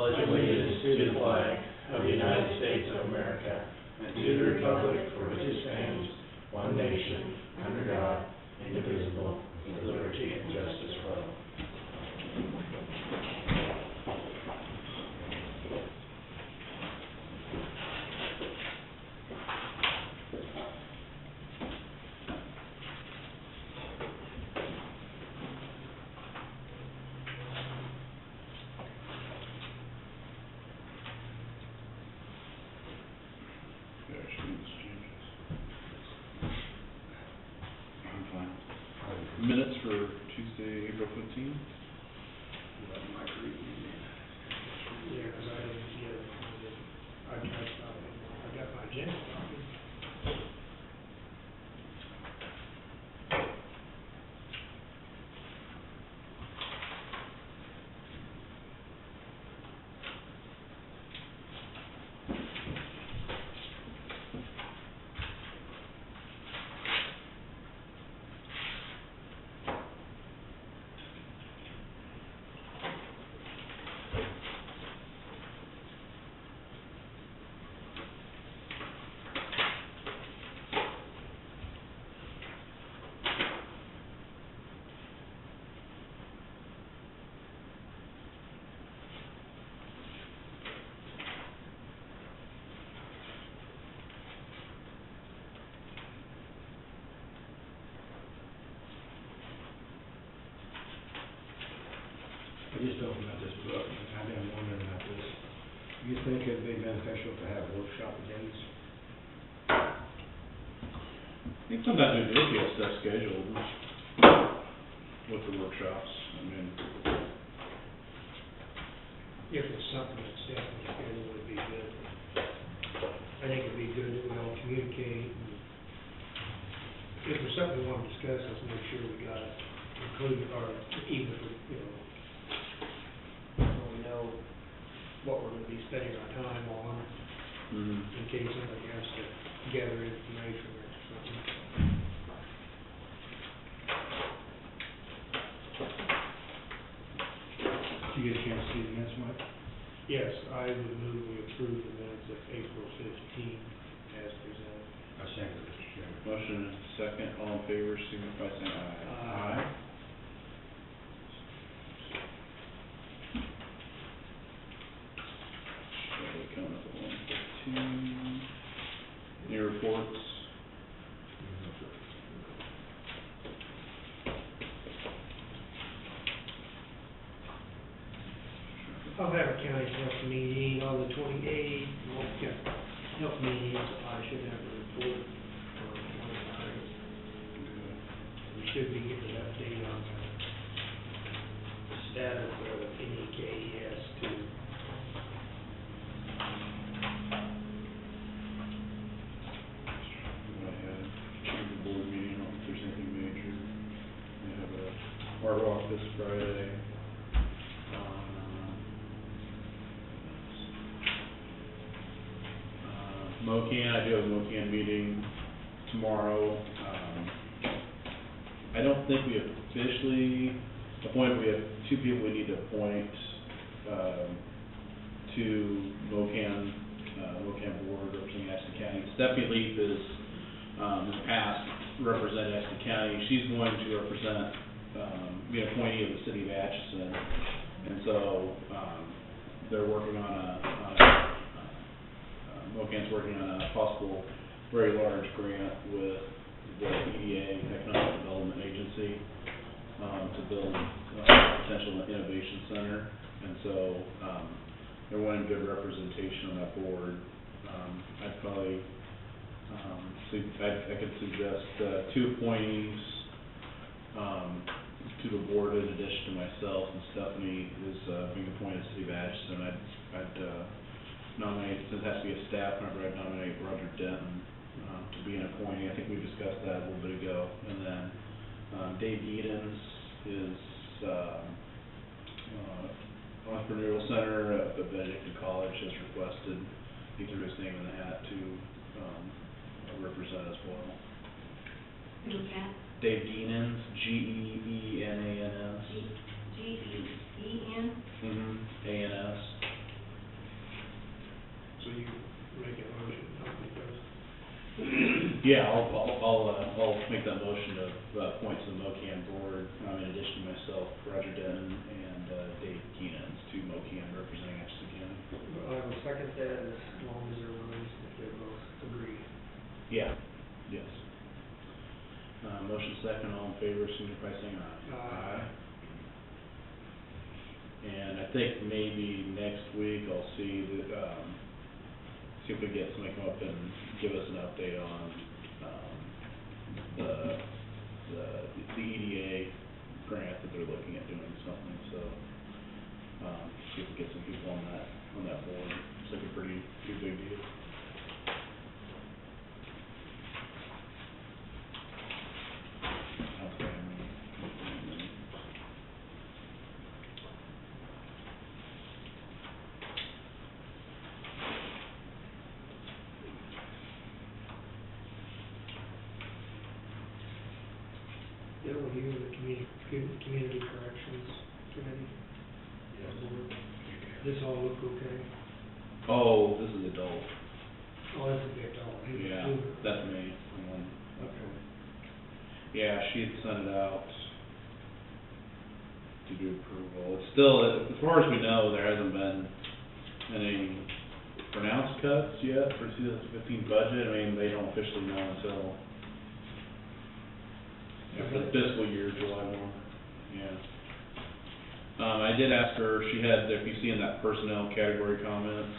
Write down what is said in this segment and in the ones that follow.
pledge allegiance to the flag of the United States of America and to the republic for which it stands, one nation, under God, indivisible, with liberty and justice for all. Minutes for Tuesday, April 15th. Yeah, because I didn't get it. I tried to stop it. I got my agenda copy. I just opened up this book, and I've been wondering about this. Do you think it'd be beneficial to have workshop days? I think sometimes we do get stuff scheduled with the workshops. I mean, If it's something that's definitely scheduled, would be good. I think it'd be good that we all communicate. And if there's something we want to discuss, let's make sure we got it included, or even if we, so we know what we're going to be spending our time on, in case somebody has to gather information or something. Did you get a chance to see the minutes, Mike? Yes, I would move we approve the minutes of April 15th as presented. I second it, Mr. Chairman. motion and second, all in favor, signify by saying aye. Aye. Okay, coming up at 1:15. Any reports? I'll have a county health meeting on the 28th, health meetings, I should have a report on the 29th. We should be getting an update on the status of NEKES too. I had chamber board meeting, I don't know if there's anything major. We have a art walk this Friday. MOCAN, I do have a MOCAN meeting tomorrow. I don't think we officially appointed, we have two people we need to appoint to MOCAN board representing Ashton County. Stephanie Leaf is, in the past, represented Ashton County. She's going to represent, be an appointee of the city of Atchison. And so, they're working on MOCAN's working on a possible very large grant with the EDA, Economic Development Agency, to build a potential innovation center. And so, they're wanting good representation on that board. I'd probably, I could suggest two appointees to the board in addition to myself, and Stephanie is being appointed to City of Atchison. I'd nominate, since it has to be a staff member, I'd nominate Roger Denton to be an appointee. I think we discussed that a little bit ago. And then Dave Edens is Entrepreneurial Center at Benedictine College has requested, he threw his name in the hat to represent as well. Who's that? Dave Geenans, G-E-E-N-A-N-S. G-E-E-N? A-N-S. So you make a motion, something goes. Yeah, I'll make that motion to appoint to the MOCAN board, in addition to myself, Roger Denton and Dave Keenan to MOCAN representing Atchison County. I will second that as long as they're willing, if they both agree. Yeah, yes. Motion second, all in favor, signify by saying aye. Aye. And I think maybe next week I'll see that, see if we get somebody come up and give us an update on, the EDA grant that they're looking at doing something, so, see if we get some people on that board. It's like a pretty big deal. Bill, you and the community corrections committee? Yes. Board. This all look okay? Oh, this is adult. Oh, that's a big dog. Yeah, that's me. Okay. Yeah, she had sent it out to do approval. It's still, as far as we know, there hasn't been any pronounced cuts yet for 2015 budget. I mean, they don't officially know until after the fiscal year, July 1. Yeah. I did ask her, she had, if you see in that personnel category comments,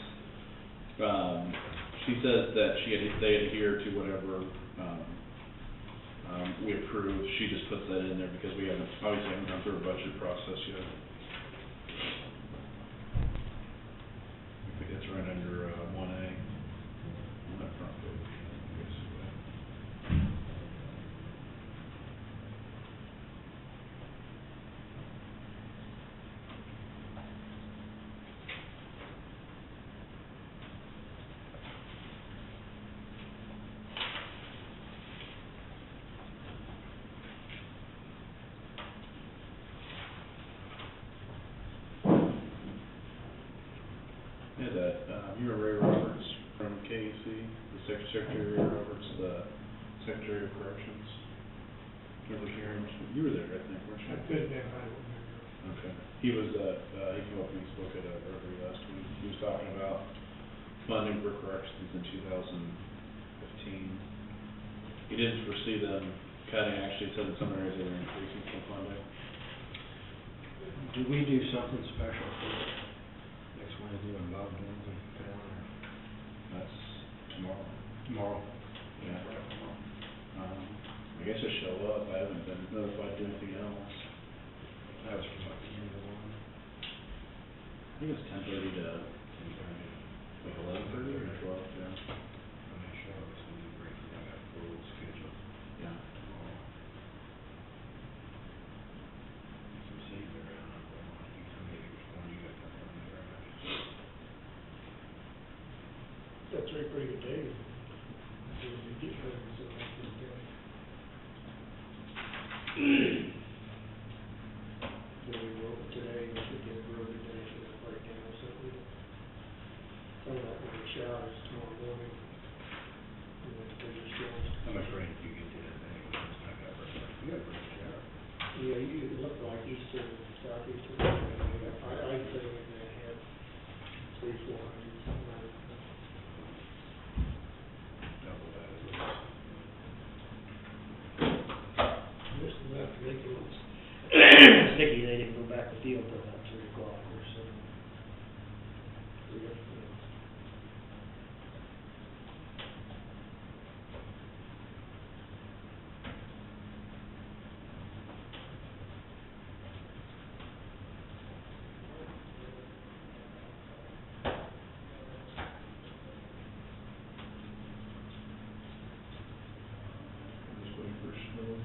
she says that they adhere to whatever, we approved. She just puts that in there because we obviously haven't gone through a budget process yet. I think it's right under, 1A on that front page. Yeah, you remember Ray Roberts from KEC, the Secretary Ray Roberts, the Secretary of Corrections? Remember hearing, you were there, I think, weren't you? I could have been, I don't remember. Okay. He was, he came up and he spoke at a Rotary last week. He was talking about funding for corrections in 2015. He didn't foresee them cutting, actually said in some areas they were increasing some funding. Do we do something special for next Wednesday when Bob doing the town or That's tomorrow. tomorrow? Yeah. I guess I show up. I haven't been notified to do anything else. That was from like 10 to 1. I think it's 10:30 to like 11:30 or 12, yeah. I'm not sure, it's going to be great, I got a full schedule Yeah. tomorrow. Some seeds around, I don't know, you tell me which one you got that on the garage. That's a pretty good day. So we get her, so that's a good day. So we wrote today, we should get a real good day for that breakdown, so we, some of that will be showers tomorrow morning. And then they're still, How much rain did you get today? It's not got very much. You got a pretty shower. yeah, you look like eastern, southeastern, I think they had 300-400, something like that. Double that at least. Just enough to make it look sticky, they didn't go back to field till about 3 o'clock or so. Yeah. I'm just waiting for snow.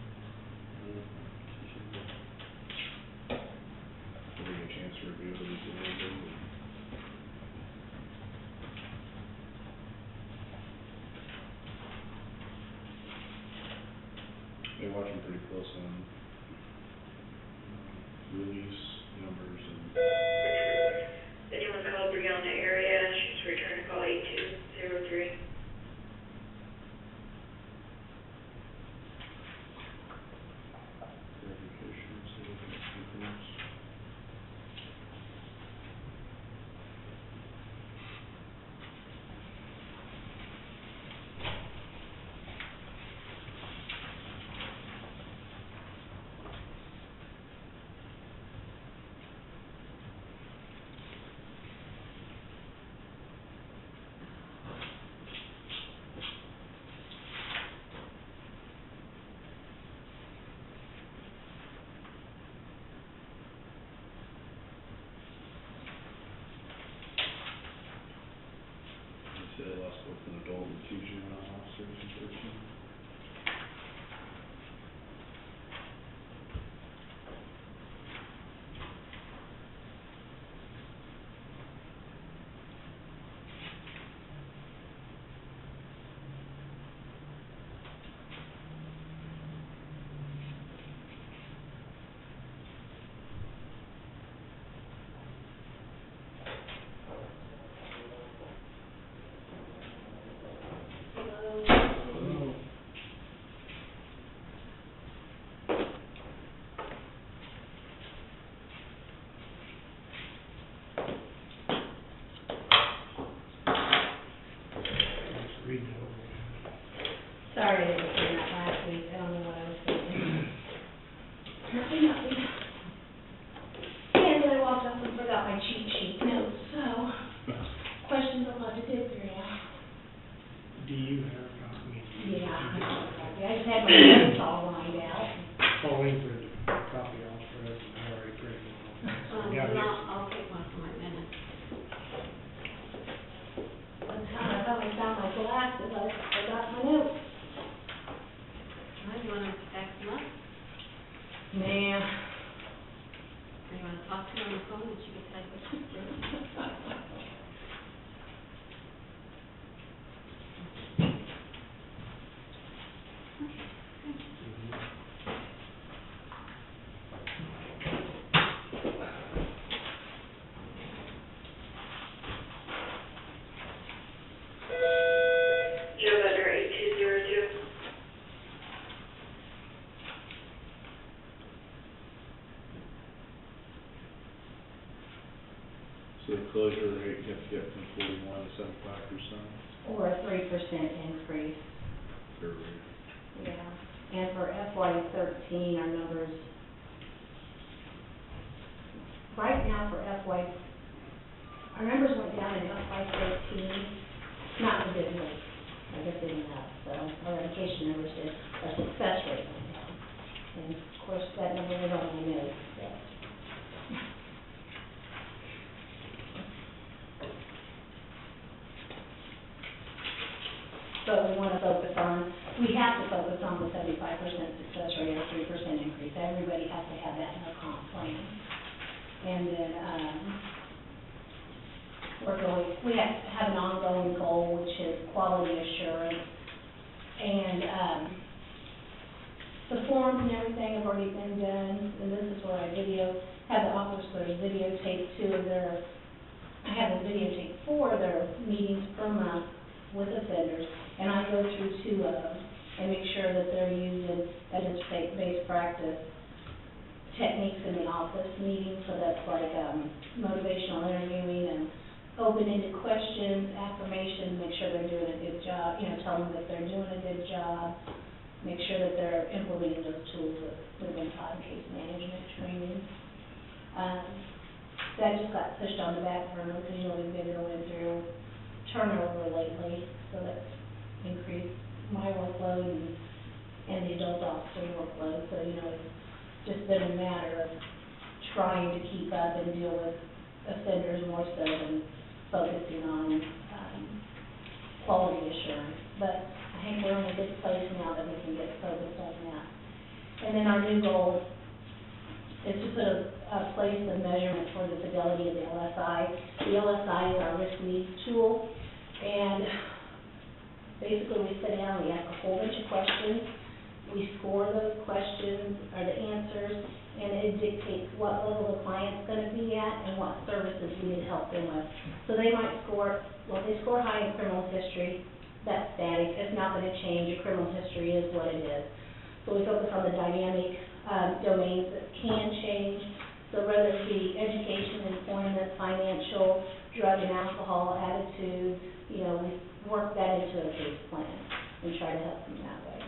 Did we get a chance to review the lease a little bit? They're watching pretty close on release numbers and Anyone called Brianna area, she's returning call 82. an adult and 2 juvenile officers in 13. Just read it over. Sorry, I didn't see that last week, I don't know what I was thinking. Nothing. And then I walked up and forgot my cheat sheet notes, so, questions I'll have to dig through now. Do you have a copy? Yeah, I just had my notes all lined out. Pauline printed a copy off for us, and I already printed one off. I got And it. I'll take one for my minutes. By the time I thought I found my glasses, I forgot my notes. You wanna text them up, Man. or you wanna talk to her on the phone, and she can type what she's doing? November 8202. So the closure rate, you have to get from 41 to 75%. Or a 3% increase, Fair rate. yeah. And for FY13, our numbers, right now for our numbers went down in FY13, not in a good way, I guess they went up, so our education numbers did, our success rate went down. And of course, that number was on my notes, but. But we want to focus on, we have to focus on the 75% success rate or 3% increase. Everybody has to have that in their comp plan. And then, we have an ongoing goal, which is quality assurance. And, the forms and everything have already been done, and this is where I have the officers videotape 2 of their, I have them videotape 4 of their meetings per month with offenders, and I go through 2 of them and make sure that they're using evidence-based practice techniques in the office meeting. So that's like motivational interviewing and open-ended questions, affirmations, make sure they're doing a good job, tell them that they're doing a good job, make sure that they're implementing those tools that have been taught in case management training. That just got pushed on the back burner because, we've been going through turnover lately, so that's increased my workload and the adult officer workload. So, it's just been a matter of trying to keep up and deal with offenders more so than focusing on quality assurance. But I think we're in a good place now that we can get focused on that. And then our new goal is to put a place of measurement for the fidelity of the LSI. The LSI is our risk needs tool, and basically we sit down, we ask a whole bunch of questions, we score those questions or the answers, and it dictates what level the client's going to be at and what services we need to help them with. So they might score, well, if they score high in criminal history, that's static, it's not going to change, your criminal history is what it is. So we focus on the dynamic domains that can change. So whether it be education, employment, financial, drug and alcohol, attitude, we work that into a case plan and try to help them that way.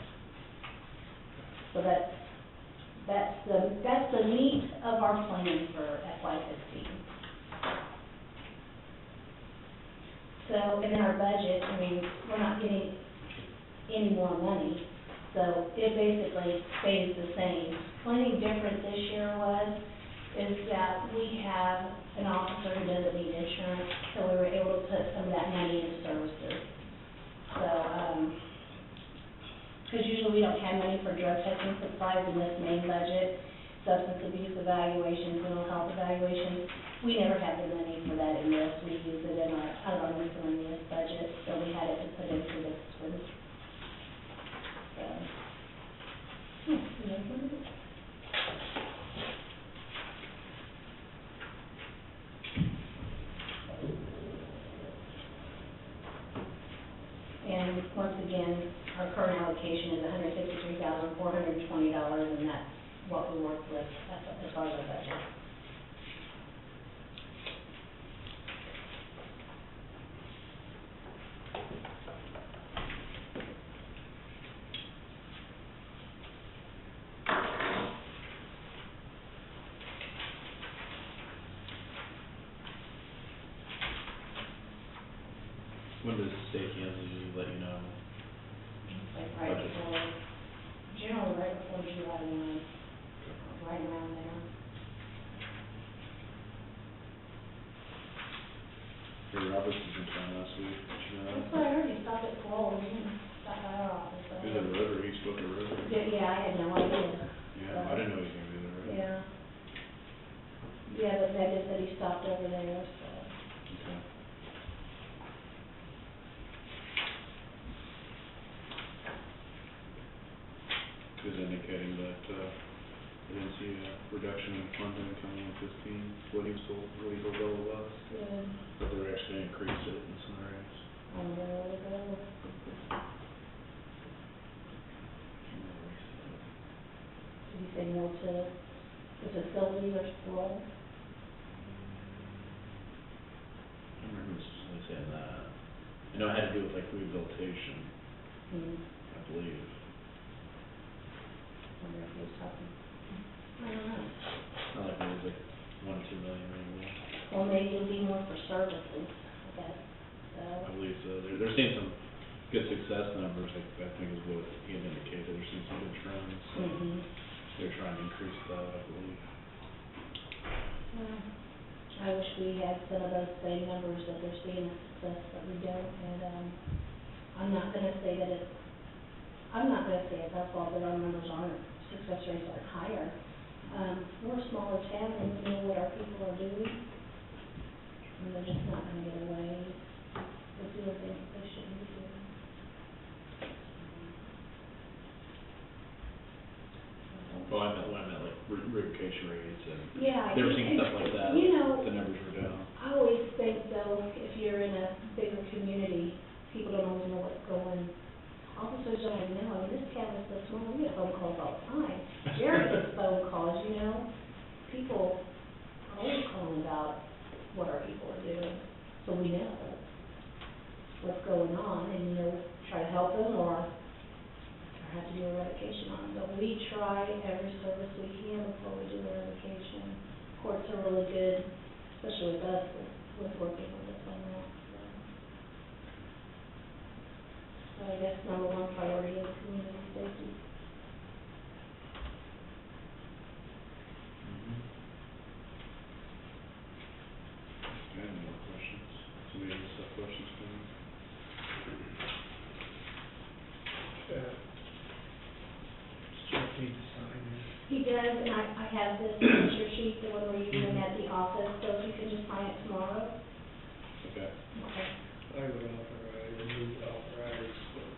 So that's the meat of our plan for FY15. So, and then our budget, we're not getting any more money, so it basically stays the same. Only thing different this year is that we have an officer who doesn't need insurance, so we were able to put some of that money into services. because usually we don't have money for drug testing supplies in this main budget, substance abuse evaluations, mental health evaluations. We never have the money for that in this, we use it in out of our miscellaneous budget, so we had it to put into this one. So. And once again, our current allocation is $163,420, and that's what we worked with as far as our budget. When does state Kansas usually let you know? Like right before, generally right before July 1, right around there. Gary Roberts was in town last week, did you know that? That's what I heard, he stopped at Flo's, and stopped by our office. So. He was at Rotary, he spoke at Rotary. Yeah, I had no idea. Yeah, I didn't know he was gonna be there, right? Yeah. Yeah, but that is that he stopped over there, so. Okay. He was indicating that, they didn't see a reduction in funding coming in 15, what he was told all of us, Good. but they're actually increased it in some areas. On the road, go. Did you say more to the facilities or school? I don't remember specifically saying that. I know it had to do with like rehabilitation, I believe. I wonder if he was talking. I don't know. Not like it was like 1 or 2 million maybe. Well, maybe it'll be more for services, I guess, so. I believe so. They're seeing some good success numbers, I think is what he had indicated. They're seeing some good trends. Mm-hmm. They're trying to increase that, I believe. Well, I wish we had some of those same numbers that they're seeing as success, but we don't, and, I'm not gonna say it's our fault that our numbers aren't, success rates aren't higher. We're a smaller town, and we know what our people are doing, and they're just not gonna get away with doing things they shouldn't be doing. Well, I meant like revocation rates and Yeah. they were seeing stuff like that. You know, the numbers were down. I always think though, if you're in a bigger community, people don't always know what's going. Officers don't even know. I mean, this town is so small, we get phone calls all the time. Jerry gets phone calls, you know. People are always calling about what our people are doing, so we know what's going on, and, you know, try to help them or have to do a revocation on them. But we try every service we can before we do a revocation. Courts are really good, especially with us, with working with us on that. So I guess number one priority is community safety. I have no more questions. Somebody else have questions for me? Jeff needs to sign this. He does, and I have this signature sheet, the one we're using at the office, so if you can just sign it tomorrow. Okay. Okay. I would authorize,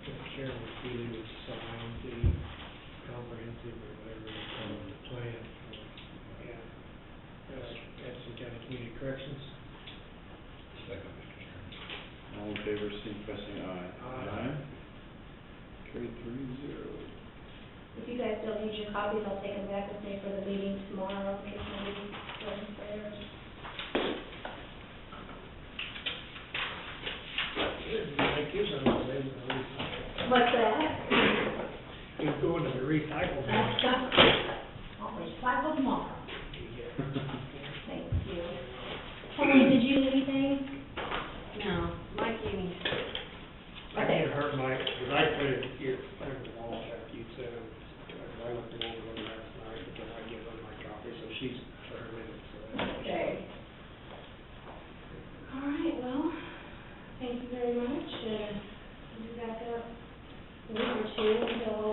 the chairman Keely would sign the comprehensive or whatever it's called, the plan for, Edison County Community Corrections. Second, Mr. Chairman. All in favor, signify by saying aye. Aye. Carried 3-0. If you guys don't need your copies, I'll take them back with me for the meeting tomorrow, in case maybe wasn't there. Thank you, so much, recycle. What's that? It's going to the recycle bin. I'll recycle tomorrow. Yeah. Thank you. Tony, did you need anything? No, Mike gave me, I can't hurt my, because I put it here, under the wall, after you said, I looked them over them last night, but then I give her my copy, so she's for her minutes, so that's. Okay. All right, well, thank you very much, and we'll be back up a week or two until all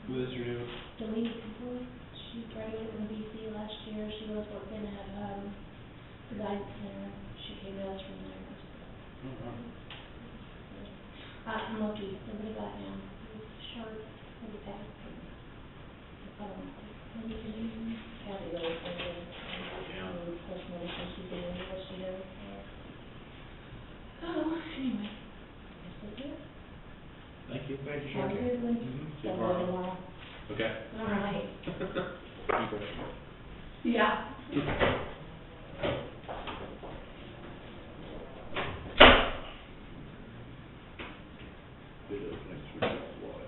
Who is your new? Delete, she graduated from BC last year, she was working at, the guidance center, she came to us from there. Oh, wow. I'm lucky, somebody got him, he was short, and he passed. And you can have it over there, Yeah. and of course, medicine she's doing, what she does, so. Oh, anyway, I guess that's it. Thank you. Thank you, Have a Shirley. good one. Mhm. See you tomorrow. Okay. All right. Any questions? Yeah. Bit of thanks for that water.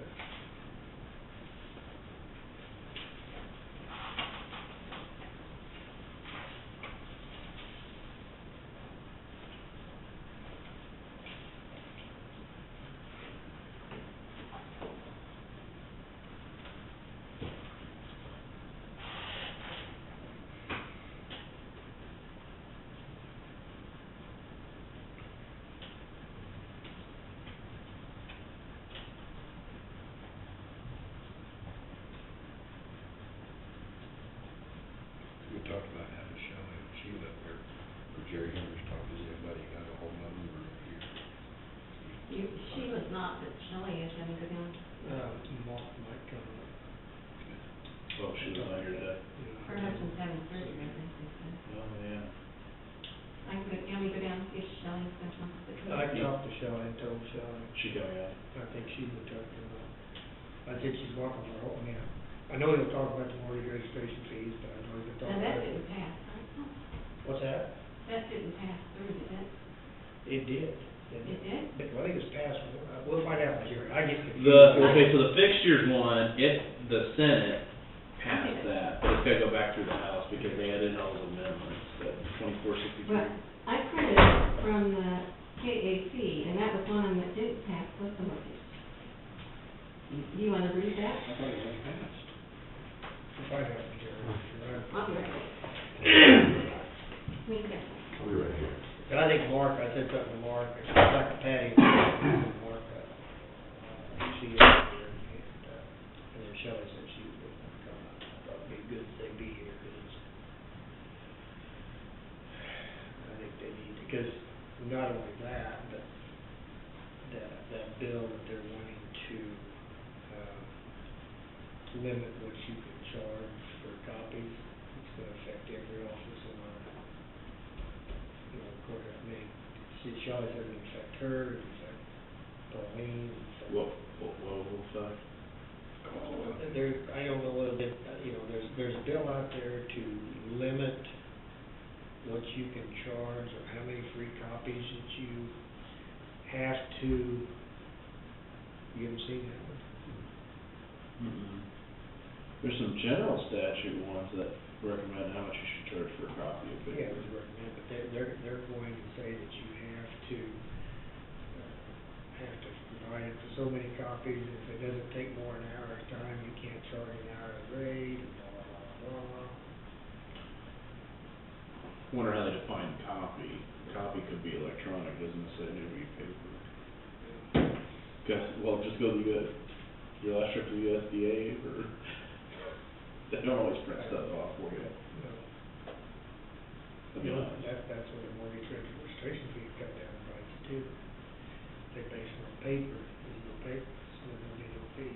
We talked about having Shelley and Sheila up there, or Jerry Henry's talking to anybody, got a whole number here. She was not, but Shelley is gonna go down. Mark might come up. Oh, she was on here today. Her husband's having surgery, I think they said. Oh, yeah. I can go, can we go down and see if Shelley's gonna come up with I talked to Shelley and told Shelley, She coming out? I think she would talk to him. I think she's welcome for helping me out. I know he'll talk about the mortgage registration fees, but I know he'll talk And about. that didn't pass, right? What's that? That didn't pass through, did it? It did. It did? But I think it was passed, we'll find out later, I get confused. Okay, so the fixtures one, the Senate passed that, but it's gotta go back through the House because they added all those amendments, that 2463. Well, I printed from the KAC, and that was one of them that didn't pass, was the mortgage. You wanna read that? I thought it was passed. We'll find out, Jerry. I'll be right back. Wait a second. I'll be right here. And I think Mark, I said something to Mark, it's like Patty, Mark, she is here, and then Shelley said she was going to come up. I thought it'd be good if they be here, because I think they need, because not only that, but that bill that they're wanting to, limit what you can charge for copies, it's gonna affect every office in our, of course, I mean, Shelley said it affect her, it affect Pauline, it affect. What will say? There, I don't know what it, there's a bill out there to limit what you can charge or how many free copies that you have to, you haven't seen that one? Mm-mm. There's some general statute ones that recommend how much you should charge for a copy of it. Yeah, it was recommended, but they're going to say that you have to provide it for so many copies, and if it doesn't take more than an hour's time, you can't charge an hour's rate, and blah, blah, blah, blah. Wonder how they define copy. Copy could be electronic, doesn't necessarily need to be paper. Well, just go to your last trip to the USDA, or they don't always print stuff off for you. No. That'd be nice. That's what the mortgage registration fee cut down the price too. They base it on paper, there's no paper, so there'll be no fee.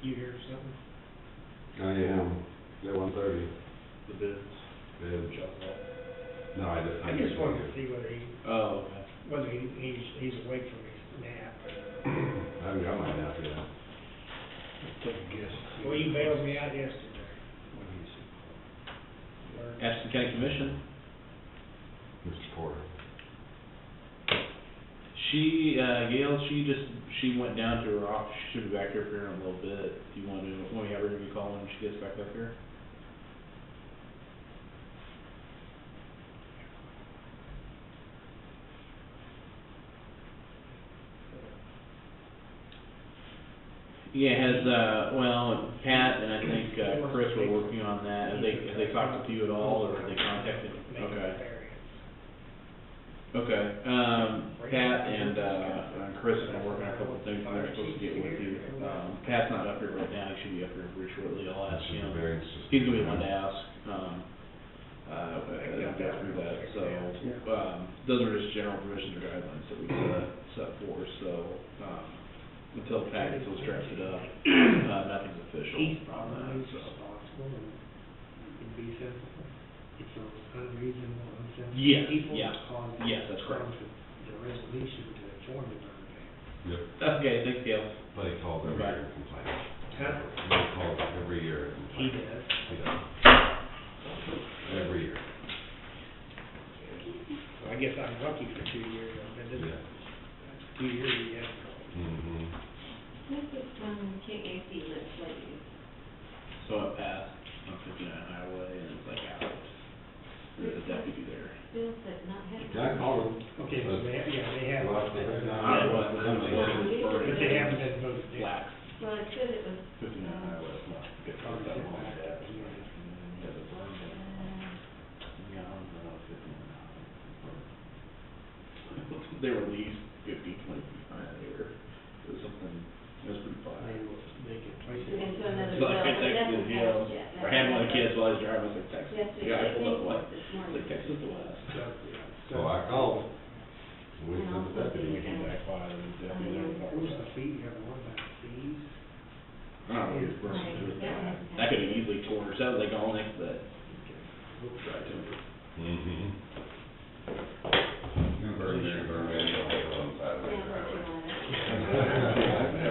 You hear something? I am, at 1:30. The bids. Bid. Jump off. No, I just wanted to see whether Oh, okay. he's awake from his nap. I haven't got mine out yet. Take a guess. Well, you bailed me out yesterday. What do you see? Ashton County Commission. Mr. Porter. Gail, she went down to her office, she should be back here for her in a little bit. Do you want to have her give you a call when she gets back up here? Yeah, Pat and I think, Chris were working on that. Have they talked with you at all, or have they contacted? Make a Okay. variance. Okay, Pat and Chris have been working on a couple of things, and they're supposed to get with you. Pat's not up here right now, he should be up here pretty shortly, I'll ask him. He's gonna be the one to ask, go through that, so, those are just general provisions or guidelines that we set forth, so, until Pat gets those drafted up, nothing's official He's on that, probably so. responsible and be sensible. It's unreasonable, unsensible. Yes, People yeah. cause. Yes, that's correct. cause the resolution to inform the Birmingham. Yep, That's okay, thanks, Gail. but he calls every year and complains. Huh? He calls every year and He complains. does. He does. Every year. So I guess I'm lucky for 2 years. I've been Yeah. this 2 years we have. Mm-hmm. What's this, KAC list lately? So it passed on 59 Highway, and it's like, there's a deputy there. Bill said not having. Yeah, I called him. Okay, so they have, yeah, they have. Well, they have not. Yeah, it was, but it was But they haven't been voted yet. flat. Well, it said it was. 59 Highway, it's not. Get Probably that just one. back up again. Yeah, the burn down. Yeah, I'm going 59. They were at least 15, 20 feet behind there. It was something, it was pretty flat. They will make it twice. Into another So I bill, but texted nothing him, passed yet. or had one of the kids while I was driving, I was like, text. Yes, we Yeah, I did pulled up Facebook what? this morning. Like, text us the west. So, yeah. So I called. We And sent also the deputy. We came back by, and the deputy there was What was the fee, you have one about fees? I don't know, his person Right, who was that doing that. was- That could have easily torn her, sounded like all next to that. Right to her. Mm-hmm. You heard me, burn me on the side of the Yeah,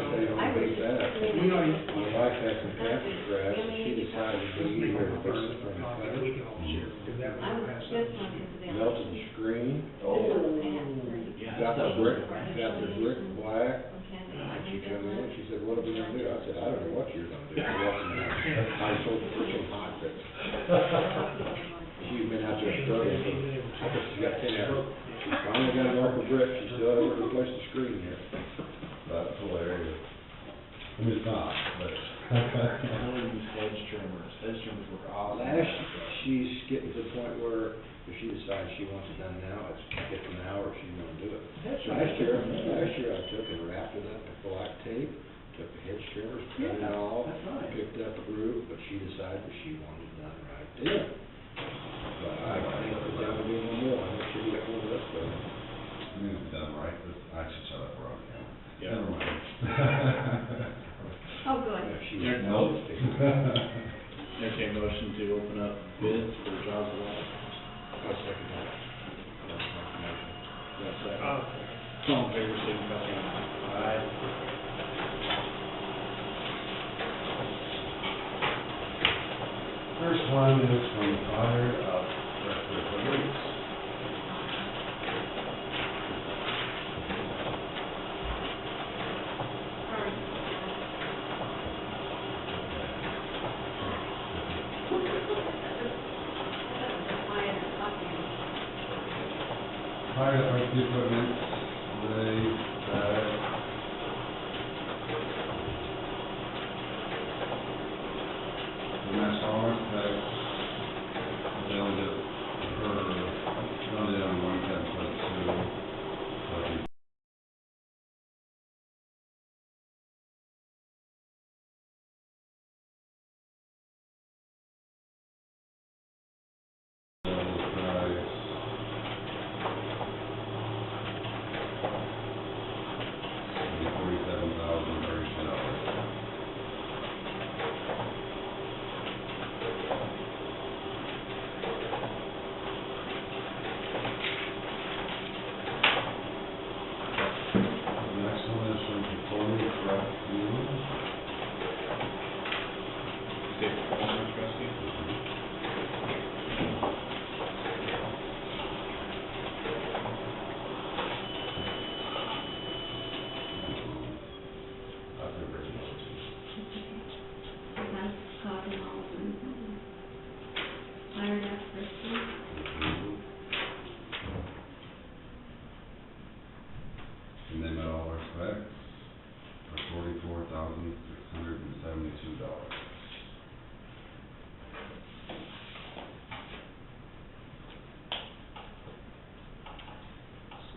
what you highway. wanted. I was just. We already. My wife had some cancer grass, and she decided to Let's use make her a to fix first, it from the we can all share, because that I one was has just something. wanted to. melted the screen, This one was passed, right? Yeah. got the that's brick, something. got the brick black. Okay, And she come in, she said, what are we gonna do? I said, I don't know what you're gonna do. I walked in there. I told her for some hot fix. She's been out there struggling for, I guess she got 10 hours. She finally got it off the brick, she still hasn't replaced the screen yet. That's hilarious. I mean, it's not, but. I only use hedge trimmers. Hedge trimmers were awesome. Last, she's getting to the point where if she decides she wants it done now, it's now or she's gonna do it. Last year I took and wrapped it up with black tape, took the hedge trimmers, cut it off, That's nice. picked up a groove, but she decided that she wanted it done right then. But I can't put down to do no more, I think she'll get one of this, but I mean, it's done right, but I should shut up, we're on camera. Yeah. Never mind. Oh, good. if she Yeah, wants to. Entertain motion to open up bids for jobs alone. I'll second that. That's my motion. Yes, second. Oh, All in favor, signify by saying aye. First one is from Fire of Records. Fire department equipment, they, the Mass Hauler, they only did, only did on one template, so, price.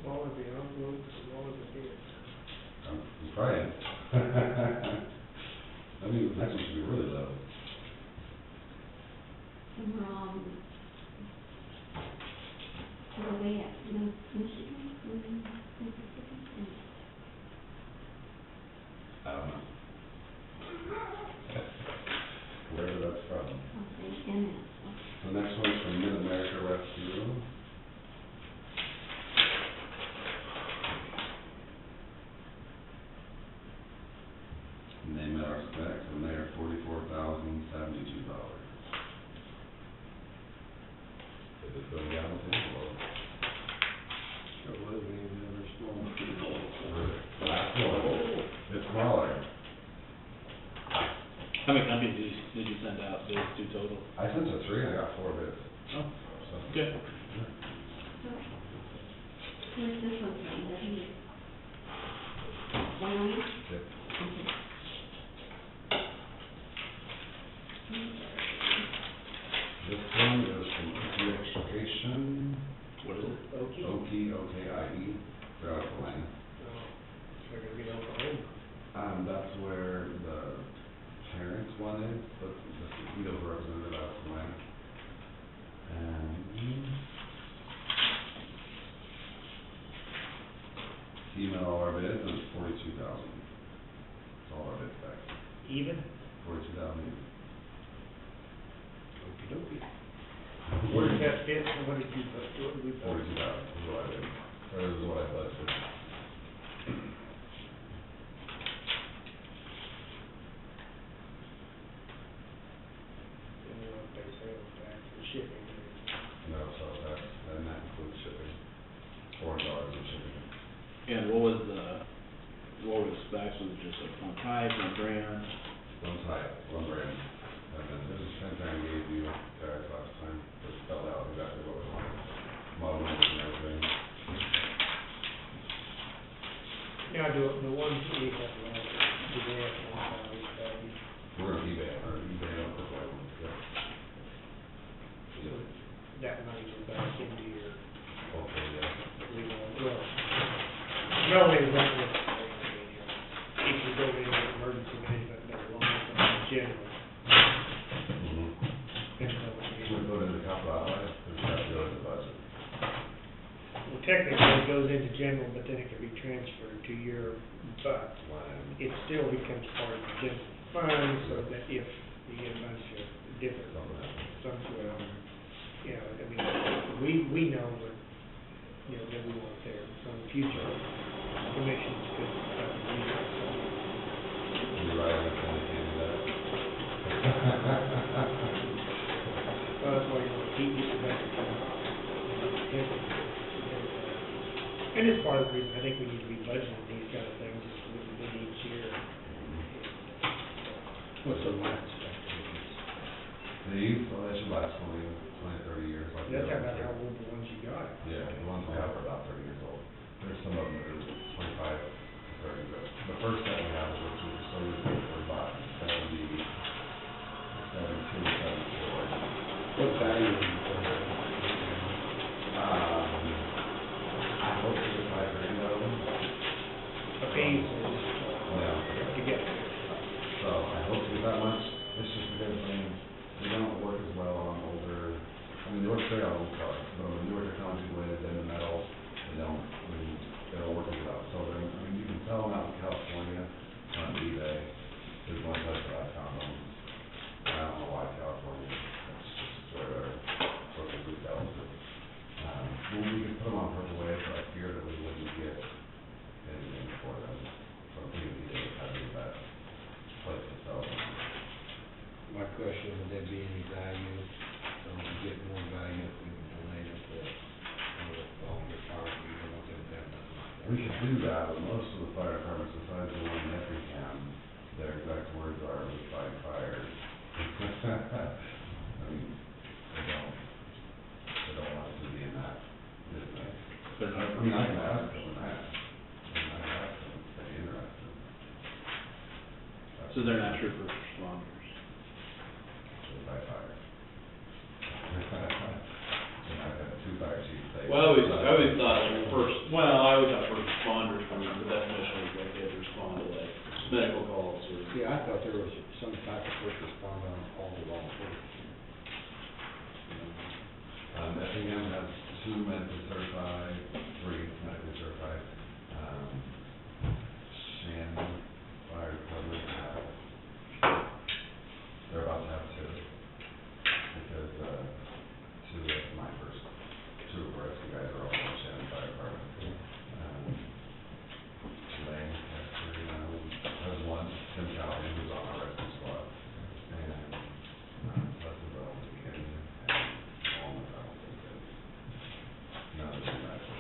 smaller the envelope, the smaller the bid. I'm trying. I mean, the next one should be really low. And we're all, where are they at, Michigan, Mississippi? I don't know. Wherever that's from. Okay, MS. The next one's from Mid-America Rescue. And they met our specs, and they are $44,072. Is it going down with the envelope? It wasn't even ever small. Last one, it's smaller. How many companies did you send out bids to total? I sent you 3, and I got 4 bids. Oh, So, good. Where's this one from, Wyoming? Yep. Okay. This one is from Okie Extrication. What is it? Okay. Okie, O-K-I-E, they're out of Atlanta. So they're gonna get Oklahoma. That's where the parents wanted, but the Mosquito representative out of Atlanta. And email all our bids, and it's 42,000. That's all our bids back. Even? 42,000 even. Okey dokey. Where did that fit, and what did you, what did we? 42,000 is what I did, or is what I budgeted. And you want to pay sales tax and shipping. No, so that's, and that includes shipping, $400 in shipping. And what were the specs? Was it just like one type, 1 brand? One type, 1 brand. And then this is the same thing I gave you guys last time, just spelled out exactly what we wanted. Model numbers and everything. Now, the ones that we have left, do they have one value? We're on eBay them, or eBay them, or whatever, yeah. So that money goes back into your, Hopefully, yeah. well, not only is that necessary, I mean, if you go into emergency management, they're long term general. Mm-hmm. And so, Should we put it in the capital outlay, or should we have to go in the budget? well, technically it goes into general, but then it can be transferred to your, but Line. it still becomes part of the general fund, so that if you get a bunch of different, Something happens. some, you know, I mean, we know what, you know, that we want there, so in the future, commissions could have to use that. You're right, I can't do that. So that's why you want to keep it back. And it's part of the reason I think we need to be budgeting these kind of things, just so we can do each year. What's the last spec? These, well, they should last 20, 30 years. Like That's the about others how are. old the ones you got. Yeah, the ones we have are about 30 years old. There's some of them that are 25 to 30, but the first set we have, which is so we're about 72, 74. What value is it? I hope to get $5 grand out of them. A piece or Yeah. together. So I hope to get that much. It's just because, I mean, they don't work as well on older, I mean, they work great on old cars, but on the newer technology, the way they've been the metal, they don't, I mean, they don't work as well. So they're, I mean, you can sell them out in California on eBay. There's one place that I found them. I don't know why California, that's just where they're supposed to be selling to. Well, we could put them on Purple Wave, but I fear that we wouldn't get anything for them. So I'm thinking eBay would probably be the best place to sell them. My question, would there be any value, we get more value if we can donate it to, volunteer fire, we don't want them to have nothing like that. We could do that, but most of the fire departments, besides the one in Effingham, their exact words are, "we fight fires." I mean, they don't want us to be in that business. They're not- I mean, I can ask them and ask, and I ask them if they're interested. So they're not true first responders. They fight fires. And I've had 2 fire chiefs say, Well, I always thought like I always thought first responders from the definition was like they had to respond to like medical calls or. Yeah, I thought there was some type of first responder on all the volunteers. Effingham has 2 medically certified, 3 medically certified. Shannon Fire Department they're about to have 2, because, 2 of my first, 2 of our rescue guys are all in Shannon Fire Department. Lane has 3 now, has 1, Tim Calhoun, who's on our rescue squad, and, Leslie Bell, and all my fellows, none of them medical.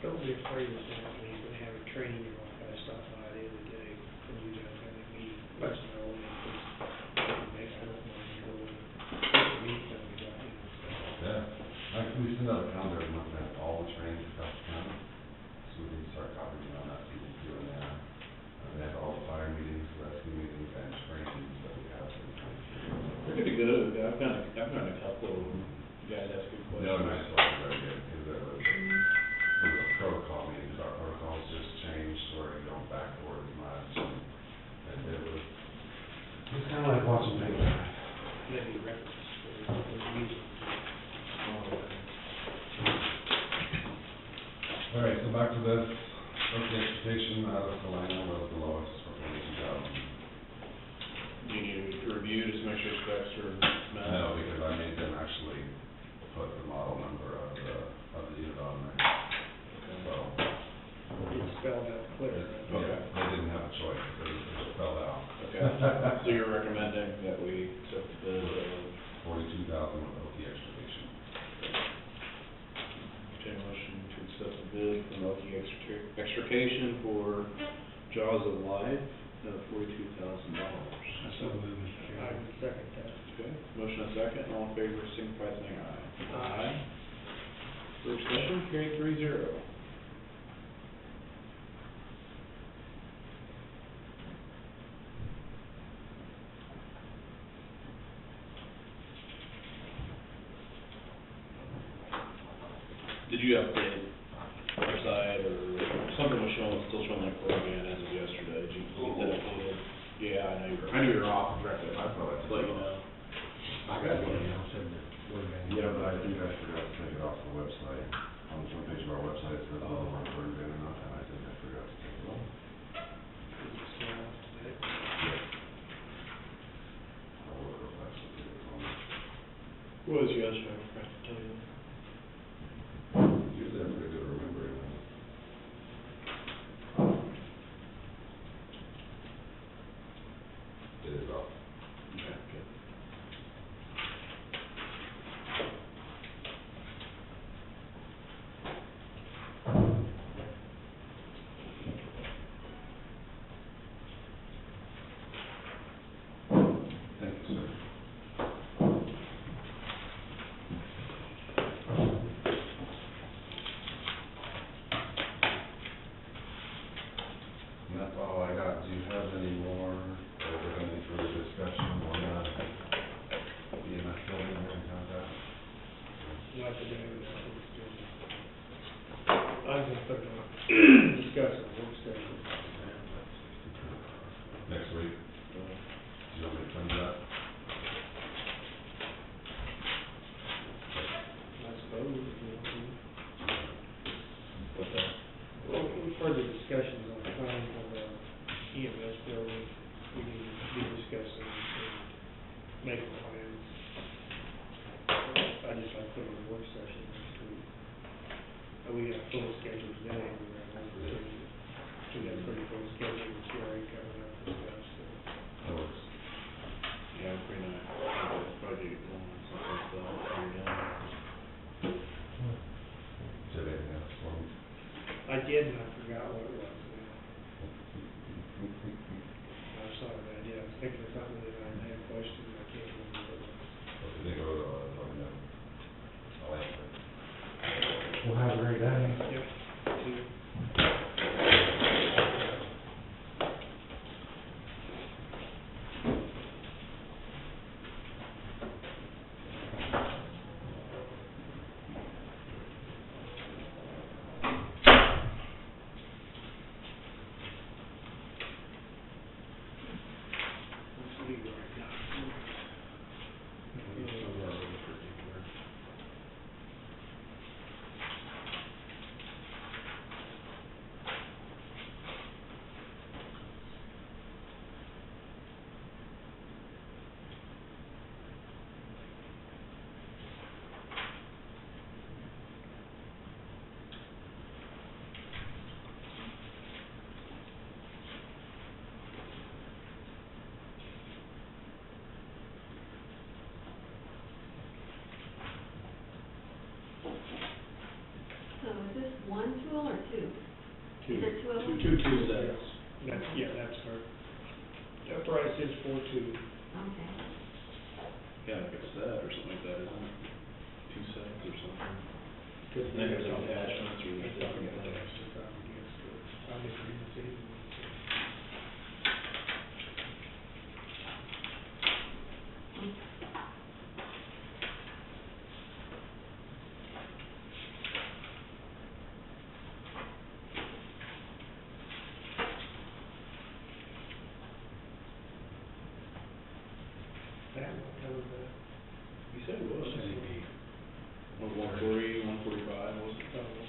Don't be afraid of that, when you're gonna have a training, you're gonna have to stop by the other day, when you guys have a meeting, let us know, and I don't mind going, meet them, we got, Yeah, like, we send out a calendar every month, and have all the trainings across the county, so we can start copying on that, people doing that. They have all the fire meetings, rescue meetings, and trainings that we have in the county. They're pretty good. I've gotten a couple of them. You guys ask good questions. The other nice one, very good, because there was a protocol meeting, our protocols just changed, where you don't backboard as much, and it was, It's kind of like watching paper. maybe records, for the meeting. all right, so back to this, okay, expectation out of Salina was the lowest for 42,000. Do you need to review just to make sure specs are met? No, because I made them actually put the model number of the unit on there, so. It's spelled out clear, right? Yeah, they didn't have a choice, it was spelled out. Okay, so you're recommending that we accept the bid of 42,000 with OT excavation. entertain a motion to accept the bid from LT Extrication for Jaws of Life at $42,000. So moved, Mr. I Chairman. would second that. Okay, motion and second, all in favor, signify by saying aye. Aye. For extension, carried 3-0. Did you update our site or something was still showing like broadband as of yesterday? Did you get that updated? Yeah, I knew you were off correctly. I thought I Just let you know. I got one now, said that we're gonna. Yeah, but I think I forgot to take it off the website. On the front page of our website, it says whether we're burned in or not, and I think I forgot to take it off. I'll look real fast and see if it's on there. What was yesterday? I forgot to tell you. Usually I'm pretty good at remembering them. It is off. Okay, good. Thank you, sir. And that's all I got. Do you have any more, or is there any further discussion on that? EMS building here in contact? Not today, but I think it's good. I'm gonna put it on, discuss it, work session. Next week? Do you want me to come to that? I suppose, if you want to. What's that? Well, further discussions on the time for the EMS building, we need to be discussing and make plans. I just like to put it on a work session next week. We got a full schedule today, we got a pretty full schedule with Jerry coming up and stuff, so. That works. Yeah, I'm pretty nice. Probably going on something like that. You're done. Do you have anything else for me? I did, and I forgot what it was now. I'm sorry, I did, I was thinking of something that I had a question, and I can't remember what it was. If you think of it, let me know. I'll answer it. Well, have a great day. Yep. See you. Is it two of them? Two sets. That's, yeah, that's her. That price is for two. Okay. Yeah, like a set or something like that, isn't it? Two sets or something. Could And then there's like attachments or That's something something like that. attached to probably against it. Probably for the season. That will cover the, You said it was. Maybe. 140, 145, was it? probably.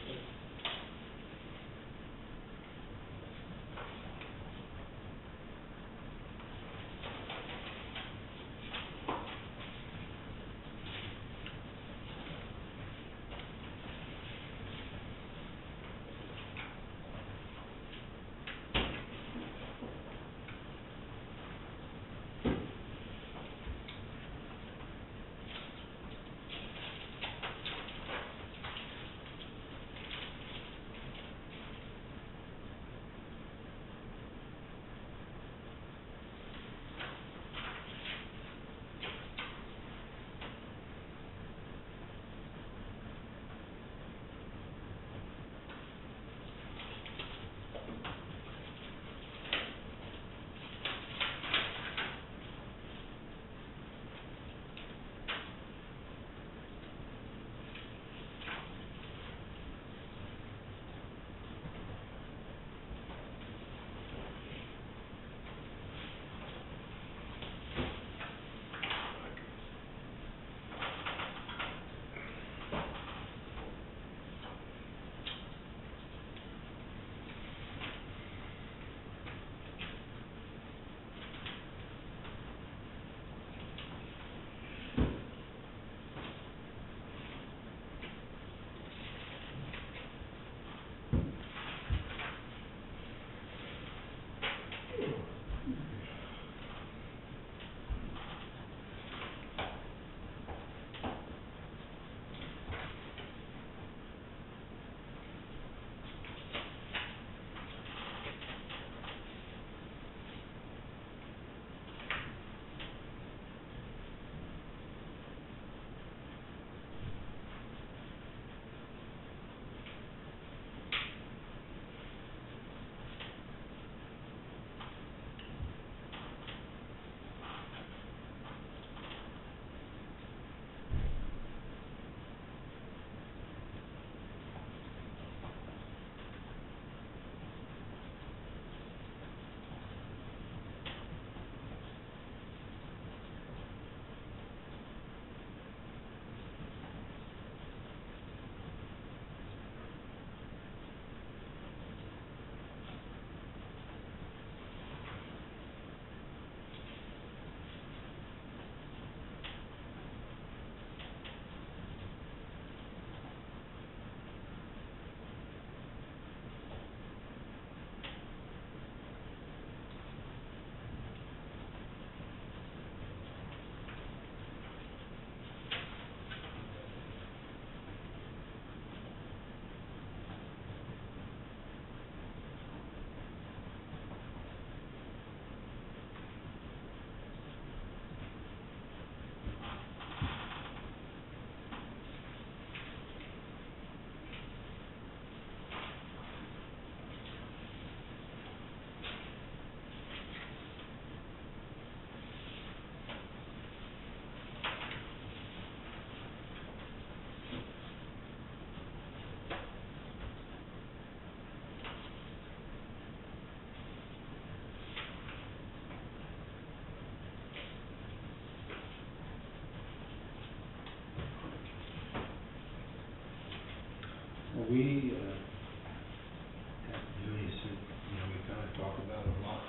Well, we, at Judy said, you know, we kind of talked about a lot,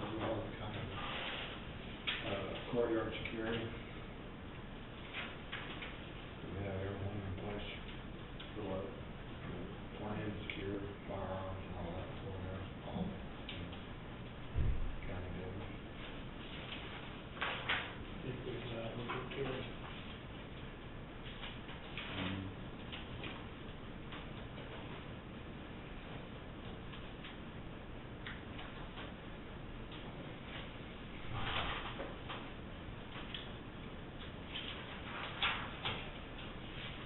kind of, courtyard security. We have everyone in place for what, plan, secure, firearms and all that, so there's all, county buildings. I think we've, looked into it.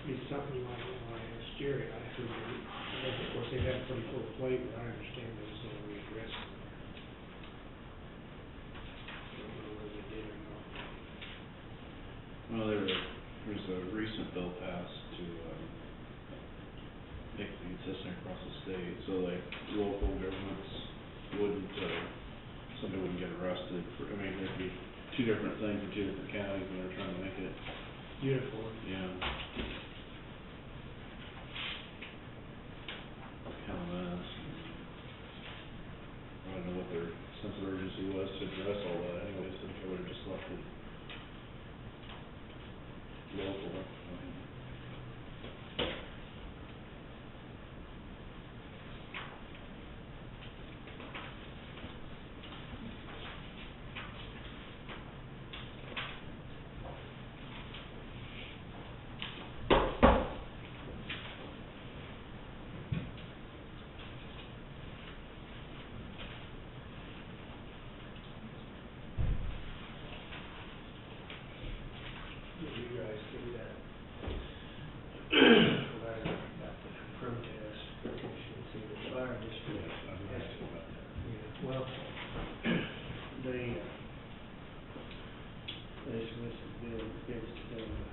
It's something you might want to ask Jerry. I heard that, of course, they have a pretty full plate, but I understand there was no readdress. Don't know whether they did or not. Well, there's a recent bill passed to, make the consistent across the state, so like local governments wouldn't, somebody wouldn't get arrested for, I mean, there'd be two different things in two different counties when they're trying to make it, Uniform. yeah. Kind of a mess. I don't know what their sense of urgency was to address all that anyways, I think I would've just left it local, I mean. Did you guys see that letter about the protest? You should see the fire district. Yes, I've asked about that. Yeah, well, they solicited bids to build a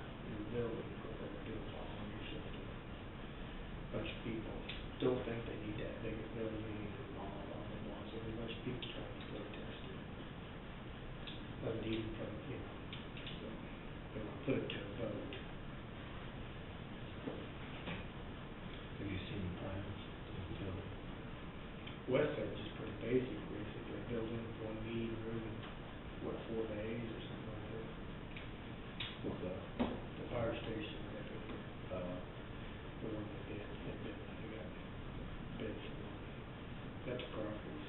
building, what they were doing all on or something. Bunch of people don't think they need that big a building and blah, blah, blah, blah, so there's a bunch of people trying to protest it. But even from, you know, so they want to put it to a vote. Have you seen the plans of the building? West Side is just pretty basic, basically, building one meeting room in, what, 4 days or something like that. What's that? The fire station, that was the one that they got bids for. Got the properties,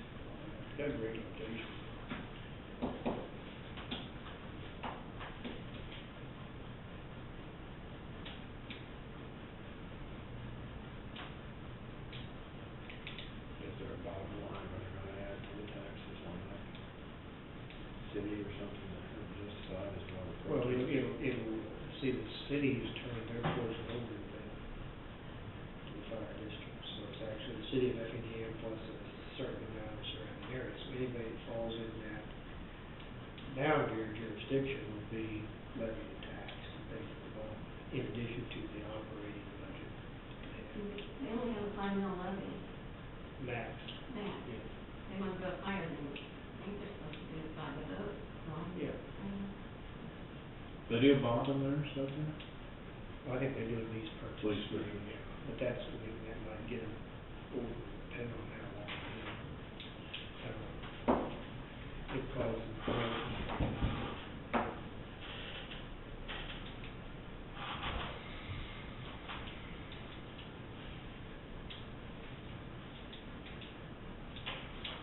got a great location. Is there a bottom line what they're gonna add to the taxes on that city or something that could just decide as well? Well, it'll, see, the city is turning their portion over to the fire district, so it's actually the city of Effingham plus a certain amount of surrounding areas. So anybody that falls in that boundary or jurisdiction will be levied a tax, basically, in addition to the operating budget. They only have a 5 mil levy, Max. max. Yeah. They want to go higher than, I think they're supposed to do it by the vote, so. Yeah. They do a bond in there, stuff there? Well, I think they're doing lease purchase. Lease purchase. Yeah, but that's, I mean, that might get them over, depending on how long, you know. I don't know. It causes them problems.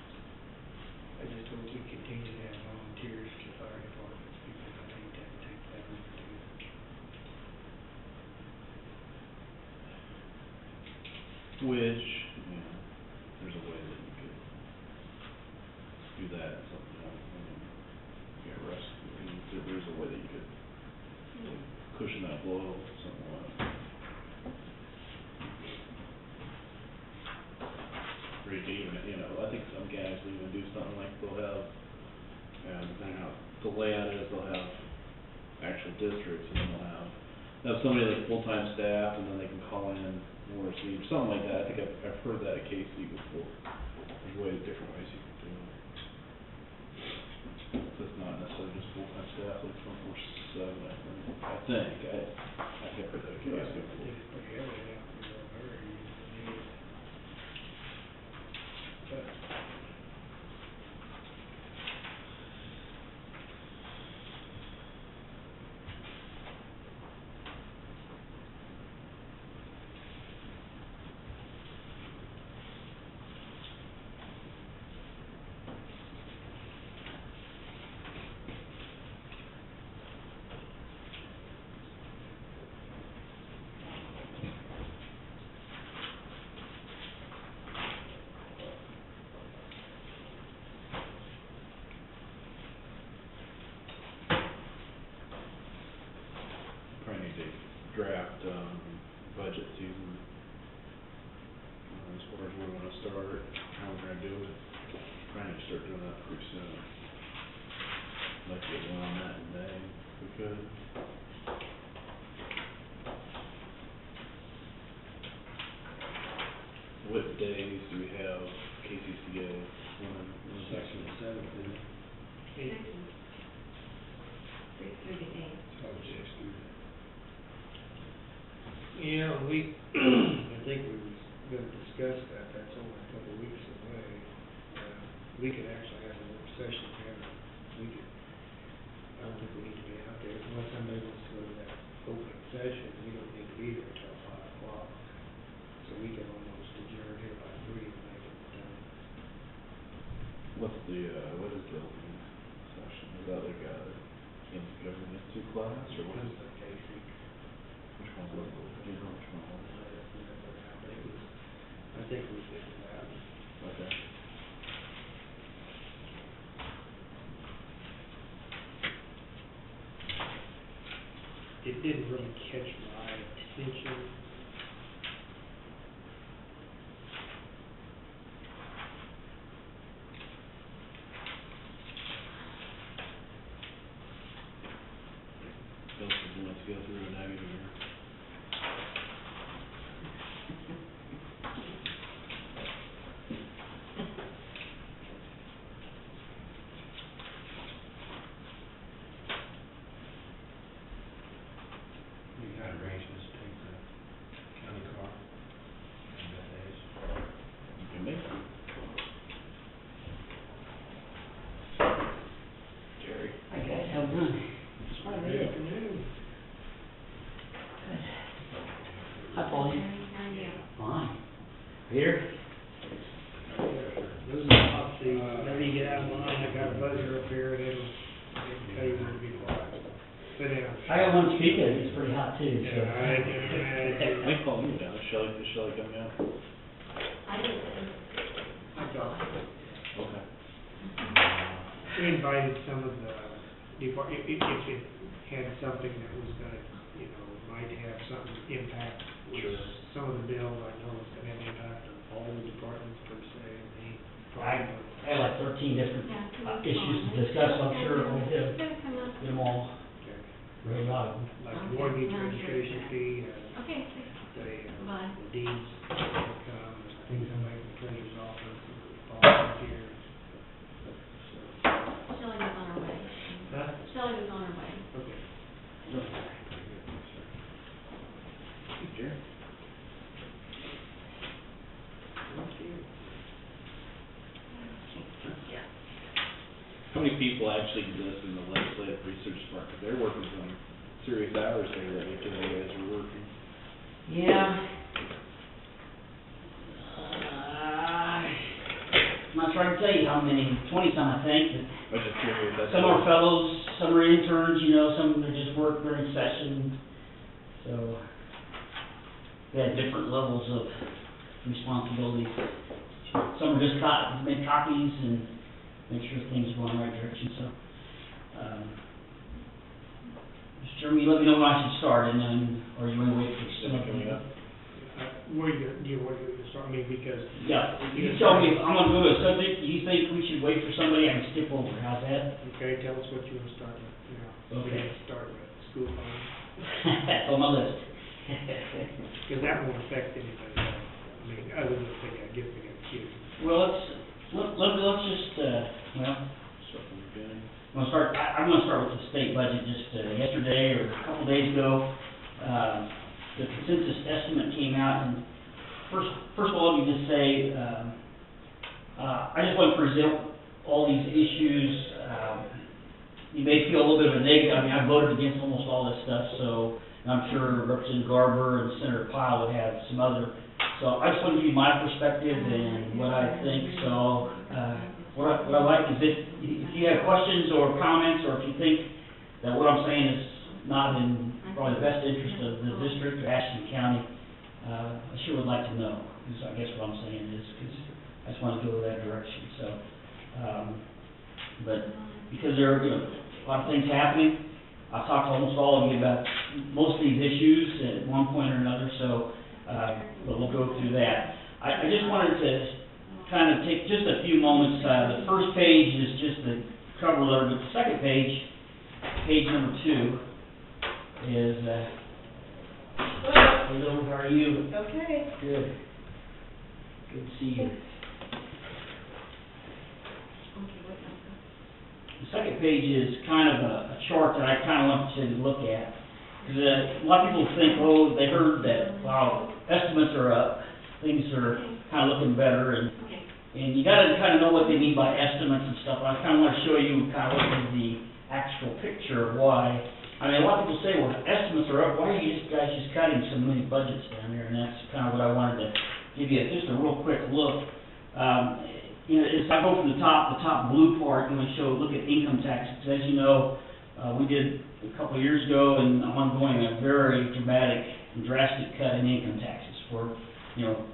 I just hope we continue to have volunteers for the fire departments, because I think that takes that over to it. Which, you know, there's a way that you could do that, something else, I mean, get arrested, I mean, there's a way that you could cushion that blow, something like that. Or you could even, you know, I think some guys will even do something like they'll have, depending on how the layout is, they'll have actual districts, and then they'll have somebody like full-time staff, and then they can call in more or something like that. I think I've heard that at KC before. There's different ways you can do it. So it's not necessarily just full-time staff, like 24/7, I think. I've heard that at Yeah, I KC think before. it's pretty heavy out there, very easy. But Probably need to draft, budget season. As far as where we wanna start, how we're gonna do it, trying to start doing that pretty soon. Like to get one on that today, if we could. What days do we have KCCA? When is that? Section 7, isn't it? Six through to eight. Oh, six through. Yeah, I think we was gonna discuss that, that's only a couple of weeks away. We could actually have a work session here, I don't think we need to be out there, unless somebody wants to go to that open session, we don't need to be there till 5 o'clock. So we can almost adjourn here by 3 and make it done. What is the open session? Is that like a Kansas Government Institute class, or what is That's that? the basic. Which one was it? Do you know which one it was? I think we did that. Okay. It didn't really catch my attention. Bill said he wants to go through an ag here. You got arrangements to take the county car in that days. You can make it. Jerry. Hi guys, how you doing? Friday afternoon. Hi Paulie. How are you? Fine. Peter? This is a hot seat, whenever you get out of line, I got a buzzer up here, and it'll tell you when to be quiet. Sit down. I got one speaker, it's pretty hot too, so. Yeah, I can call you down. Is Shelley coming out? I didn't. Okay. We invited some of the, if it had something that was gonna, might have something impact with Sure. some of the bills, I know it's gonna have impact on all the departments per se, and the. I had like 13 different Yeah. issues to discuss, I'm sure we'll It's get gonna come up. them all, really a lot of them. Like the mortgage registration fee, Okay, bye. the deeds will come, I think somebody from the treasurer's office, volunteers. Shelley was on her way. Huh? Shelley was on her way. Okay. Jerry. How many people actually exist in the legislative research department? They're working some serious hours there that each of you guys are working. Yeah. I'm not trying to tell you how many, 20-some I think, I was just curious. but some are fellows, some are interns, some that just work during session. So, they have different levels of responsibility. Some are just make copies and make sure things go in the right direction, so. Mr. Chairman, you let me know when I should start, and then, or you want to wait for some of Coming up. Where do you want to start, because. Yeah, you can tell me if I'm gonna go to a subject, you think we should wait for somebody, I can skip over, how's that? Okay, tell us what you want to start with, Okay. Start with school funds, That's on my list. because that won't affect anybody, other than I guess they got kids. Well, let's just, Start from the beginning. I'm gonna start with the state budget, just yesterday or a couple days ago. The consensus estimate came out, and first of all, let me just say, I just want to present all these issues. You may feel a little bit of a negative, I voted against almost all this stuff, so and I'm sure Representative Garber and Senator Pyle would have some other. So I just want to give you my perspective and what I think, so, what I like is if you have questions or comments, or if you think that what I'm saying is not in probably the best interest of the district or Ashland County, I sure would like to know, is I guess what I'm saying is, because I just want to go that direction, so. But because there are, a lot of things happening, I've talked to almost all of you about most of these issues at one point or another, so, but we'll go through that. I just wanted to kind of take just a few moments. The first page is just the cover letter, but the second page, page number 2, is, hello, how are you? Okay. Good. Good to see you. The second page is kind of a chart that I kind of want you to look at. Because a lot of people think, oh, they heard that, wow, estimates are up, things are kind of looking better, and you got to kind of know what they mean by estimates and stuff. I kind of want to show you kind of what is the actual picture of why. I mean, a lot of people say, well, estimates are up, why are you guys just cutting so many budgets down there? And that's kind of what I wanted to give you just a real quick look. You know, if I go from the top blue part, I'm going to look at income taxes. As you know, we did a couple of years ago and ongoing a very dramatic and drastic cut in income taxes for, you know,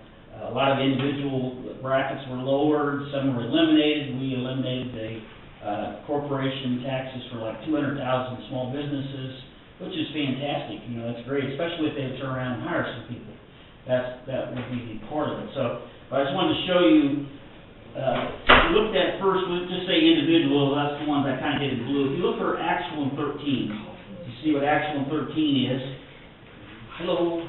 a lot of individual brackets were lowered, some were eliminated. We eliminated the corporation taxes for like 200,000 small businesses, which is fantastic. You know, that's great, especially if they turn around and hire some people. That would be part of it. So, but I just wanted to show you. We looked at first, we'll just say individual, that's the ones I kind of did in blue. If you look for actual in 13, you see what actual in 13 is. Hello.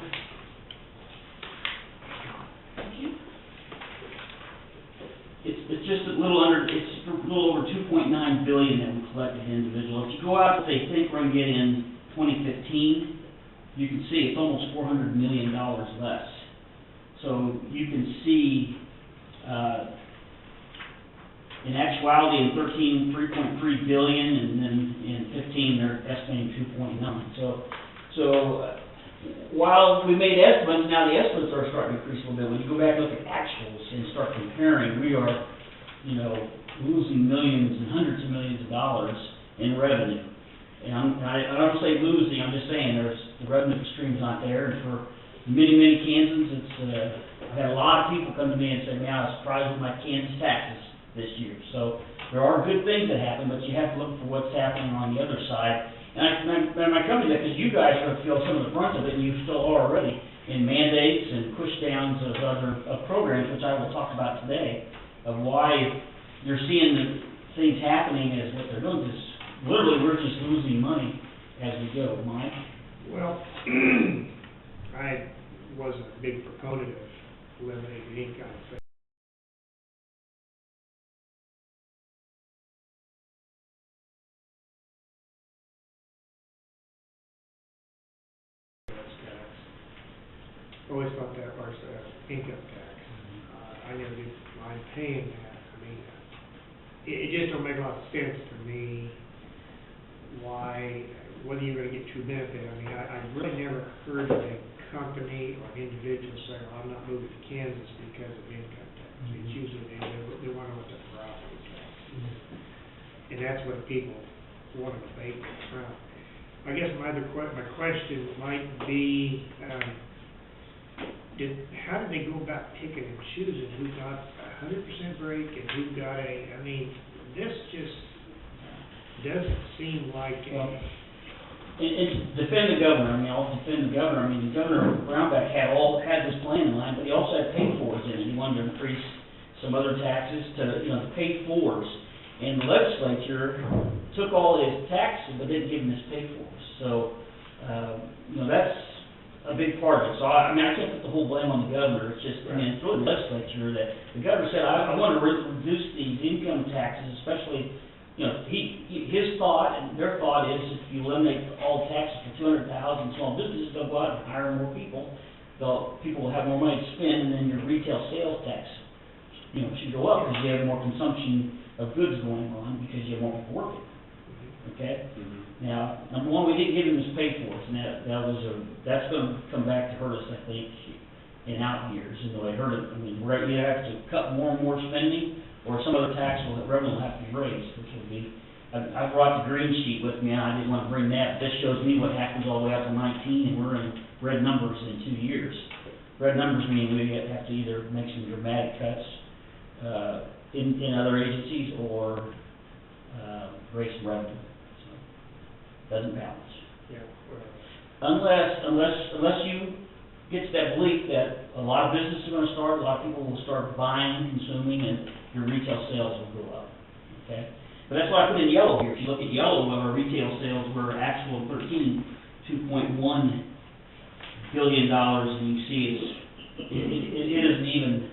It's just a little under, it's a little over 2.9 billion that we collected individual. If you go out and say, think we're going to get in 2015, you can see it's almost $400 million less. So you can see, in actuality, in 13, 3.3 billion, and then in 15, they're estimating 2.9. So while we made estimates, now the estimates are starting to increase a little bit. When you go back and look at actuals and start comparing, we are, you know, losing millions and hundreds of millions of dollars in revenue. And I don't say losing, I'm just saying the revenue stream's not there. And for many Kansans, I've had a lot of people come to me and say, man, I was surprised with my Kansas taxes this year. So there are good things that happen, but you have to look for what's happening on the other side. And I come to that because you guys are going to feel some of the brunt of it, and you still are already, in mandates and push downs of other programs, which I will talk about today, of why you're seeing the things happening as what they're doing. Because literally we're just losing money as we go. Mike? Well, I wasn't a big proponent of eliminating any kind of thing. I always thought that was income tax. I never did mind paying that. I mean, it just don't make a lot of sense to me why, whether you're going to get true benefit. I mean, I really never heard of a company or an individual say, well, I'm not moving to Kansas because of income tax. It's usually they want to know what the property tax is. And that's what people want to debate around. I guess my question might be, how do they go about picking and choosing who got 100% break and who got I mean, this just doesn't seem like It's defend the governor. I mean, I'll defend the governor. I mean, the governor Brownback had this plan in line, but he also had pay-fors in it. He wanted to increase some other taxes to, you know, pay-fors. And the legislature took all his taxes, but didn't give him his pay-fors. So, you know, that's a big part of it. So, I mean, I can't put the whole blame on the governor. It's just, I mean, it's really the legislature that, the governor said, I want to reduce these income taxes, especially, you know, his thought and their thought is if you eliminate all taxes for 200,000 small businesses, they'll go out and hire more people. People will have more money to spend, and then your retail sales tax, you know, should go up because you have more consumption of goods going on because you have more people working. Okay? Now, number one, we didn't give him his pay for it, and that's going to come back to hurt us, I think, in out years. And though it hurt it, I mean, we're either have to cut more and more spending, or some other tax revenue will have to be raised, which will be. I brought the green sheet with me, and I didn't want to bring that. This shows me what happens all the way up to 19, and we're in red numbers in 2 years. Red numbers mean we have to either make some dramatic cuts in other agencies or raise some revenue. doesn't balance. Yeah, well, Unless you get to that belief that a lot of businesses are gonna start, a lot of people will start buying, consuming, and your retail sales will go up, okay? But that's why I put in yellow here. If you look at yellow, our retail sales were actual 2.1 billion dollars, and you see it isn't even,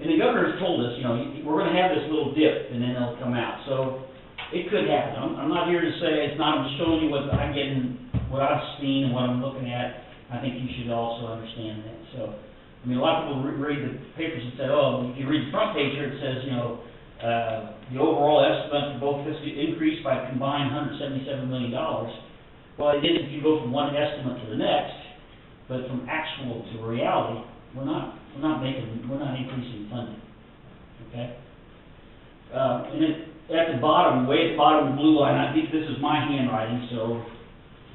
and the governor's told us, you know, we're gonna have this little dip, and then it'll come out, so it could happen. I'm not here to say it's not, I'm just showing you what I get and what I've seen and what I'm looking at. I think you should also understand that, so, I mean, a lot of people read the papers and say, oh, if you read the front page here, it says, you know, the overall estimate for both fiscal increased by a combined $177 million. Well, it is if you go from one estimate to the next, but from actual to reality, we're not increasing funding, okay? And then at the bottom, way at the bottom, the blue line, I think this is my handwriting, so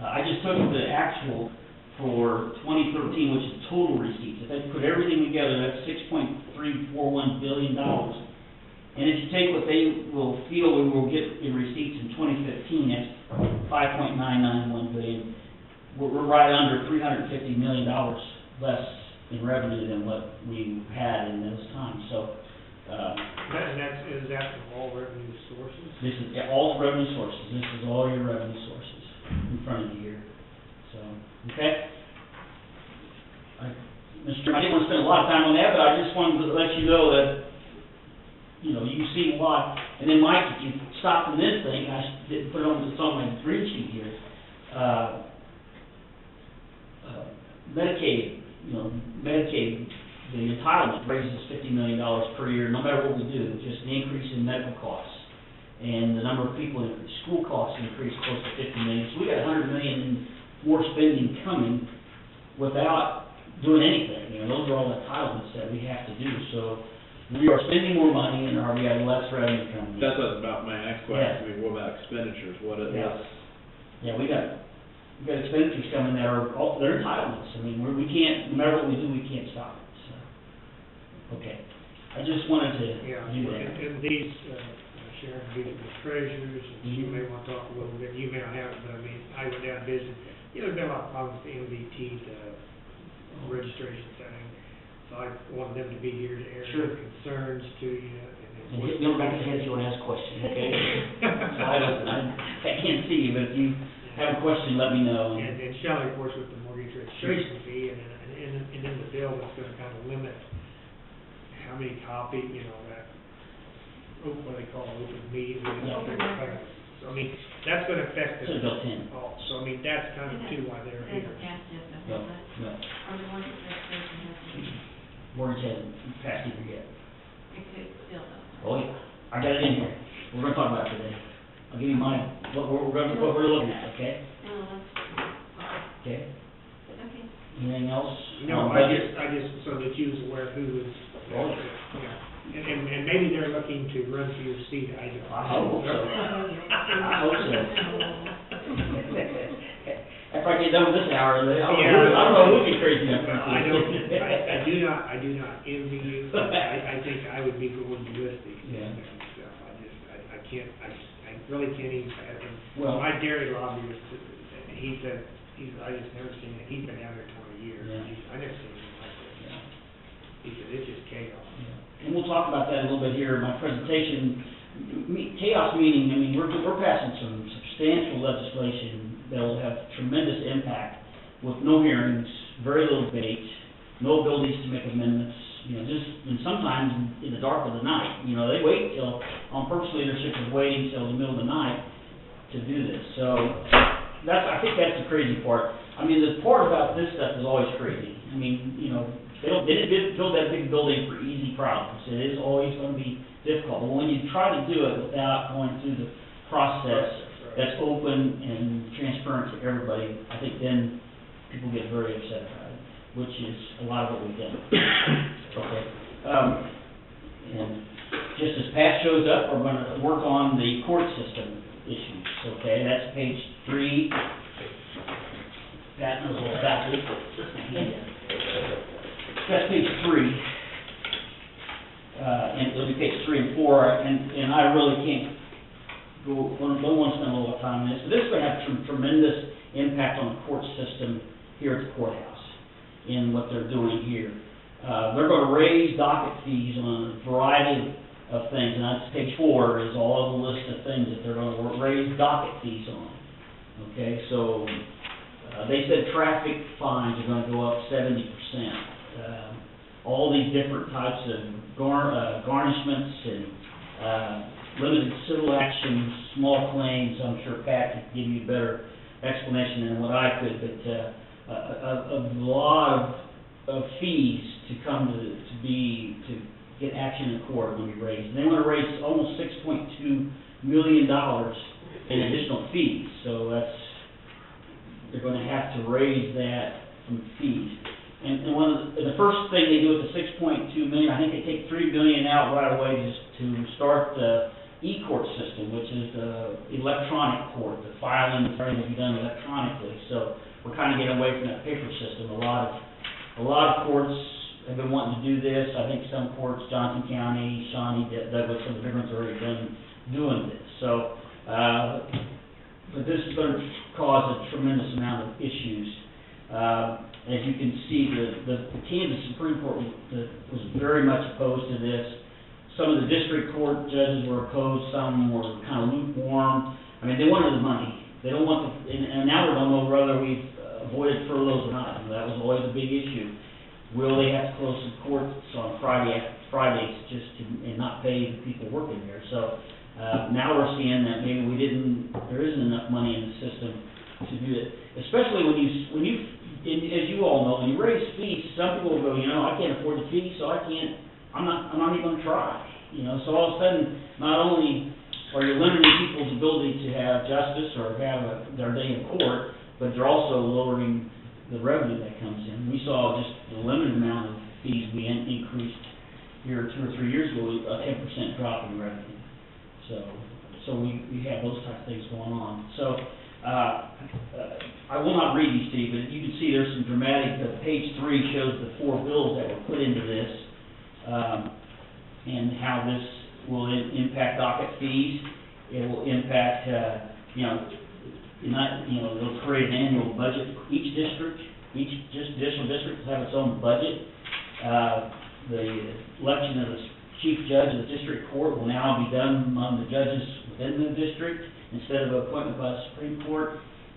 I just took the actual for 2013, which is total receipts. If I put everything together, that's $6.341 billion. And if you take what they will feel we will get in receipts in 2015, that's $5.991 billion. We're right under $350 million less in revenue than what we had in those times. So, is that from all revenue sources? this is all revenue sources. This is all your revenue sources in front of you here. So, okay. Mr. I didn't want to spend a lot of time on that, but I just wanted to let you know that, you know, you see why. And then, Mike, if you stop in this thing, I didn't put it on, it's on my green sheet here. Medicaid, the entitlement raises $50 million per year, no matter what we do, just the increase in medical costs. And the number of people increase, school costs increase close to $50 million. So we got $100 million more spending coming without doing anything. You know, those are all entitlements that we have to do. So we are spending more money and we have less revenue coming in. That's about my next question. Yeah. I mean, what about expenditures? Yeah, we got expenditures coming that are all, they're entitlements. I mean, we can't, no matter what we do, we can't stop it, so. Okay. I just wanted to do that. And these, Sharon, these are the treasurers, and you may want to talk a little bit, you may not have it, but I mean, I went down and visited. You know, there's been a lot of problems with the MVT, the registration thing, so I wanted them to be here to air Sure. their concerns to you. And hit me on the back of the head if you want to ask a question, okay? So I can't see you, but if you have a question, let me know. And Shelley, of course, with the mortgage registration fee, and in the bill, it's gonna kind of limit how many copy, you know, that, what they call open meeting. Open records. So, I mean, that's gonna affect Should have built in. Oh, so I mean, that's kind of too why they're It here. hasn't passed yet, No, though, has it? no. Or the one that registration hasn't. Mortgage hasn't passed either yet. It could still, though. Oh, yeah. I got it in here. We're gonna talk about it today. I'll give you what we're looking at, okay? No, that's, Okay. okay. Anything else? No, I just, so that you was aware who was, Oh. yeah. And maybe they're looking to run for your seat, I don't. I hope so. I hope so. After I get done with this hour, I don't know who'd be crazy enough. I do not envy you. I think I would be going ballistic. Yeah. I can't, I really can't even fathom. Well- My dairy lobbyist, he said, I just never seen it, he's been out there 20 years. Yeah. I never seen anything like this. Yeah. He said, it's just chaos. And we'll talk about that a little bit here in my presentation. Chaos meaning, I mean, we're passing some substantial legislation that'll have tremendous impact with no hearings, very little debate, no abilities to make amendments, you know, just, and sometimes in the dark of the night, you know, they wait till, on purpose leadership is waiting till the middle of the night to do this. So I think that's the crazy part. I mean, the part about this stuff is always crazy. I mean, you know, they didn't build that big building for easy problems. It is always going to be difficult. But when you try to do it without going through the process that's open and transparent to everybody, I think then people get very upset about it, which is a lot of what we've done. Okay. And just as Pat shows up, we're going to work on the court system issues. Okay, that's page 3. Pat knows all about this. That's page 3. And it'll be page 3 and 4, and I really can't don't want to spend a lot of time on this, but this is going to have tremendous impact on the court system here at the courthouse in what they're doing here. They're going to raise docket fees on a variety of things, and that's page 4 is all of the list of things that they're going to raise docket fees on. Okay, so they said traffic fines are going to go up 70%. All these different types of garnishments and limited civil actions, small claims. I'm sure Pat could give you a better explanation than what I could, but a lot of fees to come to get action in court will be raised. And they want to raise almost $6.2 million in additional fees, so they're going to have to raise that from fees. And the first thing they do with the $6.2 million, I think they take $3 million out right away just to start the e-court system, which is the electronic court. The filing is starting to be done electronically, so we're kind of getting away from that paper system. A lot of courts have been wanting to do this. I think some courts, Johnson County, Shawnee, Douglas, some of the big ones have already been doing this. So, but this is going to cause a tremendous amount of issues. As you can see, the Kansas Supreme Court was very much opposed to this. Some of the district court judges were opposed, some were kind of lukewarm. I mean, they wanted the money. They don't want and now we don't know whether we've avoided furloughs or not. That was always a big issue. Will they have to close some courts on Fridays just and not pay the people working there? So now we're seeing that maybe there isn't enough money in the system to do it. Especially when you as you all know, when you raise fees, some people will go, I can't afford the fee, so I'm not even going to try. So all of a sudden, not only are you limiting people's ability to have justice or have their day in court, but they're also lowering the revenue that comes in. We saw just the limited amount of fees we increased here 2 or 3 years ago, a 10% drop in revenue. So we have those types of things going on. So I will not read these to you, but you can see there's some dramatic, page 3 shows the 4 bills that were put into this, and how this will impact docket fees. It will impact, they'll create an annual budget for each district. Each judicial district will have its own budget. The election of the chief judge of the district court will now be done among the judges within the district instead of appointment by the Supreme Court.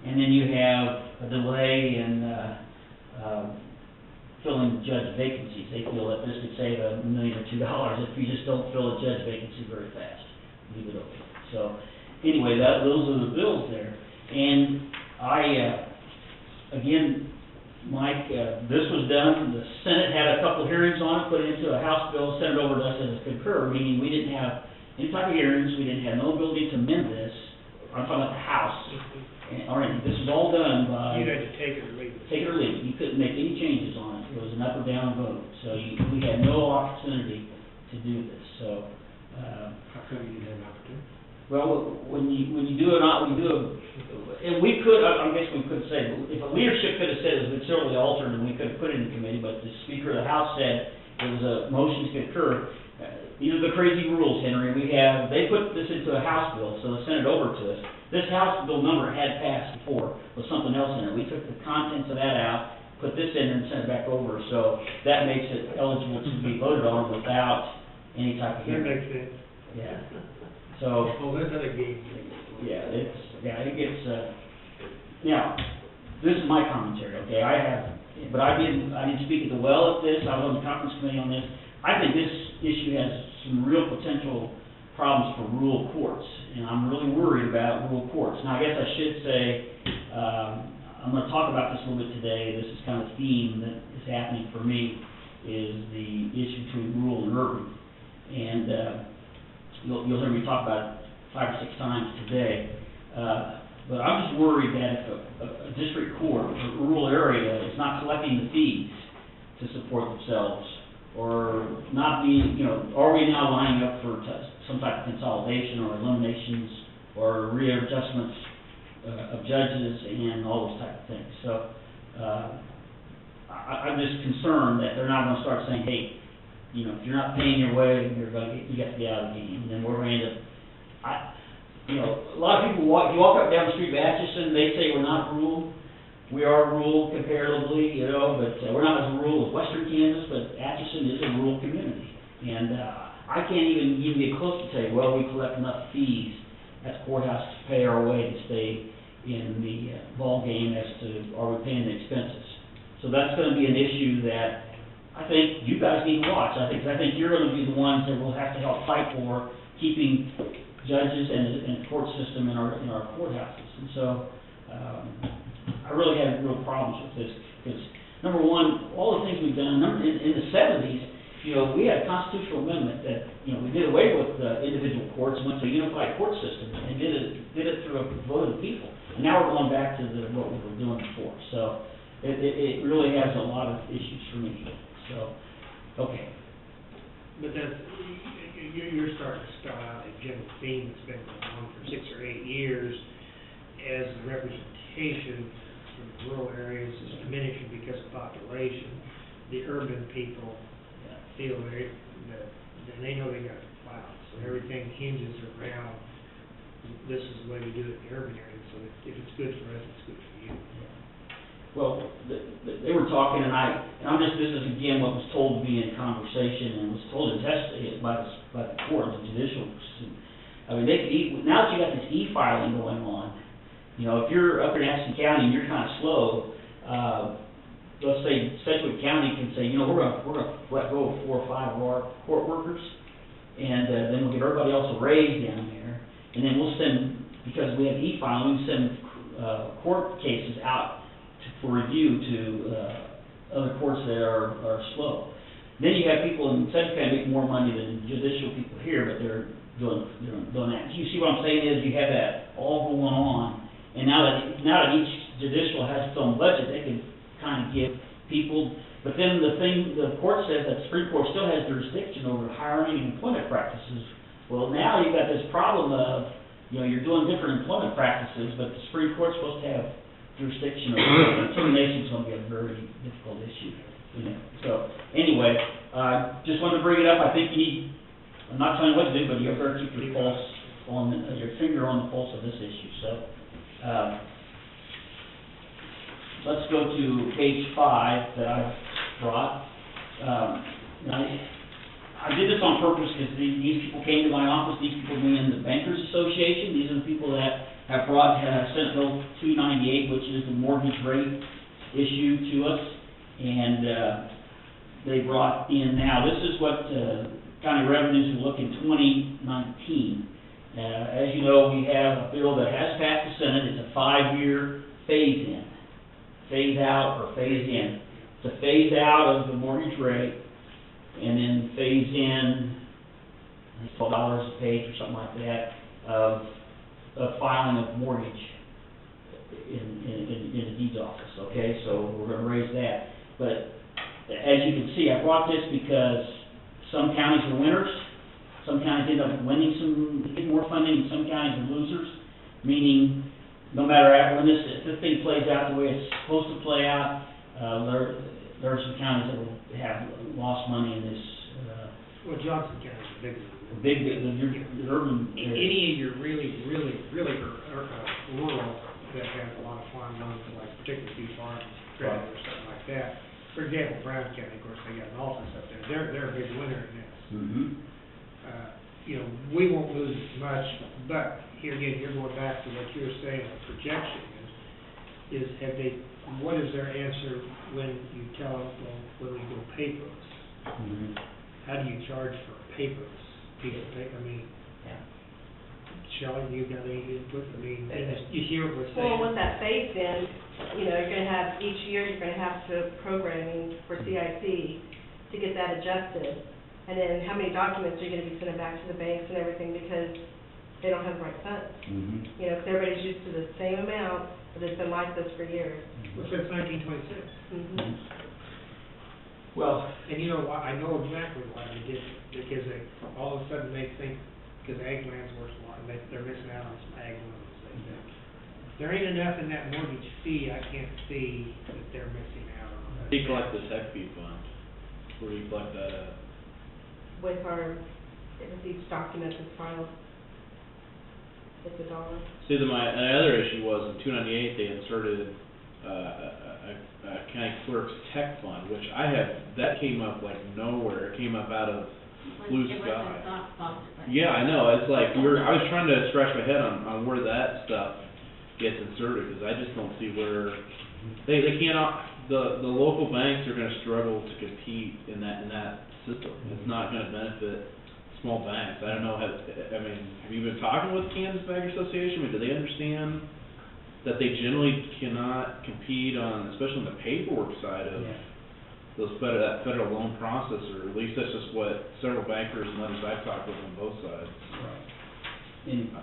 And then you have a delay in filling judge vacancies. They feel that this could save $1 million or $2 if you just don't fill a judge vacancy very fast. Leave it open. So anyway, those are the bills there. And again, Mike, this was done. The Senate had a couple hearings on it, put it into a House bill, sent it over to us as a concur, meaning we didn't have any type of hearings. We didn't have no ability to amend this. I'm talking about the House. All right, this is all done by... You had to take it or leave it. Take it or leave it. You couldn't make any changes on it. It was an up or down vote. So we had no opportunity to do this. So... How come you didn't have an opportunity? Well, when you do it, and we could, I guess we could say, if a leadership could have said it was materially altered, and we could have put it in the committee, but the Speaker of the House said it was a motion to concur. These are the crazy rules, Henry. They put this into a House bill, so they sent it over to us. This House bill number had passed before with something else in it. We took the contents of that out, put this in, and sent it back over. So that makes it eligible to be voted on without any type of That hearing. makes sense. Yeah. So. Oh, that's how they gave you. Yeah, it gets, now, this is my commentary, okay? I didn't speak at the well at this, I was on the conference committee on this. I think this issue has some real potential problems for rural courts, and I'm really worried about rural courts. Now, I guess I should say, I'm going to talk about this a little bit today. This is kind of the theme that is happening for me, is the issue between rural and urban. And you'll hear me talk about it 5 or 6 times today. But I'm just worried that if a district court or a rural area is not collecting the fees to support themselves, or not being, are we now lining up for some type of consolidation or eliminations or readjustments of judges and all those type of things. So I'm just concerned that they're not going to start saying, hey, if you're not paying your way, you got to be out of the game. And then we're going to end up, you know, a lot of people walk, you walk up down the street of Atchison, they say we're not rural. We are rural comparatively, you know, but we're not as rural as western Kansas, but Atchison is a rural community. And, I can't even get close to say, well, we collect enough fees at the courthouse to pay our way to stay in the ball game as to, are we paying the expenses? So that's gonna be an issue that I think you guys need to watch. I think you're gonna be the ones that will have to help fight for keeping judges and the court system in our courthouses. And so, I really have real problems with this, because, number one, all the things we've done, in the seventies, you know, we had a constitutional amendment that, you know, we did away with individual courts, went to a unified court system, and did it through a vote of the people. And now we're going back to what we were doing before. So, it really has a lot of issues for me. So, okay. But that's, you're starting to spell out a general theme that's been going on for 6 or 8 years, as the representation from the rural areas is diminishing because of population. The urban people feel that they know they got to plow, so everything hinges around, this is the way we do it in the urban areas, so if it's good for us, it's good for you. Well, they were talking, and I'm just, this is again what was told to me in conversation, and was told in testimony by the court, the judicial. I mean, now that you got this e-filing going on, you know, if you're up in Atchison County and you're kind of slow, let's say Sedgwick County can say, you know, we're gonna let go of 4 or 5 of our court workers, and then we'll give everybody else a raise down there, and then we'll send, because we have e-filing, we send court cases out for review to other courts that are slow. Then you have people in Sedgwick County make more money than judicial people here, but they're doing that. You see what I'm saying is you have that all going on, and now that each judicial has its own budget, they can kind of give people, but then the court says that the Supreme Court still has jurisdiction over hiring and employment practices. Well, now you've got this problem of, you know, you're doing different employment practices, but the Supreme Court's supposed to have jurisdiction over it. Termination's going to be a very difficult issue, you know. So, anyway, just wanted to bring it up. I think you need, I'm not telling you what to do, but you better keep your pulse on, your finger on the pulse of this issue. So, let's go to page 5 that I brought. I did this on purpose because these people came to my office, these people being the Bankers Association. These are the people that have brought Senate Bill 298, which is the mortgage rate issue to us. And they brought in now, this is what county revenues will look in 2019. As you know, we have a bill that has passed the Senate. It's a 5-year phase-in. Phase out or phase in. To phase out of the mortgage rate and then phase in, I think $12 a page or something like that, of filing of mortgage in the deeds office, okay? So we're going to raise that. But as you can see, I brought this because some counties are winners, some counties end up getting more funding, and some counties are losers, meaning no matter if this thing plays out the way it's supposed to play out, there are some counties that will have lost money in this. Well, Johnson County's a big one. The urban. Any of your really rural that has a lot of farm loans, like particularly beef farms, credit or something like that. For example, Brown County, of course, they got an office up there. They're a big winner in this. Mm-hmm. You know, we won't lose as much, but here again, you're going back to what you were saying, the projection is what is their answer when you tell them, well, when we go paperless? Mm-hmm. How do you charge for a paperless piece of paper? I mean, Shelley, you got any input? I mean, you hear what we're saying? Well, with that phase in, you know, you're gonna have, each year, you're gonna have to programming for CIC to get that adjusted. And then how many documents are you gonna be sending back to the banks and everything because they don't have the right funds? Mm-hmm. You know, because everybody's used to the same amount, but it's been like this for years. Well, since 1926. Mm-hmm. Well, And you know why? I know exactly why they did it, because all of a sudden they think, because ag land's worth a lot, and they're missing out on some ag loans, they think. There ain't enough in that mortgage fee, I can't see that they're missing out on. How do you collect this HECP fund? Where do you collect that at? With each document that's filed. It's $1. See, another issue was in 298, they inserted a county clerk's tech fund, which that came up like nowhere. It came up out of blue sky. Yeah, I know, it's like, I was trying to scratch my head on where that stuff gets inserted, because I just don't see where, they cannot, the local banks are gonna struggle to compete in that system. It's not gonna benefit small banks. I don't know, have you been talking with Kansas Bank Association? I mean, do they understand that they generally cannot compete on, especially on the paperwork side of that federal loan process, or at least that's just what several bankers and others I've talked with on both sides. Right. And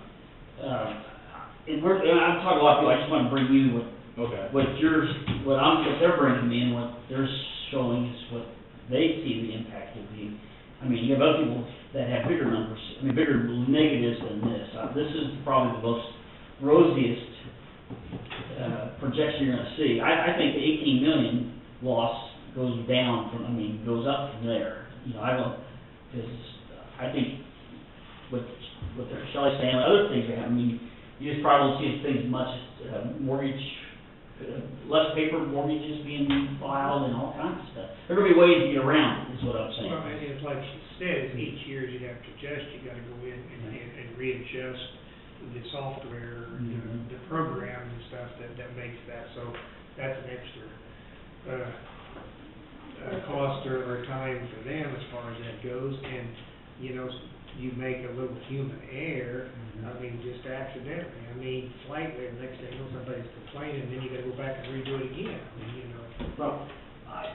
I've talked a lot to you, I just want to bring you what they're bringing me and what they're showing is what they see the impact will be. I mean, you have other people that have bigger numbers, bigger negatives than this. This is probably the most rosiest projection you're gonna see. I think the 18 million loss goes up from there. Because I think what Shelley's saying, other things that happen, you just probably don't see things much as mortgage, less paper mortgages being filed and all kinds of stuff. There are gonna be ways to get around it, is what I'm saying. Well, and it's like she said, each year you have to adjust, you gotta go in and readjust the software, the program and stuff that makes that, so that's an extra, cost or time for them as far as that goes, and, you make a little human error, just accidentally, slightly, the next thing you know, somebody's complaining, and then you gotta go back and redo it again, Well, I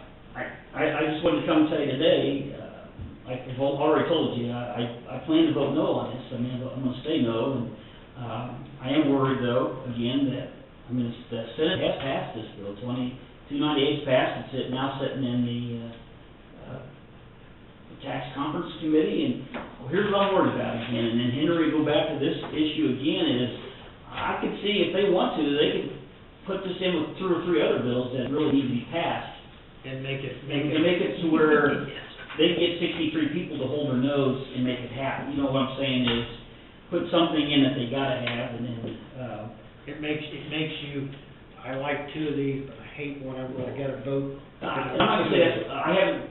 just wanted to come and tell you today, I've already told you, I plan to vote no on this. I'm gonna say no, and I am worried though, again, that, the Senate has passed this bill, 298's passed, it's now sitting in the tax conference committee, and here's what I'm worried about again, and then Henry, go back to this issue again, is I could see if they want to, they could put this in with 2 or 3 other bills that really need to be passed. and make it to where they get 63 people to hold their nose and make it happen. You know what I'm saying is, put something in that they gotta have, and then, It makes you, I like 2 of these, but I hate one of them, I gotta vote. I'm not gonna say that's, I haven't,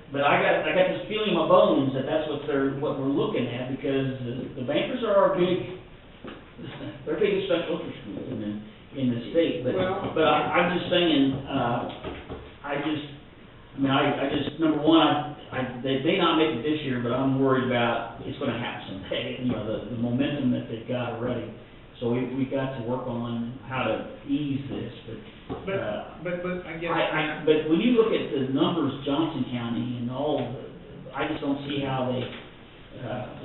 but I got this feeling in my bones that that's what we're looking at, because the bankers are our they're big special interest group in the state, but I'm just saying, number one, they may not make it this year, but I'm worried about it's gonna happen someday, the momentum that they've got already. So we've got to work on how to ease this, But I guess. but when you look at the numbers, Johnson County and I just don't see how they,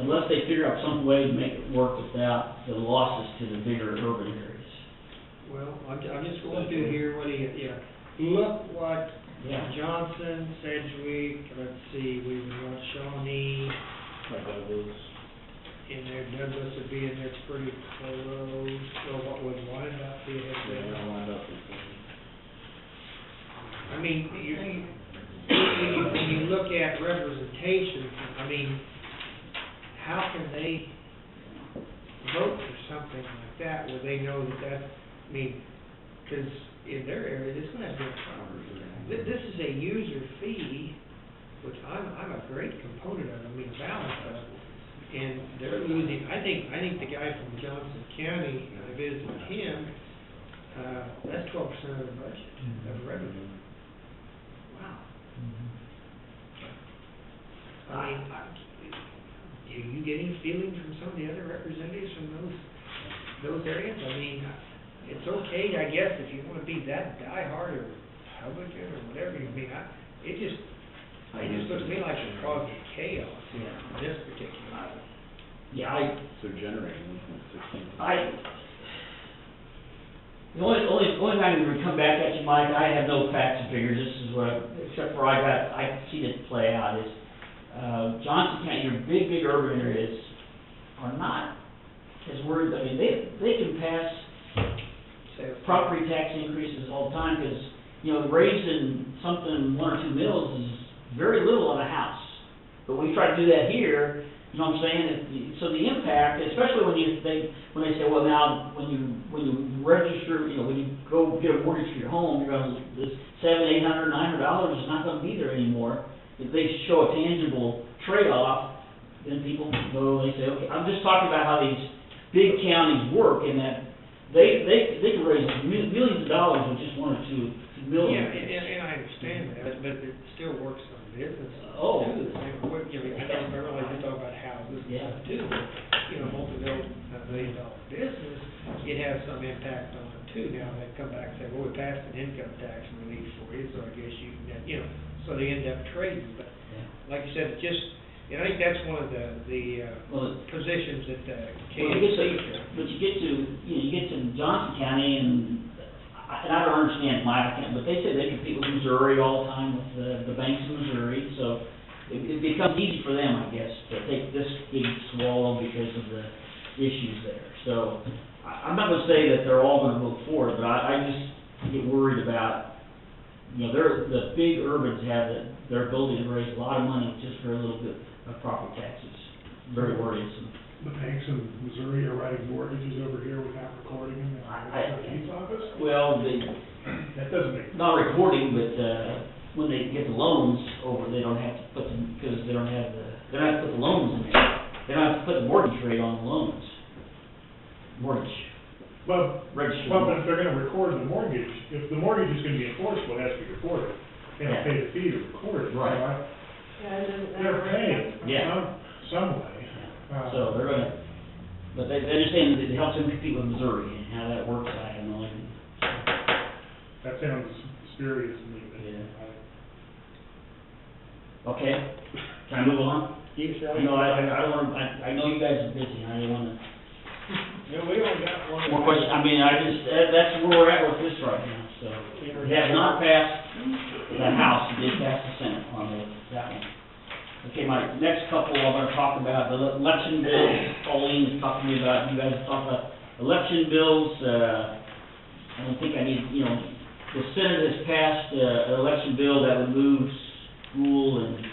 unless they figure out some way to make it work without the losses to the bigger urban areas. Well, I'm just going through here, look what Johnson, Sedgwick, let's see, we've got Shawnee. In there, Douglas would be in there pretty close, so what would Wyandotte be ahead there? When you look at representation, how can they vote for something like that where they know because in their area, this is gonna be a problem. This is a user fee, which I'm a great component of, balance of. And they're losing, I think the guy from Johnson County, I visited with him, that's 12% of the budget, of revenue. Wow. Do you get any feelings from some of the other representatives from those areas? It's okay, I guess, if you wanna be that diehard or Republican or whatever you mean, it just looks to me like it's causing chaos in this particular item. They're generating 1.16. The only time we come back at you, Mike, I have no facts and figures, this is what, except for I see it play out, is, Johnson County, your big urban areas are not as worried, they can pass property tax increases all the time, because, raising something 1 or 2 mills is very little on a house. But when we try to do that here, You know what I'm saying? So the impact, especially when they say, well, now, when you register, when you go get a mortgage for your home, you're gonna, this $700, $800, $900 is not gonna be there anymore. If they show a tangible trade-off, then people go, they say, okay, I'm just talking about how these big counties work, in that they can raise millions of dollars with just one or two million. Yeah, and I understand that, but it still works on business. Oh. Too. I realize you talk about houses and Yeah. stuff too, but, multi-million-dollar business, it has some impact on it too. Now, they come back and say, well, we passed an income tax relief for you, so I guess you can, so they end up trading, but Yeah. like you said, I think that's one of the Well, positions that Well, but you get to Johnson County, and I don't understand my account, but they say they compete with Missouri all the time, with the banks in Missouri, so it becomes easy for them, I guess, to take this big swallow because of the issues there. So, I'm not gonna say that they're all gonna vote for it, but I just get worried about, the big urbans have their ability to raise a lot of money just for a little bit of property taxes. Very worrisome. The banks in Missouri are writing mortgages over here without recording them in the chief's office? Well, That doesn't make, not recording, but, when they get the loans over, they don't have to put them, because they don't have to put the loans in there. They don't have to put the mortgage rate on the loans. Mortgage, well, registered. but if they're gonna record the mortgage, if the mortgage is gonna be enforceable, it has to be recorded. They don't pay the fee to record it. So Right. They're paying Yeah. some way. So they're gonna, but they're just saying that it helps them compete with Missouri, and how that works, I have no idea. That sounds spurious to me, but. Yeah. Okay, can I move on? I know, I don't wanna, I know you guys are busy, I don't wanna. No, we only got one. More questions, that's where we're at with this right now, so. We have not passed the House, we did pass the Senate on that one. Okay, my next couple, I'm gonna talk about the election bill. Pauline is talking to me about, you guys talk about election bills, I don't think I need, the Senate has passed, an election bill that would move school and,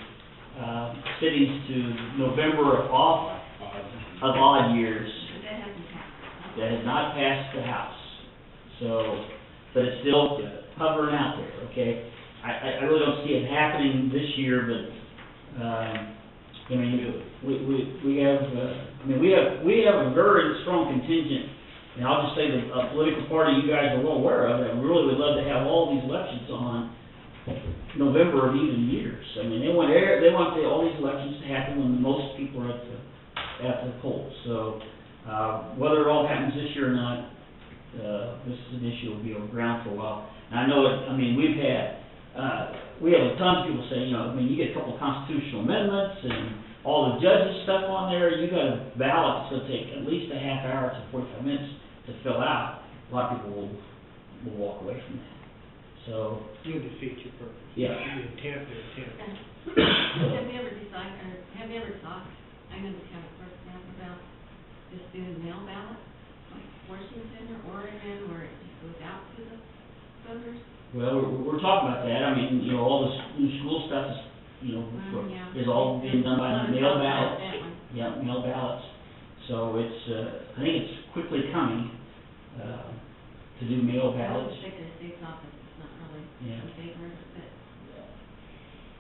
cities to November of odd years. That hasn't happened. That has not passed the House. So, but it's still hovering out there, okay? I really don't see it happening this year, but, we have a very strong contingent, and I'll just say a political party you guys are well aware of, that really would love to have all these elections on November of even years. They want all these elections to happen when most people are at the polls. So, whether it all happens this year or not, this is an issue will be around for a while. And I know we've had, we have a ton of people say, you get a couple of constitutional amendments and all the judges stuff on there, you got a ballot that's gonna take at least a half hour to 45 minutes to fill out. A lot of people will walk away from that. So. You defeat your purpose. Yeah. The intent. Have you ever talked, I know this haven't worked out, about just doing mail ballots, like Washington or Oregon, where it just goes out to the voters? Well, we're talking about that. All this new school stuff is, Yeah. is all being done by mail ballots. That one. Yeah, mail ballots. So it's, I think it's quickly coming, to do mail ballots. The Secretary of State's office is not really Yeah. in favor of it, but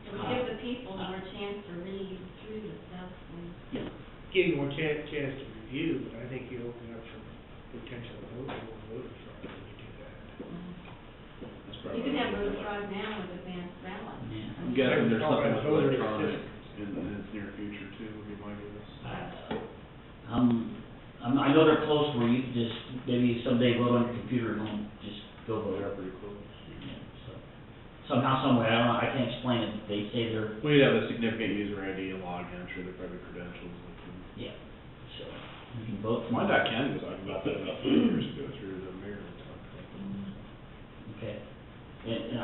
it would give the people more chance to read through the stuff and. Give you more chance to review, but I think you open up some potential voter fraud when you do that. That's You probably. can have voter fraud now with advanced ballots. Yeah. I'm guessing there's Talk something about with voter electronic assistance. in the near future too, would be my guess. I know they're close where you can just, maybe someday vote on your computer at home, just go vote. They're pretty close. Yeah, so, somehow, some way, I don't know, I can't explain it, they say they're, We have a significant user ID and login, I'm sure they're probably credentials. yeah, so, you can vote. from- Wyandotte County was talking about that about 3 years ago through the mayor. Okay, and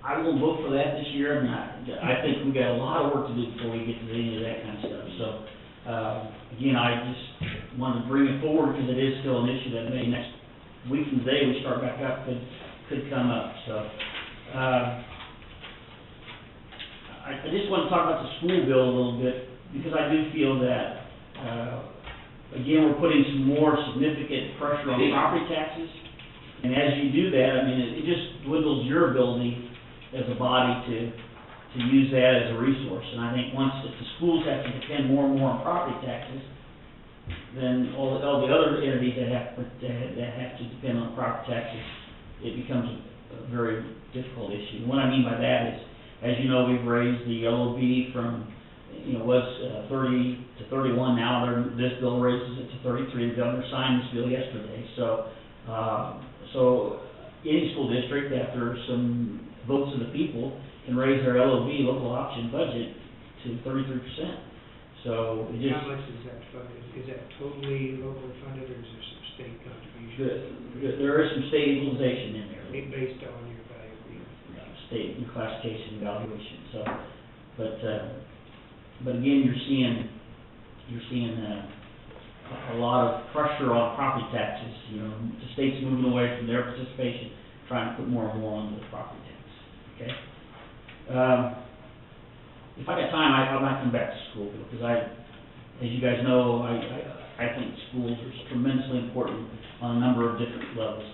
I won't vote for that this year. I think we got a lot of work to do before we get to any of that kind of stuff. So, again, I just wanted to bring it forward because it is still an issue that maybe next week from today we start back up could come up. So, I just want to talk about the school bill a little bit. because I do feel that, again, we're putting some more significant pressure on property taxes. And as you do that, I mean, it just dwindles your ability as a body to use that as a resource. And I think once, if the schools have to depend more and more on property taxes, then all the other entities that have to depend on property taxes, it becomes a very difficult issue. And what I mean by that is, as you know, we've raised the LOB from, was 30 to 31 now. This bill raises it to 33. The governor signed this bill yesterday. So any school district, after some votes of the people, can raise their LOB, local option budget, to 33%. So it just... How much is that funded? Is that totally locally funded, or is there some state contribution? There is some state equalization in there. Based on your value. State and classification evaluation. So, but again, you're seeing a lot of pressure on property taxes. The state's moving away from their participation, trying to put more and more onto the property tax. Okay. If I got time, I might come back to school, because as you guys know, I think schools are tremendously important on a number of different levels.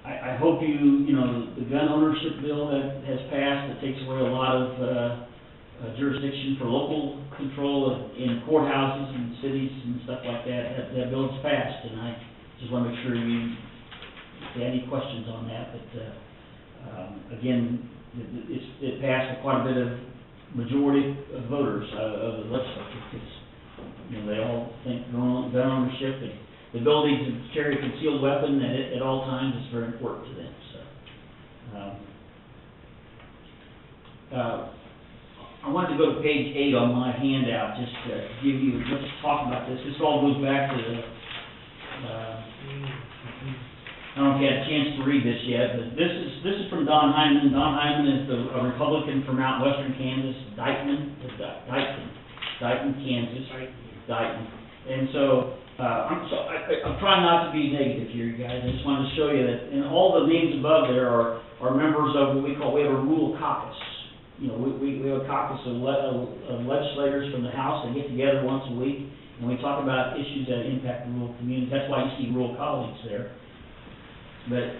I hope the gun ownership bill that has passed, that takes away a lot of jurisdiction for local control in courthouses and cities and stuff like that, that bill is passed, and I just want to make sure if you have any questions on that. But again, it passed with quite a bit of majority of voters of the legislature, because they all think gun ownership and the ability to carry a concealed weapon at all times is very important to them. So, I wanted to go to page 8 on my handout, just to give you, let's talk about this. This all goes back to the, I don't know if you had a chance to read this yet, but this is from Don Hyman. Don Hyman is a Republican from out western Kansas, Dighton, Kansas. Dighton. And so, I'm trying not to be negative here, you guys. I just wanted to show you that, and all the names above there are members of what we have a rural caucus. We have a caucus of legislators from the House that get together once a week, and we talk about issues that impact the rural community. That's why you see rural colleagues there. But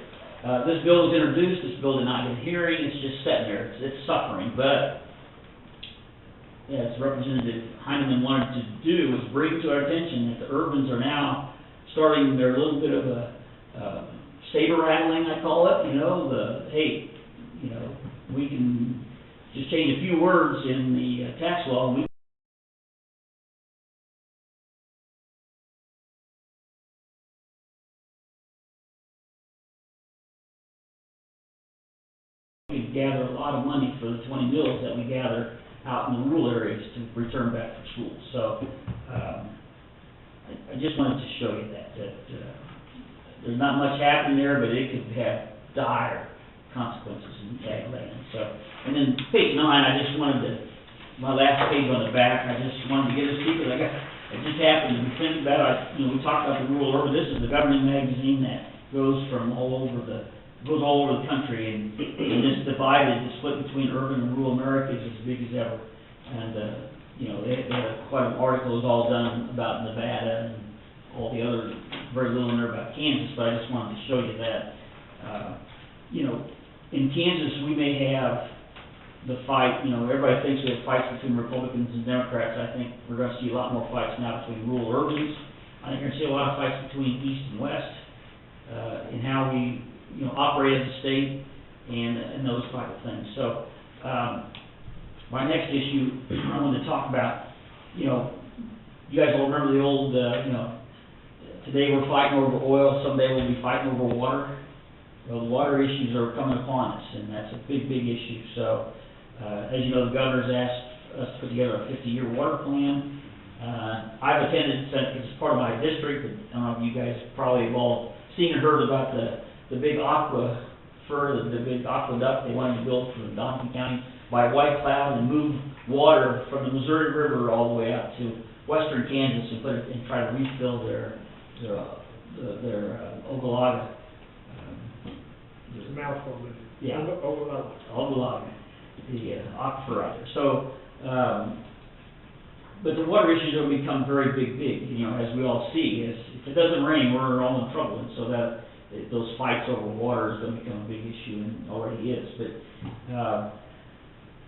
this bill was introduced. This bill did not get a hearing. It's just sitting there. It's suffering. But as Representative Heineman wanted to do, was bring to our attention that the urbans are now starting their little bit of a saber rattling, I call it. We can just change a few words in the tax law, and we gather a lot of money for the 20 mills that we gather out in the rural areas to return back to schools. So I just wanted to show you that there's not much happening there, but it could have dire consequences in ag land. So, and then page 9, I just wanted to, my last page on the back, I just wanted to get this because it just happened to be thinking about it. We talked about the rural urban. This is the governing magazine that goes all over the country, and this divided, the split between urban and rural America is as big as ever. And they had quite an article was all done about Nevada and all the other, very little in there about Kansas, but I just wanted to show you that. In Kansas, we may have the fight, everybody thinks we have fights between Republicans and Democrats. I think we're going to see a lot more fights now between rural urbans. I think you're going to see a lot of fights between East and West in how we operate as a state and those type of things. So, my next issue I wanted to talk about, you guys all remember the old, today we're fighting over oil, someday we'll be fighting over water. Well, the water issues are coming upon us, and that's a big, big issue. So, as you know, the governor's asked us to put together a 50-year water plan. I've attended, because it's part of my district, but I don't know if you guys probably have all seen or heard about the big the big aqueduct they wanted to build from Doniphan County by White Cloud and move water from the Missouri River all the way out to western Kansas and try to refill their Ogallala. It's a mouthful, but yeah. Ogallala. Ogallala, the aquifer out there. So but the water issues are become very big, you know, as we all see. If it doesn't rain, we're all in trouble, and so those fights over water is gonna become a big issue, and already is. But,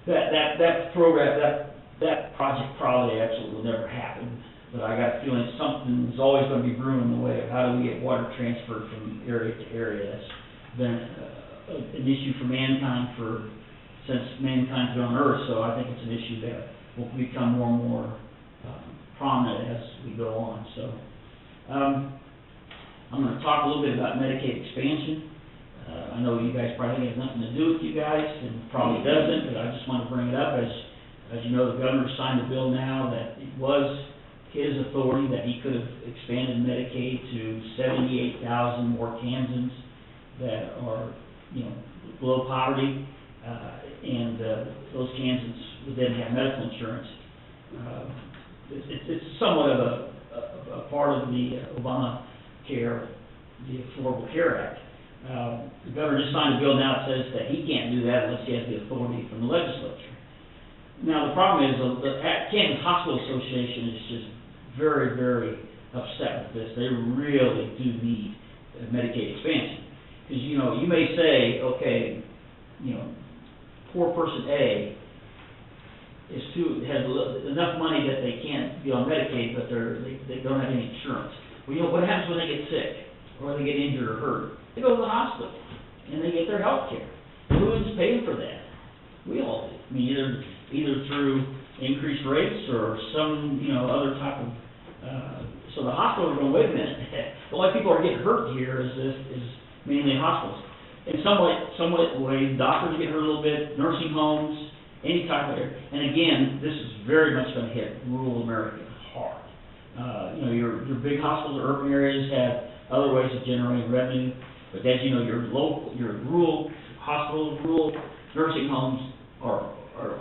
that program, that project probably absolutely will never happen. But I got a feeling something's always gonna be brewing in the way of how do we get water transferred from area to area. That's been an issue for mankind since mankind's been on Earth, so I think it's an issue that will become more and more prominent as we go on. So, I'm gonna talk a little bit about Medicaid expansion. I know you guys probably think it has nothing to do with you guys, and probably doesn't, but I just want to bring it up. As you know, the governor signed a bill now that it was his authority that he could have expanded Medicaid to 78,000 more Kansans that are, you know, below poverty, and those Kansans would then have medical insurance. It's somewhat of a part of the Obamacare, the Affordable Care Act. The governor just signed a bill now that says that he can't do that unless he has the authority from the legislature. Now, the problem is, the Kansas Hospital Association is just very, very upset with this. They really do need Medicaid expansion. Because, you know, you may say, okay, you know, poor person A has enough money that they can't be on Medicaid, but they don't have any insurance. Well, you know, what happens when they get sick, or they get injured or hurt? They go to the hospital, and they get their health care. Who's paying for that? We all do. I mean, either through increased rates or some, you know, other type of, so the hospitals are going, wait a minute, the only people who are getting hurt here is mainly hospitals. In somewhat ways, doctors get hurt a little bit, nursing homes, any type of area. And again, this is very much going to hit rural America hard. You know, your big hospitals, urban areas have other ways of generating revenue, but as you know, your rural hospitals, rural nursing homes are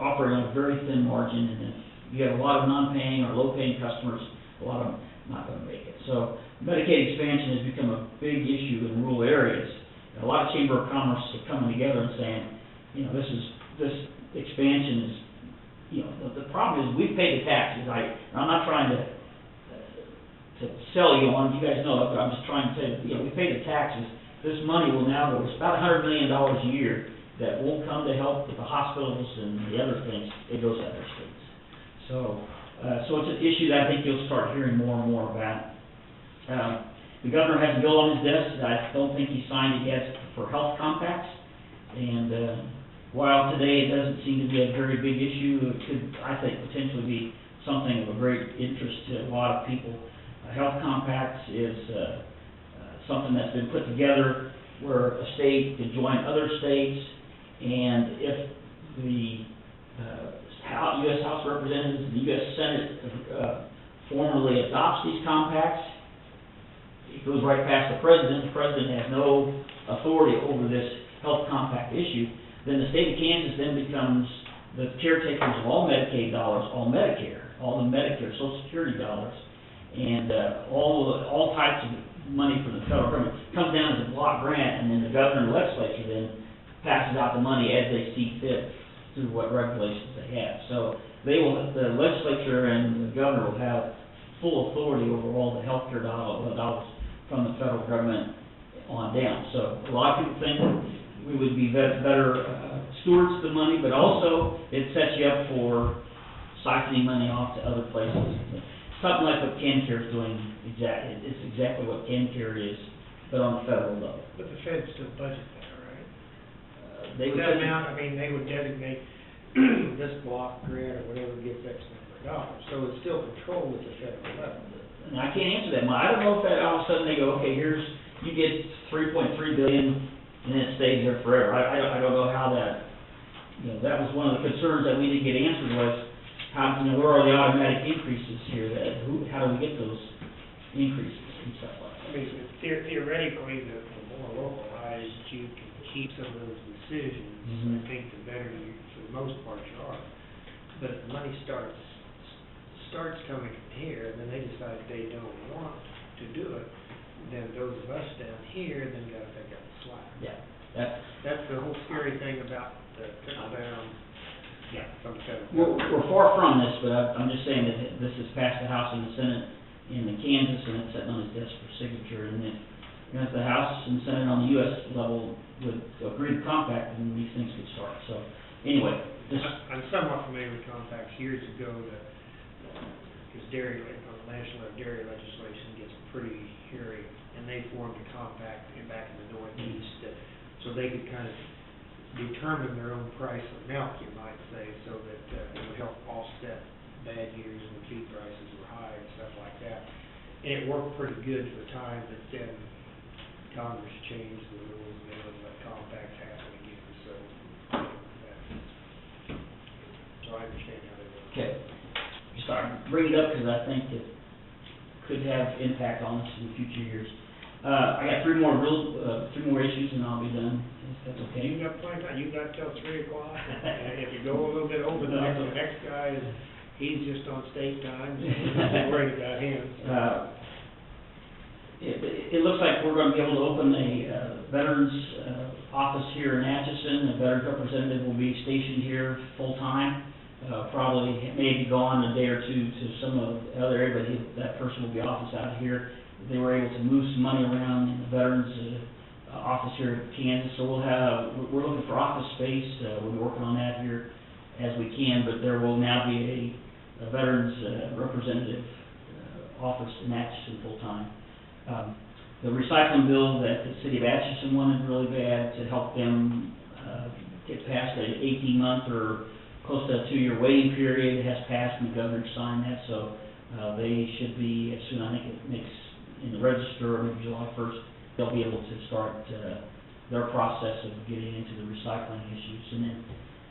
operating on a very thin margin, and if you have a lot of non-paying or low-paying customers, a lot of them not going to make it. So Medicaid expansion has become a big issue in rural areas. And a lot of Chamber of Commerce are coming together and saying, you know, this expansion is, you know, the problem is we've paid the taxes. I'm not trying to sell you on, you guys know it, but I'm just trying to say, you know, we pay the taxes. This money will now go, it's about $100 million a year that won't come to help with the hospitals and the other things. It goes to other states. So it's an issue that I think you'll start hearing more and more about. The governor has a bill on his desk. I don't think he signed it yet for health compacts. And while today it doesn't seem to be a very big issue, it could, I think, potentially be something of a great interest to a lot of people. Health compacts is something that's been put together where a state can join other states, and if the U.S. House of Representatives and the U.S. Senate formally adopts these compacts, it goes right past the president. The president has no authority over this health compact issue. Then the state of Kansas then becomes the caretakers of all Medicaid dollars, all Medicare, all the Medicare, Social Security dollars, and all types of money from the federal government comes down as a block grant, and then the governor and the legislature then passes out the money as they see fit through what regulations they have. So the legislature and the governor will have full authority over all the health care dollars from the federal government on down. So a lot of people think we would be better stewards of the money, but also it sets you up for siphoning money off to other places. Something like what KenCare is doing, it's exactly what KenCare is, but on the federal level. But the feds still budget that, right? They would That amount, I mean, they would designate this block grant or whatever gets X number of dollars, so it's still controlled at the federal level. And I can't answer that. I don't know if that all of a sudden they go, okay, you get $3.3 billion, and then it stays there forever. I don't know how that, you know, that was one of the concerns that we didn't get answered was, how, you know, where are the automatic increases here? How do we get those increases and stuff like that? I mean, theoretically, the more localized you can keep some of those decisions, I think the better you, for the most part, you are. But if the money starts coming from here, and then they decide they don't want to do it, then those of us down here then got to pick up the slack. Yeah, That's the whole scary thing about the trickle down Yeah, from the federal. We're far from this, but I'm just saying that this has passed the House and the Senate in Kansas, and it's sitting on his desk for signature, and then, you know, if the House and Senate on the US level would agree to compact, then these things could start. So, anyway, this, I'm somewhat familiar with compacts. Years ago, because dairy, on the national level, dairy legislation gets pretty hairy, and they formed a compact back in the Northeast, so they could kind of determine their own price of milk, you might say, so that it would help offset bad years when feed prices were high and stuff like that. And it worked pretty good for a time, but then Congress changed the rules and they wouldn't let compacts happen again, so I understand how they work. okay. Just thought I'd bring it up because I think it could have impact on us in future years. I got three more issues and I'll be done, if that's okay. You got plenty of time, you got till 3 o'clock, and if you go a little bit over the next guy is, he's just on state time, so we're not worried about him. It looks like we're gonna be able to open a veterans office here in Atchison. A veterans representative will be stationed here full-time. Probably maybe gone a day or two to some of the other area, but that person will be office out here. They were able to move some money around in the veterans office here in Kansas, so we're looking for office space. We'll be working on that here as we can, but there will now be a veterans representative office in Atchison full-time. The recycling bill that the city of Atchison wanted really bad to help them get past an 18-month or close to a 2-year waiting period has passed, and the governor signed that, so they should be, as soon, I think it makes in the register, or maybe July 1st, they'll be able to start their process of getting into the recycling issues. And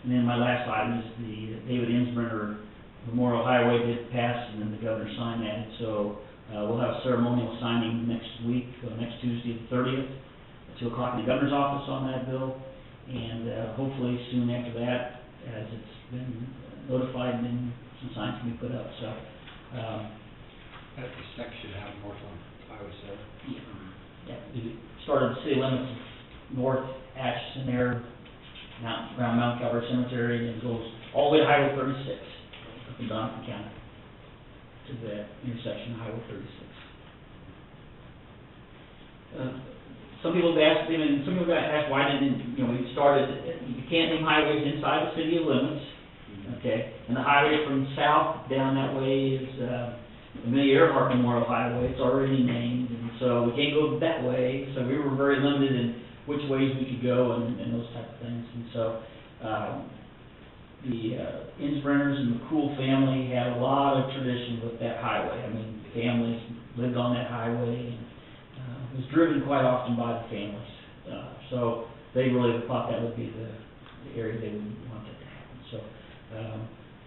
then my last item is the David Insbrenner Memorial Highway did pass, and then the governor signed that. And so we'll have a ceremonial signing next week, next Tuesday, the 30th, at 2 o'clock in the governor's office on that bill. And hopefully soon after that, as it's been notified, and then some signs can be put up. So That's the section out north on Highway 7. yeah, we started the city limits north Atchison there, around Mount Calvary Cemetery, and goes all the way to Highway 36 up in Doniphan County to the intersection of Highway 36. Some people have asked, why didn't, we started, you can't name highways inside the city limits, okay? And the highway from south down that way is Amelia Earhart Memorial Highway. It's already named, and so we can't go that way. So we were very limited in which ways we could go and those type of things. And so the Insbrenners and the McCool family had a lot of tradition with that highway. I mean, families lived on that highway, and it was driven quite often by the families. So they really thought that would be the area they would want that to happen. So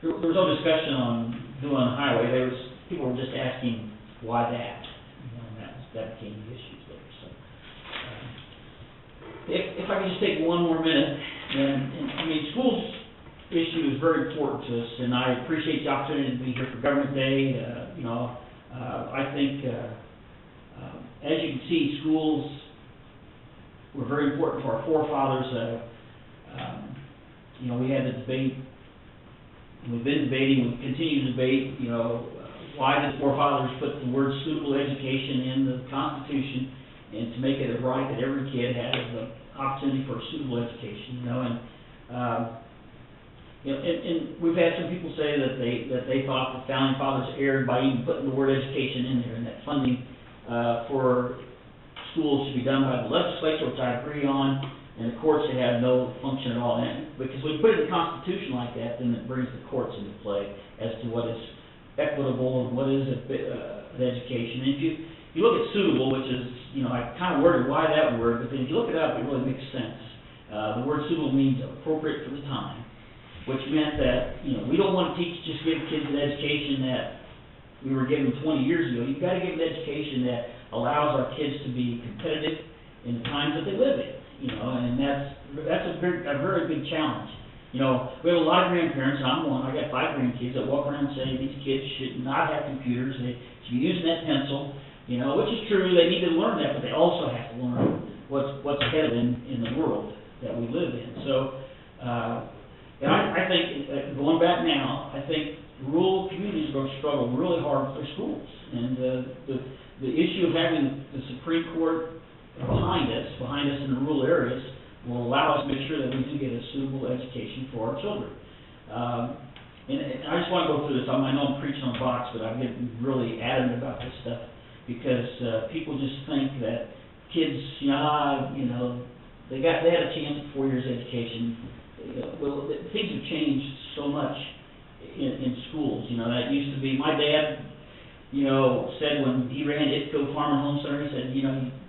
there was no discussion on doing a highway. People were just asking why that, and that became the issues there. So if I could just take one more minute, schools issue is very important to us, and I appreciate the opportunity to be here for Government Day. I think as you can see, schools were very important to our forefathers. We had the debate, and we've been debating, we continue to debate, why did forefathers put the word suitable education in the Constitution, and to make it a right that every kid has the opportunity for a suitable education, and we've had some people say that they thought the founding fathers erred by even putting the word education in there, and that funding for schools should be done by the legislature, which I agree on, and the courts should have no function at all. And because when you put it in the Constitution like that, then it brings the courts into play as to what is equitable and what is an education. And if you look at suitable, which is, I kind of worded why that word, but then if you look it up, it really makes sense. The word suitable means appropriate for the time, which meant that, we don't want to just give kids an education that we were given 20 years ago. You've got to give an education that allows our kids to be competitive in the times that they live in, and that's a very big challenge. We have a lot of grandparents, and I'm one, I got 5 grandkids that walk around and say these kids should not have computers, they should be using that pencil, which is true, they need to learn that, but they also have to learn what's ahead of them in the world that we live in. So, and I I think, going back now, I think rural communities are going to struggle really hard with their schools. And the issue of having the Supreme Court behind us in the rural areas, will allow us to make sure that we do get a suitable education for our children. And I just want to go through this. I know I'm preaching on a box, but I'm getting really adamant about this stuff because people just think that kids, they had a chance at 4 years education. Well, things have changed so much in schools. That used to be my dad. Said when he ran Itco Farm and Home Center, he said,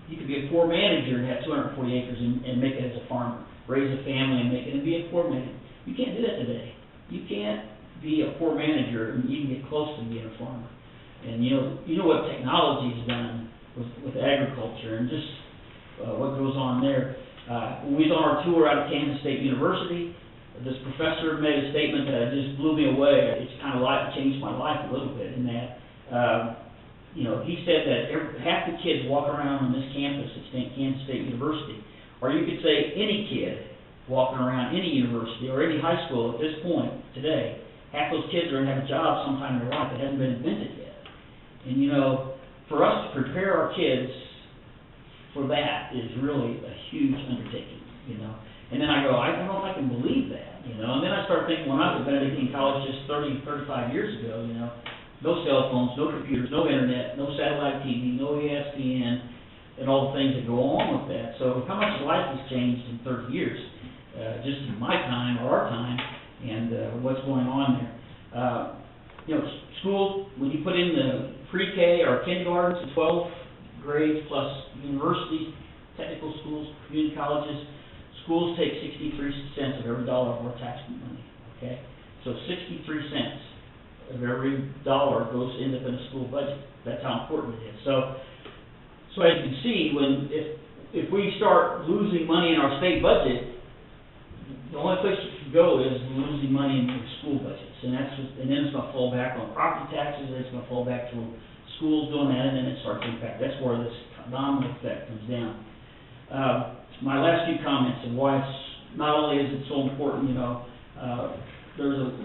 you could be a poor manager and have 240 acres and make it as a farmer, raise a family and make it and be a poor manager. You can't do that today. You can't be a poor manager and even get close to being a farmer. And you know what technology has done with agriculture and just what goes on there. When we was on our tour out of Kansas State University, this professor made a statement that just blew me away. It's kind of changed my life a little bit in that. He said that half the kids walk around on this campus at Kansas State University, or you could say any kid walking around any university or any high school at this point today, half those kids are going to have a job sometime in their life that hasn't been invented yet. And for us to prepare our kids for that is really a huge undertaking, And then I go, I don't know if I can believe that, And then I start thinking, when I was at Benedictine College just 35 years ago, no cell phones, no computers, no internet, no satellite TV, no ESPN, and all the things that go along with that. So how much life has changed in 30 years, just in my time or our time, and what's going on there. School, when you put in the pre-K or kindergarten to 12th grades plus universities, technical schools, community colleges, schools take 63 cents of every dollar of our tax money, okay? So 63 cents of every dollar goes into the school budget. That's how important it is. So as you can see, if we start losing money in our state budget, the only place you can go is losing money in your school budgets, and then it's going to fall back on property taxes, and it's going to fall back to schools doing that, and then it starts to impact. That's where this domino effect comes down. My last few comments and why it's not only is it so important, there's a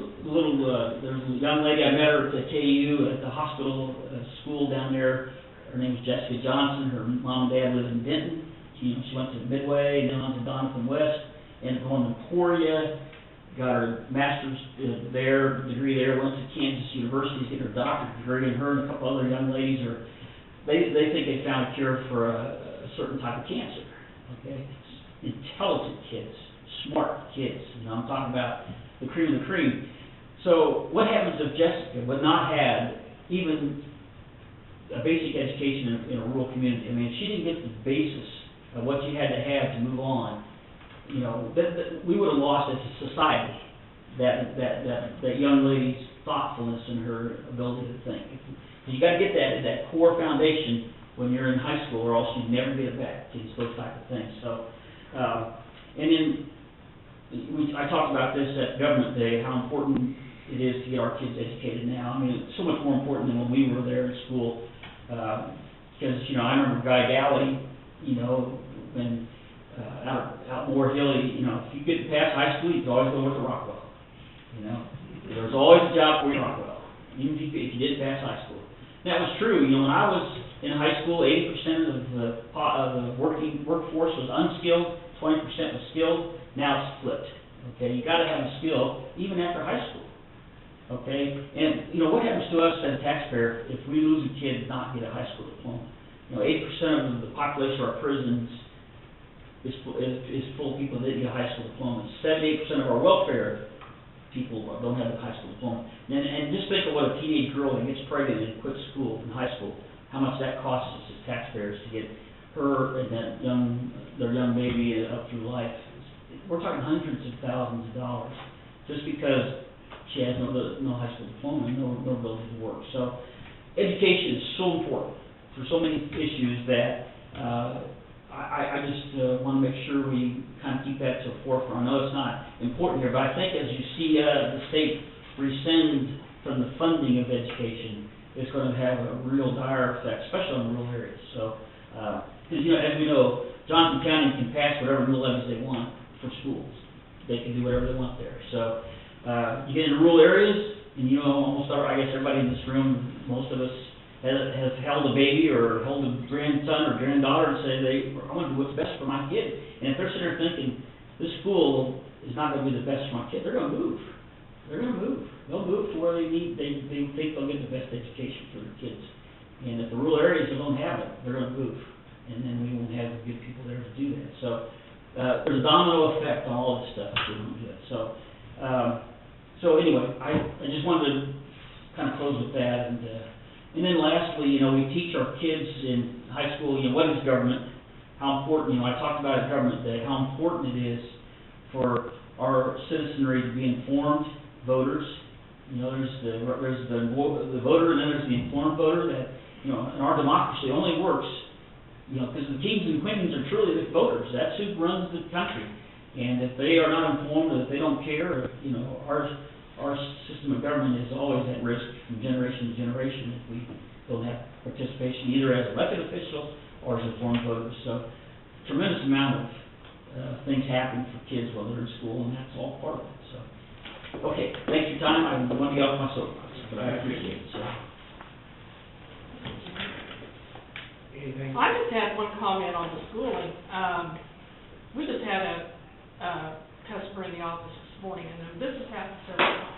young lady, I met her at the KU at the hospital school down there. Her name is Jessica Johnson. Her mom and dad live in Denton. She went to Midway, then on to Doniphan West, and going to Emporia, got her master's degree there, went to Kansas University to get her doctorate degree, and her and a couple other young ladies they think they found a cure for a certain type of cancer. Okay, intelligent kids, smart kids. I'm talking about the cream of the cream. So what happens if Jessica would not have even a basic education in a rural community? I mean, if she didn't get the basis of what you had to move on, we would have lost as a society that young lady's thoughtfulness and her ability to think. Because you got to get that core foundation when you're in high school, or else you never get it back. It's those type of things. So, and then I talked about this at Government Day, how important it is to get our kids educated now. I mean, it's so much more important than when we were there in school. Because, I remember Guy Galley, when out Moore Hill, if you get past high school, you could always go work at Rockwell. There was always a job for you at Rockwell, even if you didn't pass high school. And that was true. When I was in high school, 80% of the working workforce was unskilled, 20% was skilled. Now it's flipped. Okay, you got to have a skill even after high school. Okay, and what happens to us as a taxpayer if we lose a kid and not get a high school diploma? 80% of the population of our prisons is full of people that didn't get a high school diploma. 78% of our welfare people don't have a high school diploma. And just think of what a teenage girl that gets pregnant and quits school in high school, how much that costs us as taxpayers to get her and their young baby up through life. We're talking hundreds of thousands of dollars just because she has no high school diploma and no ability to work. So education is so important for so many issues that I just want to make sure we kind of keep that to the forefront. I know it's not important here, but I think as you see the state rescind from the funding of education, it's going to have a real dire effect, especially on rural areas. So, because as we know, Johnson County can pass whatever mill levies they want for schools. They can do whatever they want there. So You get into rural areas, and you know, I guess everybody in this room, most of us has held a baby or held a grandson or granddaughter and say, I want to do what's best for my kid. And if they're sitting there thinking, this school is not going to be the best for my kid, they're going to move. They're going to move. They'll move to where they think they'll get the best education for their kids. And if the rural areas don't have it, they're going to move. And then we won't have good people there to do that. So there's a domino effect on all this stuff if we don't do it. So anyway, I just wanted to kind of close with that. And then lastly, we teach our kids in high school, what is government, how important, I talked about at Government Day, how important it is for our citizenry to be informed voters. There's the voter, and then there's the informed voter that, in our democracy only works, because the kings and queens are truly the voters. That's who runs the country. And if they are not informed, or if they don't care, our system of government is always at risk from generation to generation if we don't have participation either as elected officials or as informed voters. So, tremendous amount of things happen for kids while they're in school, and that's all part of it. So, okay, thanks for your time. I want to get off my soapbox, but I appreciate it. So. Anything? I just had one comment on the schooling. We just had a customer in the office this morning, and this has happened several times.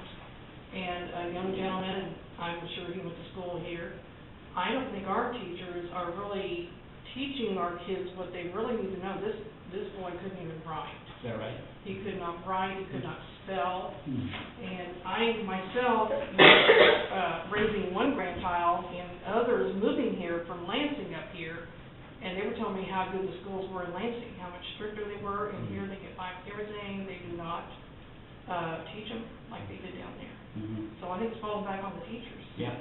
And a young gentleman, and I'm sure he went to school here, I don't think our teachers are really teaching our kids what they really need to know. This boy couldn't even write. Is that right? He could not write, he could not spell. And I myself, raising one grandchild and others moving here from Lansing up here, and they were telling me how good the schools were in Lansing, how much stricter they were, and here they get by with everything. They do not teach them like they did down there. So I think it's falling back on the teachers. Yeah.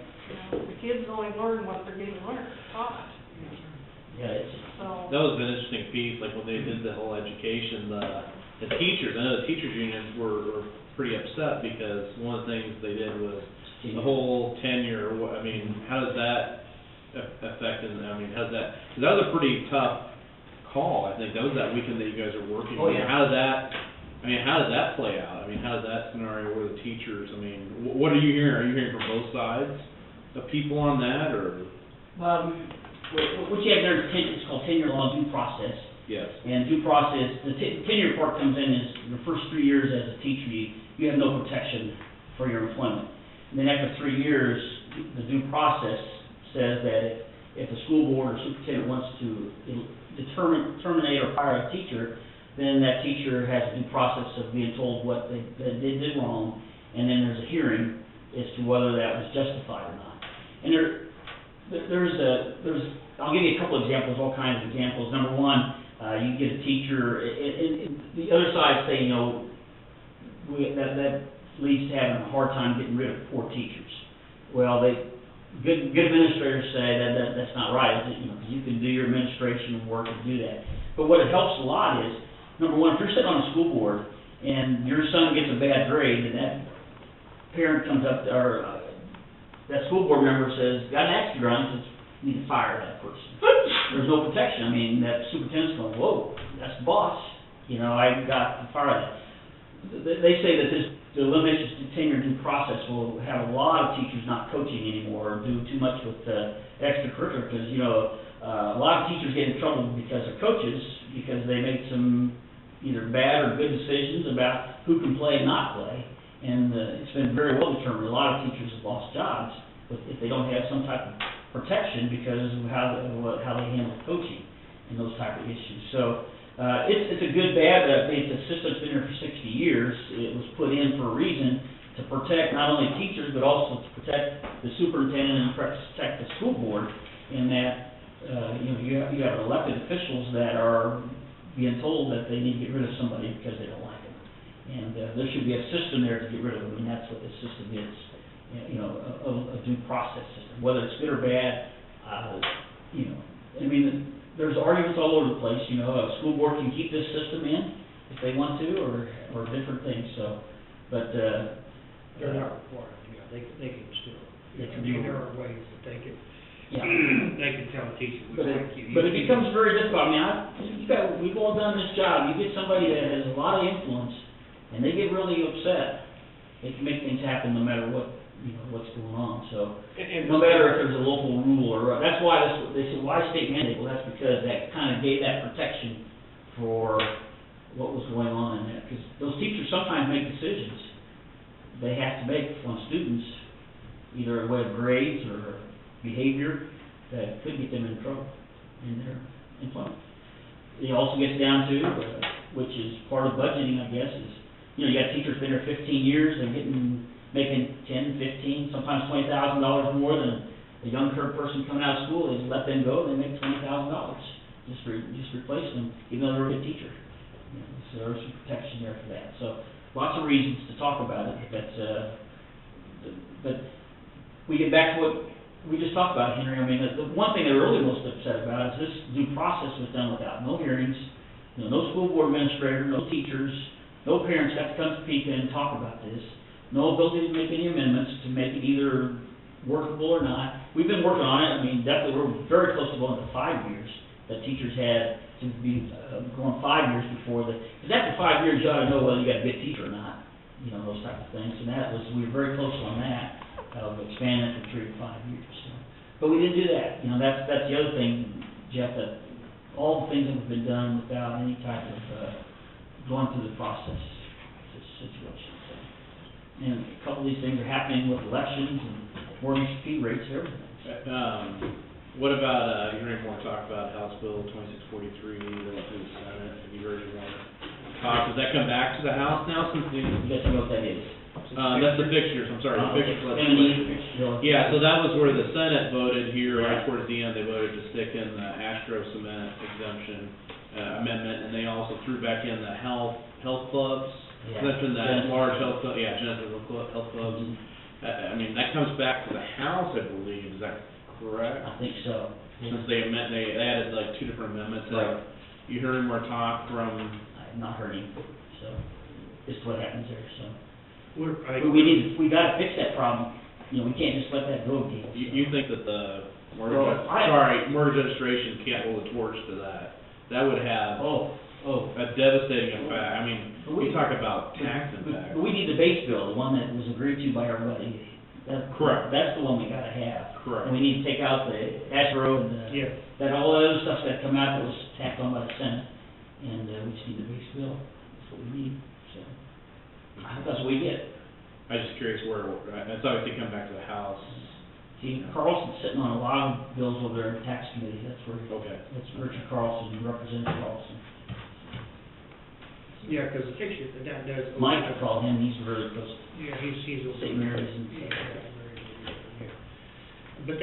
The kids only learn what they're getting taught. Yeah, So. That was an interesting piece, like when they did the whole education, the teachers, I know the teachers unions were pretty upset because one of the things they did was the whole tenure, how does that affect, how's that, because that was a pretty tough call, I think, that was that weekend that you guys are working. Oh, yeah. How did that play out? How does that scenario where the teachers, what are you hearing? Are you hearing from both sides of people on that, or? What you have there is called tenure law due process. Yes. And due process, the tenure part comes in is the first 3 years as a teacher, you have no protection for your employment. And then after 3 years, the due process says that if the school board or superintendent wants to terminate or fire a teacher, then that teacher has a due process of being told what they did wrong, and then there's a hearing as to whether that was justified or not. And I'll give you a couple examples, all kinds of examples. Number one, you get a teacher, and the other side say, that leads to having a hard time getting rid of poor teachers. Well, good administrators say that's not right, because you can do your administration work and do that. But what it helps a lot is, number one, if you're sitting on a school board and your son gets a bad grade, and that parent comes up, or that school board member says, got an axe to grind, says, you need to fire that person. There's no protection. That superintendent's going, whoa, that's the boss. I got to fire that. They say that the elimination of tenure due process will have a lot of teachers not coaching anymore, or do too much with extracurricular, because, a lot of teachers get in trouble because of coaches, because they make some either bad or good decisions about who can play and not play. And it's been very well determined. A lot of teachers have lost jobs if they don't have some type of protection because of how they handle coaching and those type of issues. So it's a good, bad, it's a system that's been here for 60 years. It was put in for a reason to protect not only teachers, but also to protect the superintendent and protect the school board, in that you have elected officials that are being told that they need to get rid of somebody because they don't like them. And there should be a system there to get rid of them, and that's what this system is, a due process system. Whether it's good or bad, there's arguments all over the place. A school board can keep this system in if they want to, or different things. So, but they're not required. They can still. There are ways that they can. Yeah. They can tell a teacher, we but like you. But it becomes very difficult. We've all done this job. You get somebody that has a lot of influence, and they get really upset, it can make things happen no matter what, you know, what's going on, so. And No matter if there's a local rule or, that's why they said, why state mandate? Well, that's because that kind of gave that protection for what was going on in that, because those teachers sometimes make decisions they have to make on students, either a way of grades or behavior, that could get them in trouble in their employment. It also gets down to, which is part of budgeting, I guess, is, you know, you got teachers been there 15 years, they're making 10, 15, sometimes $20,000 more than a young person coming out of school. They just let them go, they make $20,000, just replace them, even though they're a good teacher. You know, so there's some protection there for that. So lots of reasons to talk about it, but we get back to what we just talked about, Henry. I mean, the one thing they're really most upset about is this due process was done without no hearings, you know, no school board administrator, no teachers, no parents got to come to Topeka and talk about this. No ability to make any amendments to make it either workable or not. We've been working on it. I mean, definitely, we're very close to going to 5 years that teachers had to be going 5 years before because after 5 years, you ought to know whether you got a good teacher or not, you know, those type of things. And we were very close on that, of expanding it from 3 to 5 years. So. But we didn't do that. You know, that's the other thing, Jeff, that all the things that have been done without any type of going through the process situation. So. And a couple of these things are happening with elections and mortgage fee rates and everything. What about, you heard more talk about House Bill 2643, that went through the Senate, have you heard any more talk? Does that come back to the House now since the? You guys know what that is? That's the fixtures, I'm sorry, the fixtures legislation. Yeah, so that was where the Senate voted here, right towards the end, they voted to stick in the Astro Cement exemption amendment, and they also threw back in the health clubs. Yeah. That's in that large health club, Genesis health clubs. I mean, that comes back to the House, I believe, is that correct? I think so. Since they added like 2 different amendments. Right. You heard more talk from? I have not heard any, so, this is what happens there, so. We're, We gotta fix that problem, you know, we can't just let that go again. So. You think that the mortgage, Well, mortgage registration can't hold a torch to that? That would have a devastating impact. I mean, we talk about tax impact. But we need the base bill, the one that was agreed to by everybody. Correct. That's the one we gotta have. Correct. And we need to take out the Astro and that all the other stuff that come out that was tacked on by the Senate. And, we just need the base bill, that's what we need, so. I hope that's what we get. I'm just curious where, it's obviously come back to the House. See, Carlson's sitting on a lot of bills over there in the tax committee, that's where, Okay. that's Richard Carlson, Representative Carlson. yeah, because the fixture that does. Mike, I call him, he's really close to Yeah, he's. St. Mary's and Yeah. But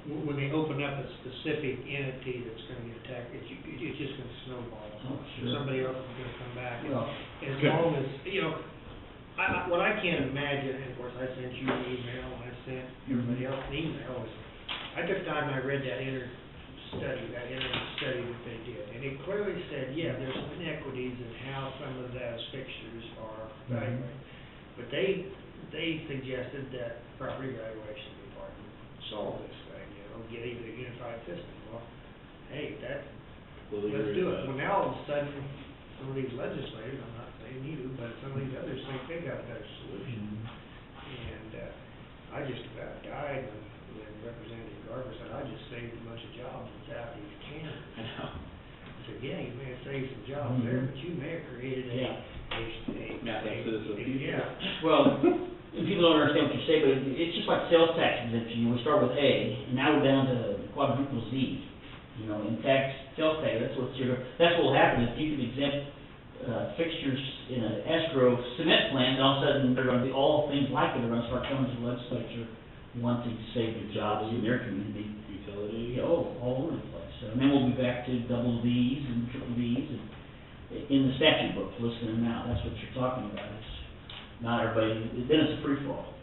when they open up a specific entity that's gonna get attacked, it's just gonna snowball. Oh, sure. Somebody else is gonna come back. Well, As long as, you know, what I can't imagine, and of course, I sent you an email, I sent everybody else an email, is, I took time and I read that inner study that they did, and it clearly said, yeah, there's some inequities in how some of those fixtures are evaluated. But they suggested that property valuation department solve this thing, you know, get even a unified system. Well, hey, let's do it. Well, now all of a sudden, some of these legislators, I'm not saying you, but some of these others think they got a better solution. And, I just about died when Representative Garber said, I just saved a bunch of jobs in southeast Kansas. I know. I said, yeah, you may have saved some jobs there, but you may have created yeah. well, people don't understand what you say, but it's just like sales tax exemption, we start with A, and now we're down to quadruple Z. You know, in sales tax, that's what will happen, if you can exempt, fixtures in an escrow cement plant, and all of a sudden, they're gonna be, all things like it are gonna start coming to the legislature wanting to save the jobs in their community. Utility. All over the place. And then we'll be back to double V's and triple V's, and in the statute books, listing them out, that's what you're talking about, it's not everybody, then it's a free-for-all.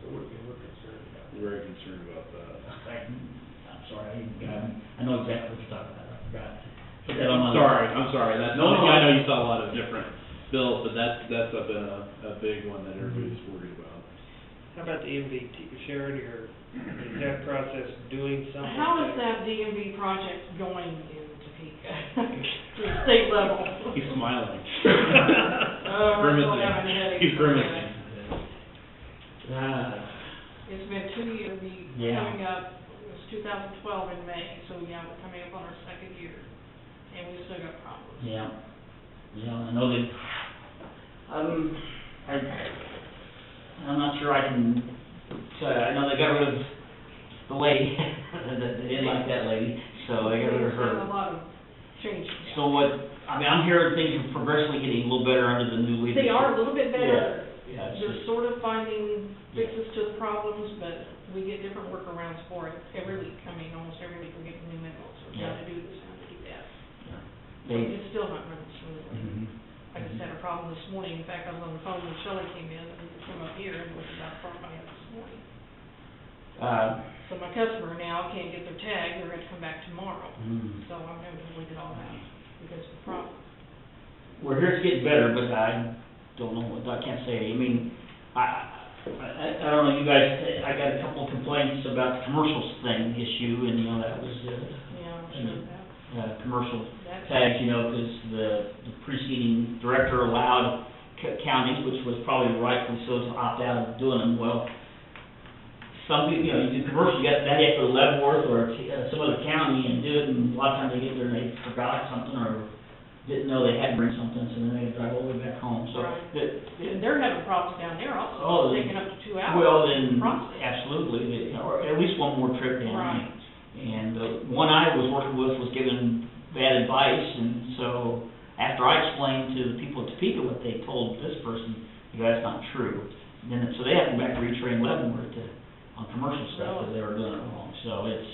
So we're concerned about it. We're very concerned about that. I'm sorry, I know exactly what you're talking about, I forgot. Put that on my I'm sorry, that's, No, I know you saw a lot of different bills, but that's been a big one that everybody's worried about. How about the MVT, Sharon, is that process doing something? How is that DMV project going in Topeka? peak, to the state level. He's smiling. Oh, we're still Grimacing. having headaches. He's grimacing. It's been 2 years, Yeah. coming up, it was 2012 in May, so yeah, we're coming up on our second year, and we still got problems. Yeah, I know that, I'm not sure I can, I know they got rid of the lady, they didn't like that lady, so they got rid of There's been a her. lot of changes. So what, I mean, I'm hearing things are progressively getting a little better under the new leadership. They are a little bit better. Yeah, it's They're just, sort of finding fixes to the problems, but we get different workarounds for it every week. I mean, almost every week we're getting new memos of how to do this, how to do that. they, It's still not running smoothly. mhm. I just had a problem this morning. In fact, I was on the phone when Shelley came in, and we come up here and looked at that problem I had this morning. So my customer now can't get their tag, they're gonna come back tomorrow. Mhm. So I'm having to wait it all out because of the problem. We're here, it's getting better, but I don't know, I can't say, I mean, I don't know, you guys, I got a couple of complaints about the commercials thing issue, and, you know, that was, Yeah, I'm sure of that. commercial That's- tags, you know, because the preceding director allowed counties, which was probably rightfully so, to opt out of doing them. Well, some people, you know, you do commercial, you have to go to Leavenworth or some other county and do it, and a lot of times they get there and they forgot something or didn't know they had to bring something, so then they had to drive all the way back home, so. Right. the- And they're having problems down there also, Oh, it's taking up to 2 hours. Well, to then, process. absolutely, or at least one more trip down. Right. And the one I was working with was given bad advice, and so after I explained to the people at Topeka what they told this person, you know, that's not true. And then, so they have to go back to retrain Leavenworth on commercial stuff, because they were doing it wrong, so it's,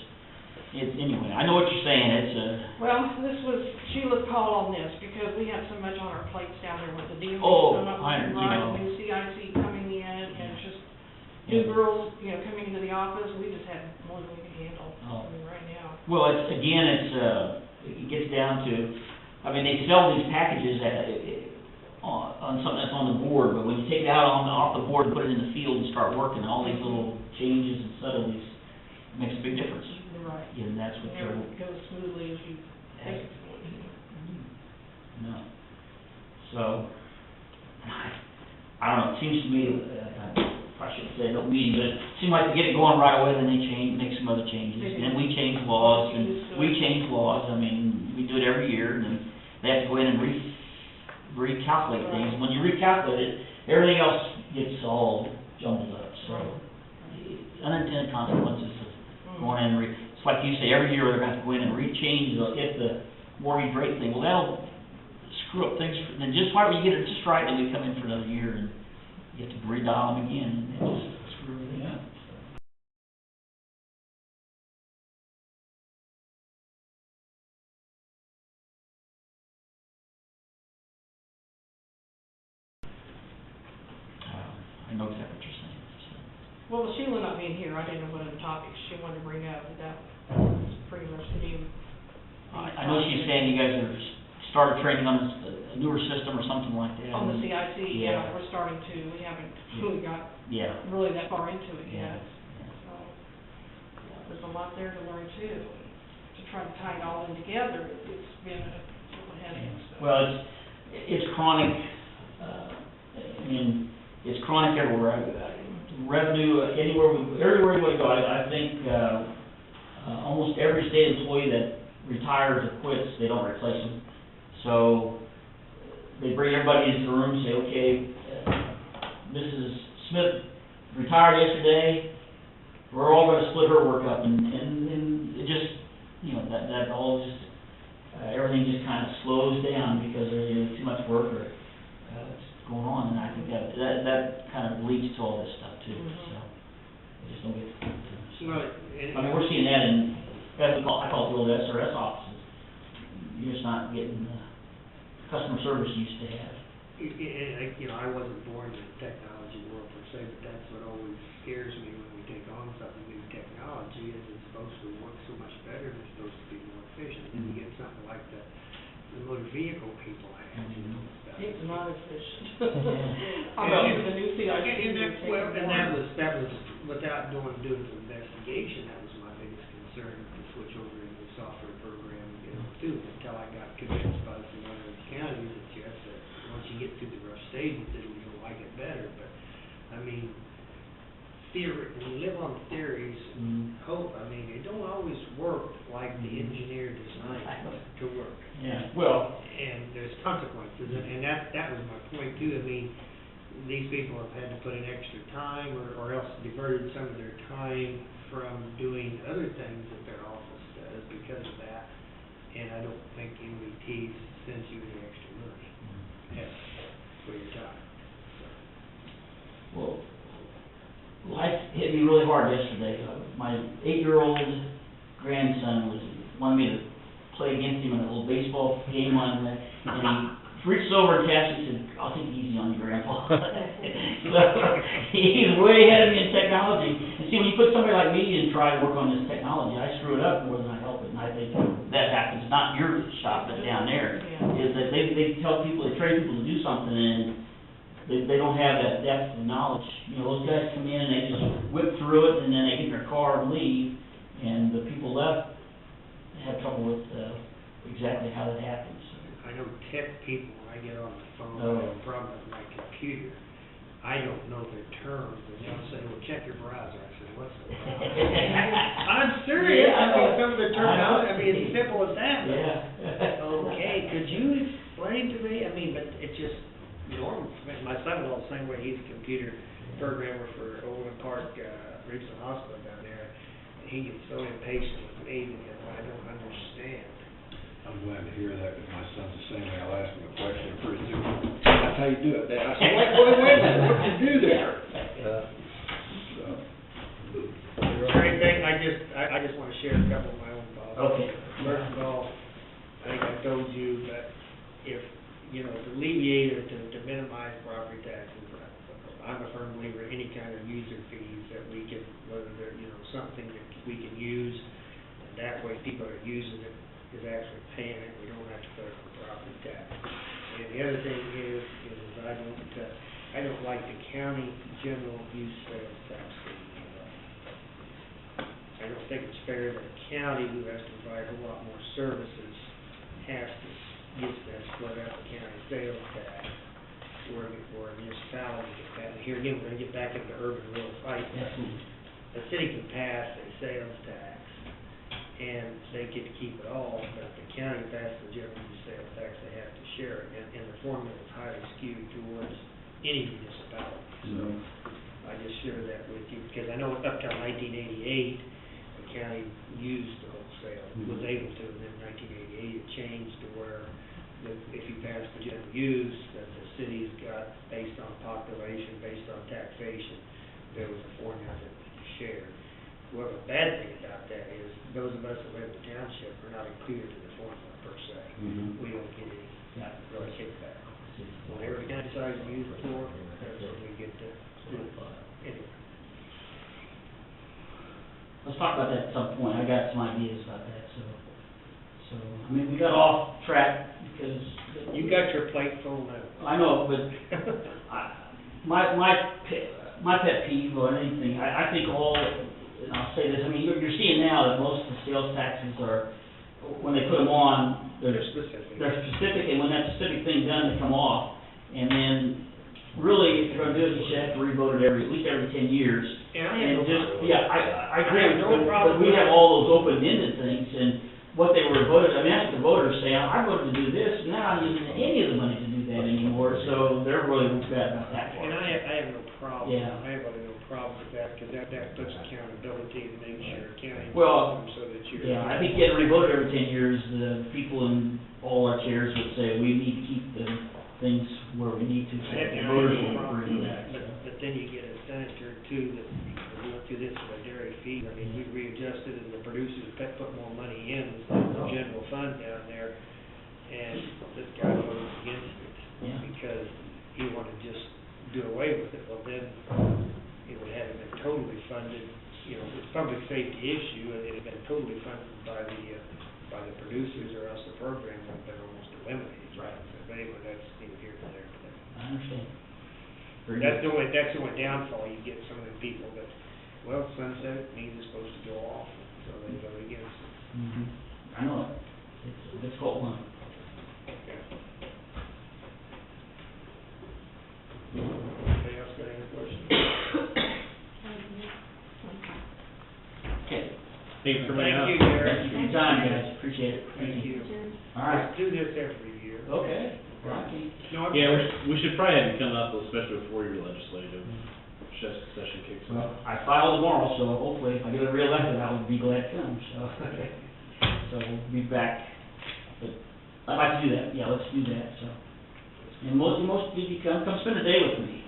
anyway, I know what you're saying, it's Well, this was Sheila's call on this, because we have so much on our plates down there with the DMV Oh, coming up, I- you right, know. new CIC coming in, and just new girls, you know, coming into the office, we just have more than we can handle, Oh. I mean, right now. Well, it's, again, it gets down to, I mean, they sell these packages on something that's on the board, but when you take it out off the board and put it in the field and start working, all these little changes and subtleties, it makes a big difference. Right. And that's what It never they're, goes smoothly as you think it's going to. no. So, I don't know, it seems to me, I shouldn't say no meeting, but it seems like they get it going right away, then they make some other changes. They do. And we change laws, and we change laws, I mean, we do it every year, and then they have to go in and recalculate things. When you recalculate it, everything else gets all jumbled up, so unintended consequences of going in and it's like you say, every year they're gonna have to go in and rechange the mortgage rate thing. Well, that'll screw up things, then just why don't you get it just right, and we come in for another year and you have to redial them again, and just screw everything up. I know exactly what you're saying, so. Well, with Sheila not being here, I didn't know what other topics she wanted to bring up, but that was pretty much the deal. I know she's saying you guys have started training on a newer system or something like that. On the CIC, Yeah. yeah, we're starting to, we haven't really got Yeah. really that far into it Yeah. yet. So, yeah, there's a lot there to learn too. To try to tie it all in together, it's been a headache, so. Well, it's chronic, I mean, it's chronic everywhere. Revenue, everywhere you want to go, I think, almost every state employee that retires or quits, they don't replace them. So, they bring everybody into the room, say, okay, Mrs. Smith retired yesterday, we're all gonna split her work up, and it just, you know, that all just, everything just kind of slows down because there's too much work or, going on, and I think that kind of leads to all this stuff too, so, they just don't get to. Well, I mean, we're seeing that in, I call it the old SRS offices, you're just not getting the customer service you used to have. You know, I wasn't born in the technology world per se, but that's what always scares me when we take on something new technology, is it's supposed to work so much better, and it's supposed to be more efficient. And you get something like the motor vehicle people have, you know. It's not efficient. Yeah. I'm using the new CIC. And that was without doing some investigation, that was my biggest concern, to switch over into the software program, you know, to too, until I got convinced by some other counties that yes, that once you get through the rough stages, that you'll like it better, but, I mean, when you live on theories, hope, I mean, it don't always work like the engineer designed it to work. Yeah, well, And there's consequences, and that was my point too. I mean, these people have had to put in extra time or else diverted some of their time from doing other things that their office does because of that. And I don't think MVT sends you any extra money for your time. well, life hit me really hard yesterday. My 8-year-old grandson wanted me to play against him in a little baseball game and he reached over and tapped me and said, "I'll take it easy on you, Grandpa." So, he's way ahead of me in technology. And see, when you put somebody like me and try to work on this technology, I screw it up more than I help it. And I think that happens, not your shop, but down there, is that they tell people, they train people to do something, and they don't have that depth of knowledge. You know, those guys come in and they just whip through it, and then they get in their car and leave, and the people left have trouble with exactly how that happens. I know tech people, when I get on the phone, Oh. I have a problem with my computer. I don't know their terms, and they'll say, "Well, check your browser." I said, "What's the browser?" I'm serious. Yeah, I mean, some of the terminology, I mean, it's simple as that. but, Yeah. Okay, could you explain to me? I mean, but it's just normal. My son-in-law's the same way. He's a computer programmer for Overland Park Regional Hospital down there. And he gets so impatient with me because I don't understand. I'm glad to hear that, because my son's the same way. I'll ask him a question pretty soon. That's how you do it, Dad. I said, wait a minute, what did you do there? Is there anything, I just want to share a couple of my own thoughts. Okay. First of all, I think I told you that if, you know, to alleviate or to minimize property taxes, I'm a firm believer in any kind of user fees that we can, whether they're, you know, something that we can use, and that way people are using it, is actually paying it, we don't have to pay for property tax. And the other thing is I don't like the county general use sales tax fee. I don't think it's fair that a county who has to provide a whole lot more services has to get that split up the county sales tax, where a municipality gets that. And here again, we're gonna get back into urban-rural fight. The city can pass a sales tax, and they get to keep it all, but if the county passes the general use sales tax, they have to share it. And the formula is highly skewed towards any municipality. So I just share that with you, because I know up till 1988, the county used the wholesale, was able to, and then in 1988, it changed to where if you pass the general use, that the cities got, based on population, based on taxation, there was a formula that we shared. Well, the bad thing about that is, those of us that live in the township are not included in the formula per se. We don't get any really kickback. Whatever the county decides to use it for, that's what we get to do. Anyway. Let's talk about that at some point. I got some ideas about that, so, I mean, we got off track because. You got your plate full now. I know, but my pet peeve or anything, I think all, and I'll say this, I mean, you're seeing now that most of the sales taxes are, when they put them on, they're specific, and when that specific thing's done, they come off. And then, really, if you're gonna do it, you should have to revote it at least every 10 years. Yeah, I have no problem. I agree, I have no problem but we with have that. all those open-ended things, and what they were voted, I mean, that's what the voters say, I voted to do this, and now I'm not using any of the money to do that anymore, so they're really bad about that part. And I have no problem, Yeah. I have really no problem with that, because that puts accountability and makes sure county Well, so that you're. Yeah, I think getting revoted every 10 years, the people in all our chairs would say, we need to keep the things where we need to, so the voters will agree with that, so. But then you get a senator too, that we went through this with a dairy feed, I mean, we readjusted and the producers put more money in the general fund down there, and this guy voted against it. Yeah. Because he wanted to just do away with it, well then, it would have been totally funded, you know, it's a public safety issue, and it had been totally funded by the producers, or else the program would have been almost eliminated. Right. But anyway, that's neither here nor there today. I understand. Very That's good. the only downfall, you get some of the people that, sunset means it's supposed to go off, so they vote against it. I know it. it's a difficult one. Anybody else got any questions? Okay. Thanks for Thank coming you, out. Gary. Thank you for your time, guys, appreciate it. Thank you. All right. Let's do this every year. Okay. Right. No, I'm Yeah, sorry. we should probably have you come up, especially before your legislative session kicks Well, off. I file tomorrow, so hopefully if I get reelected, I will be glad to come, so. So we'll be back. But I'd like to do that, yeah, let's do that, so. And most of you come spend a day with me.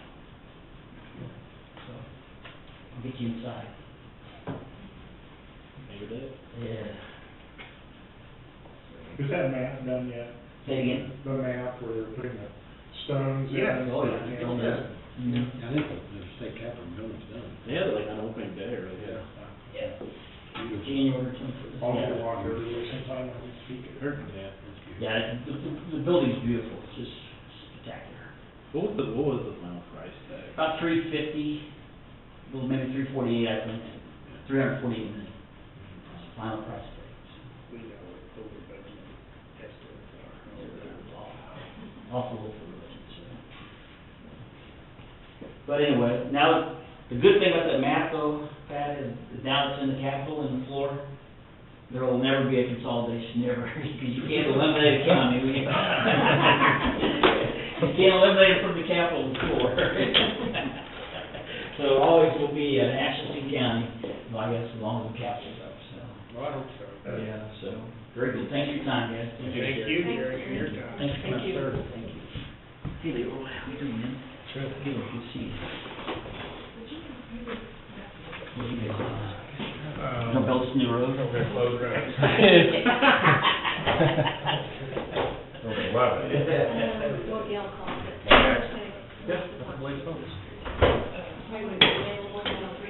So, I'll get you inside. Maybe that. Yeah. Is that map done yet? Say again? The map where they're putting the stones in? Yes. and Oh, yeah. stuff? Oh, yeah. Mhm. I think the state capitol building's done. They had it like on opening day or Yeah. Beautiful. January 21st. I'll Yeah. go walk over there sometime when we speak at her. Yeah. Yeah, the building's beautiful, it's just spectacular. What was the final price tag? About $350, well, maybe $348, I think, $348 million. That's the final price tag. We know what over budget estimates are. Awful low for religion, so. But anyway, now, the good thing about that map though, Pat, is now it's in the Capitol and the floor, there will never be a consolidation, never, because you can't eliminate a county. You can't eliminate it from the Capitol and the floor. So it always will be an Atchison County, well, I guess, as long as the Capitol's up, so. Well, I hope so. Yeah, so, very good, thanks for your time, guys. Thank you, Gary, for your time. Thanks for Thank coming you. up, sir. Thank you. Hey, Leo, how you doing, man? Good, good to see you. What do you guys, no belts in the road? We're gonna close roads. Okay, love it. Don't yell, call it. Okay. Yeah, that's the way it goes. I would be available till 3.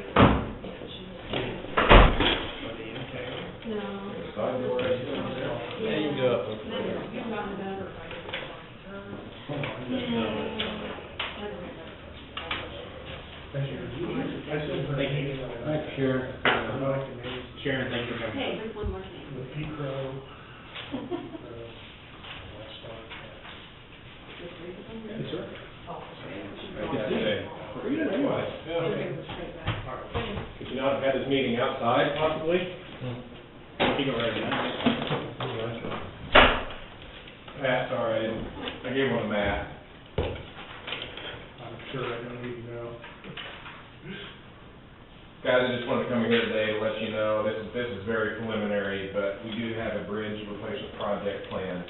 No. Side door, right here. Yeah, you can go up. You're not about it. Thank you. I sent her an Thank you. email. Thanks, Sharon. I'd like to name Sharon, thank you for coming. Hey, there's one more thing. the Pete Row, last time. Yes, sir. Oh. Good day. Likewise. Could you not have had this meeting outside possibly? You go right now. Matt, sorry, I gave one to Matt. I'm sure I don't need to know. Guys, I just wanted to come here today to let you know, this is very preliminary, but we do have a bridge replacement project planned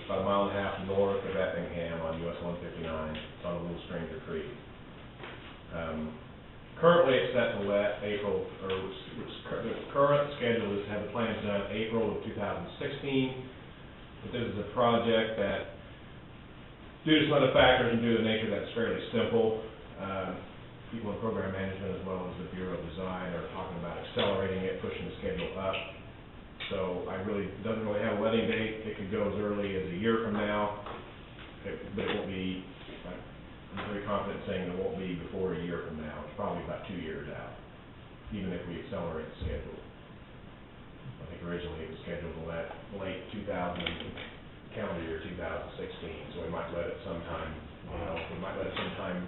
about 1.5 miles north of Effingham on US 159. It's on a little Stranger Creek. Currently, it's set to let April, or the current schedule is to have the plans done April of 2016. But this is a project that, due to some other factors and due to the nature that's fairly simple, people in program management as well as the Bureau of Design are talking about accelerating it, pushing the schedule up. So doesn't really have a letting date. It could go as early as a year from now, but it won't be, I'm very confident saying it won't be before a year from now. It's probably about 2 years out, even if we accelerate the schedule. I think originally it was scheduled to let late calendar year 2016, so we might let it sometime,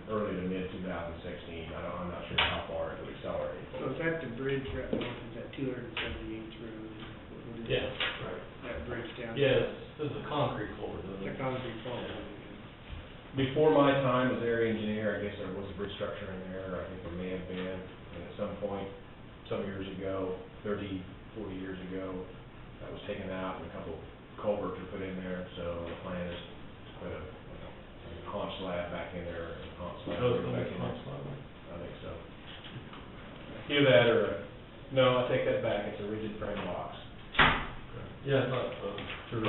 early to mid 2016. I'm not sure how far it would accelerate. So is that the bridge right north, is that 278th Road? What is Yeah, that? right. That bridge down? Yes, this is a concrete culvert. The concrete culvert. Before my time as area engineer, I guess there was a bridge structure in there. I think there may have been, and at some point, some years ago, 30, 40 years ago, that was taken out and a couple culverts were put in there. So the plan is to put a haunch slab back in there, a haunch slab. Back in there. I think so. Either that or, no, I take that back. It's a rigid frame box. Yeah, I thought, It's a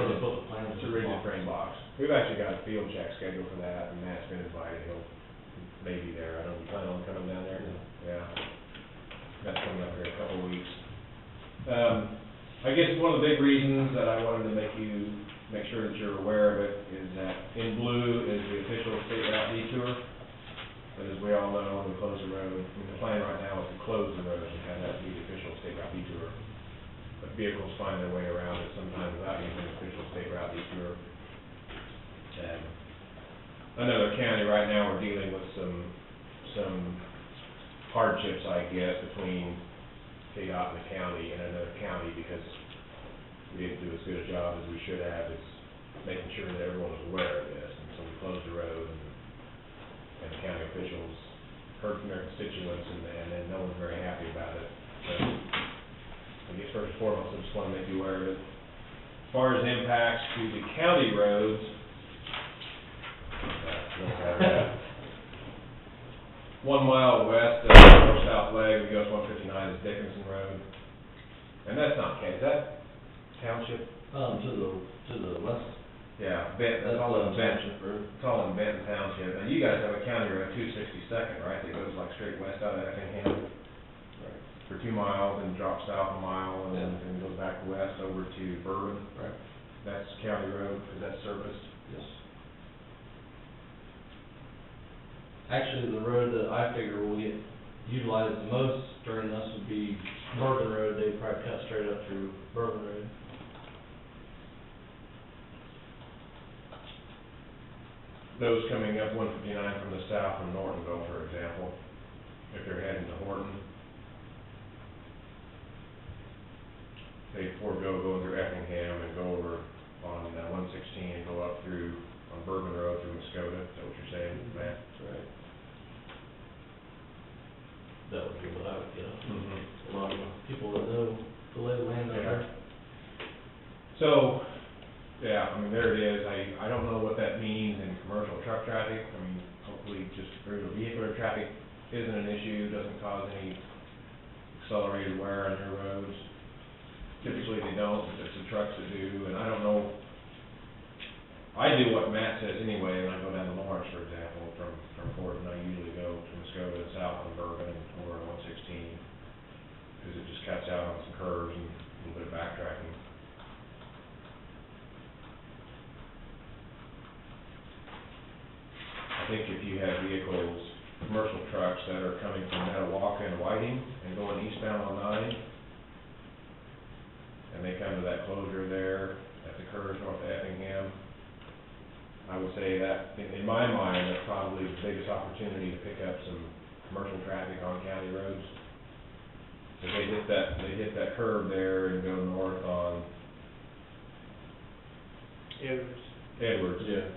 rigid frame box. We've actually got a field check scheduled for that, and Matt's been invited. He'll maybe there. I don't know, you plan on coming down there? Yeah. That's coming up here in a couple of weeks. I guess one of the big reasons that I wanted to make sure that you're aware of it is that in blue is the official state route detour. But as we all know, when we close the road, the plan right now is to close the road and have that be the official state route detour. but vehicles find their way around it sometimes without using official state route detour. And another county, right now, we're dealing with some hardships, I guess, between KDOT and the county and another county, because we didn't do as good a job as we should have, is making sure that everyone was aware of this. And so we closed the road, and the county officials heard from their constituents, and then no one's very happy about it. So I guess first and foremost, I just want to make you aware of it. As far as impacts to the county roads, don't have that. 1 mile west of the north-south leg, we go to 159 is Dickinson Road. And that's not, is that township? To the west. Yeah, Benton, that's all in Benton. It's all in Benton Township. And you guys have a county road, 262nd, right, that goes like straight west out of Effingham for 2 miles and drops south a mile and then goes back west over to Bourbon. Right. That's county road, is that serviced? Yes. Actually, the road that I figure will get utilized the most during this would be Bourbon Road. They'd probably cut straight up through Bourbon Road. Those coming up 159 from the south from Nortonville, for example, if they're heading to Horton, they forego going through Effingham and go over on 116 and go up through on Bourbon Road through Muskota. Is that what you're saying, Matt? Right. That would be what I would get. Mm-hmm. A lot of people that know the lay of the land out there. So, yeah, I mean, there it is. I don't know what that means in commercial truck traffic. I mean, hopefully just regular vehicular traffic isn't an issue, doesn't cause any accelerated wear on your roads. Typically they don't, but it's the trucks that do, and I don't know. I do what Matt says anyway, when I go down to Lawrence, for example, from Horton, I usually go to Muskota and south on Bourbon and over on 116, because it just cuts out on some curves and a little bit of backtracking. I think if you have vehicles, commercial trucks that are coming from Netawaka and Whiting and going eastbound on 9, and they come to that closure there at the curve north of Effingham, I would say that, in my mind, that's probably the biggest opportunity to pick up some commercial traffic on county roads. If they hit that curve there and go north on Edwards. Yeah.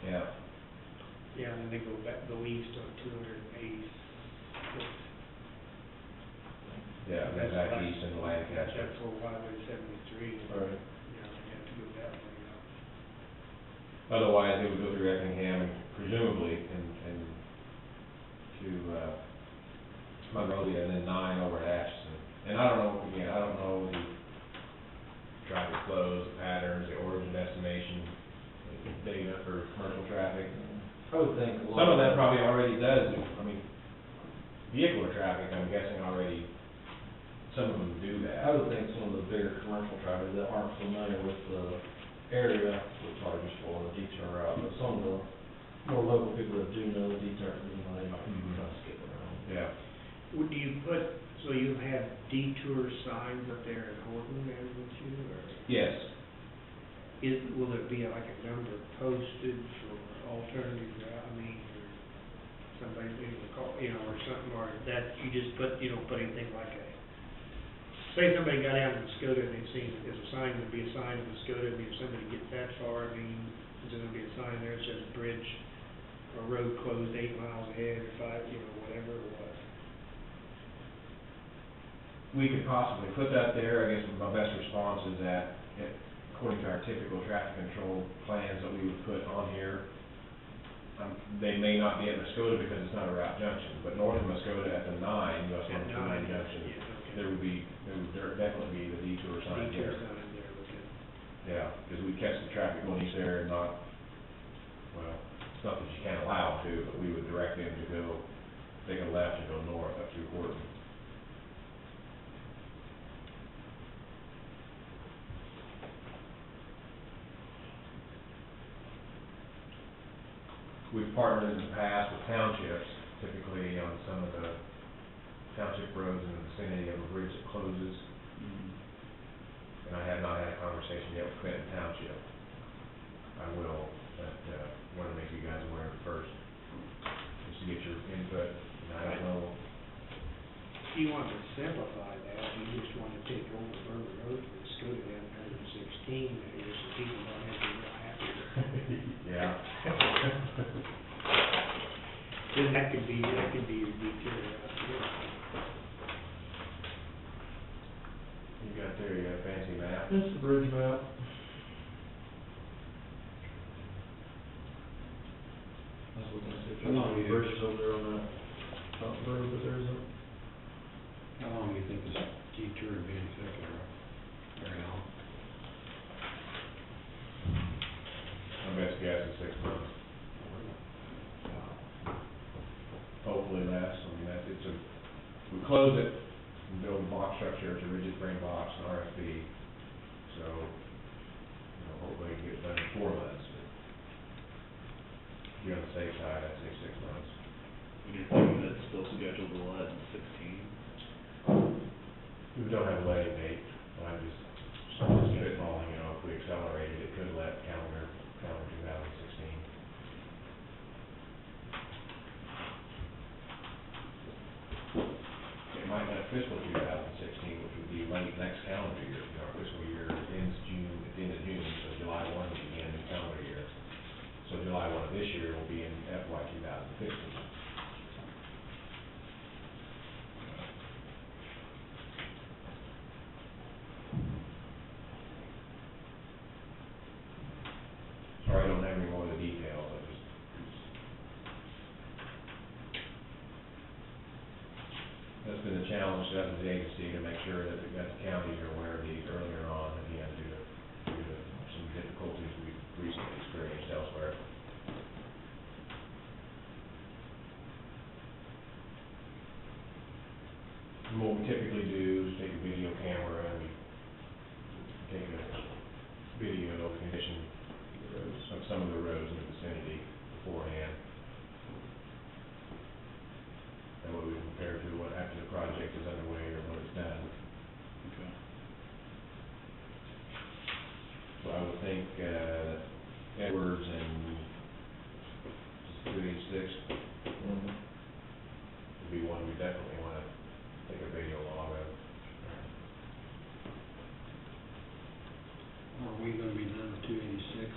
Yeah. Yeah, and then they go east on 280. Yeah, That's back like- east in Lancaster. That's for Highway 73. Right. Yeah, they have to go that way now. Otherwise, they would go through Effingham, presumably, and to Monrovia, and then 9 over to Atchison. And I don't know, again, I don't know the traffic flows, the patterns, the origin estimation data for commercial traffic. I would think a lot. Some of that probably already does, I mean, vehicular traffic, I'm guessing already, some of them do that. I would think some of the bigger commercial traffic that aren't familiar with the area would probably just follow the detour route, but some of the more local people that do know the detour, they might try to skip around. Yeah. Would you put, so you have detour signs up there in Horton, as would you, or? Yes. Will there be like a number posted for alternative route, I mean, or somebody, call, or something, or that you just put, you don't put anything like a, say somebody got out of Muskota and they've seen, there's a sign, there'd be a sign in Muskota, and if somebody gets that far, I mean, is there gonna be a sign there that says bridge or road closed 8 miles ahead, or 5, whatever, or what? We could possibly put that there. I guess my best response is that, according to our typical traffic control plans that we would put on here, they may not be at Muskota because it's not a route junction, but north of Muskota at the 9, US 129 junction, Yeah, okay. there would definitely be the detour sign Detour there. sign there, okay. Yeah, because we catch the traffic going east there and not, well, it's not that you can't allow to, but we would direct them to go, take a left and go north up through Horton. We've partnered in the past with townships, typically on some of the township roads in the vicinity of a bridge that closes. and I have not had a conversation yet with Clinton Township. I will, but, wanna make you guys aware of it first, just to get your input, and I don't know. You want to simplify that, you just want to take over Burger Road, and just go to that 116, there, so people don't have to be real happy. Yeah. Then that could be your detour out there. You got there, you got a fancy map? This is the bridge map. That's what I said, How long do you- bridges over there on that top road, but there's a. How long do you think this detour would be in effect, or very long? My best guess is 6 months. Hopefully less, I mean, we close it, we build a box structure, it's a rigid frame box, an RFP, so, hopefully it gets done in 4 months. Be on the safe side, I'd say 6 months. And you're thinking it's still scheduled to let in 16? We don't have a letting date, I'm just spitballing, if we accelerated, it could let calendar 2016. It might let fiscal 2016, which would be late next calendar year, our fiscal year ends at the end of June, so July 1 would be in the calendar year. So July 1 of this year will be in FY 2015. Sorry, I don't have any more of the details, that's been a challenge to the agency to make sure that the counties are aware of these earlier on, again, due to some difficulties we've recently experienced elsewhere. And what we typically do is take a video camera and we take a video condition of some of the roads in the vicinity beforehand. That way we compare to what after the project is underway or when it's done. Okay. So I would think, Edwards and 286 would be one we definitely want to take a video log of. Are we gonna be done with 286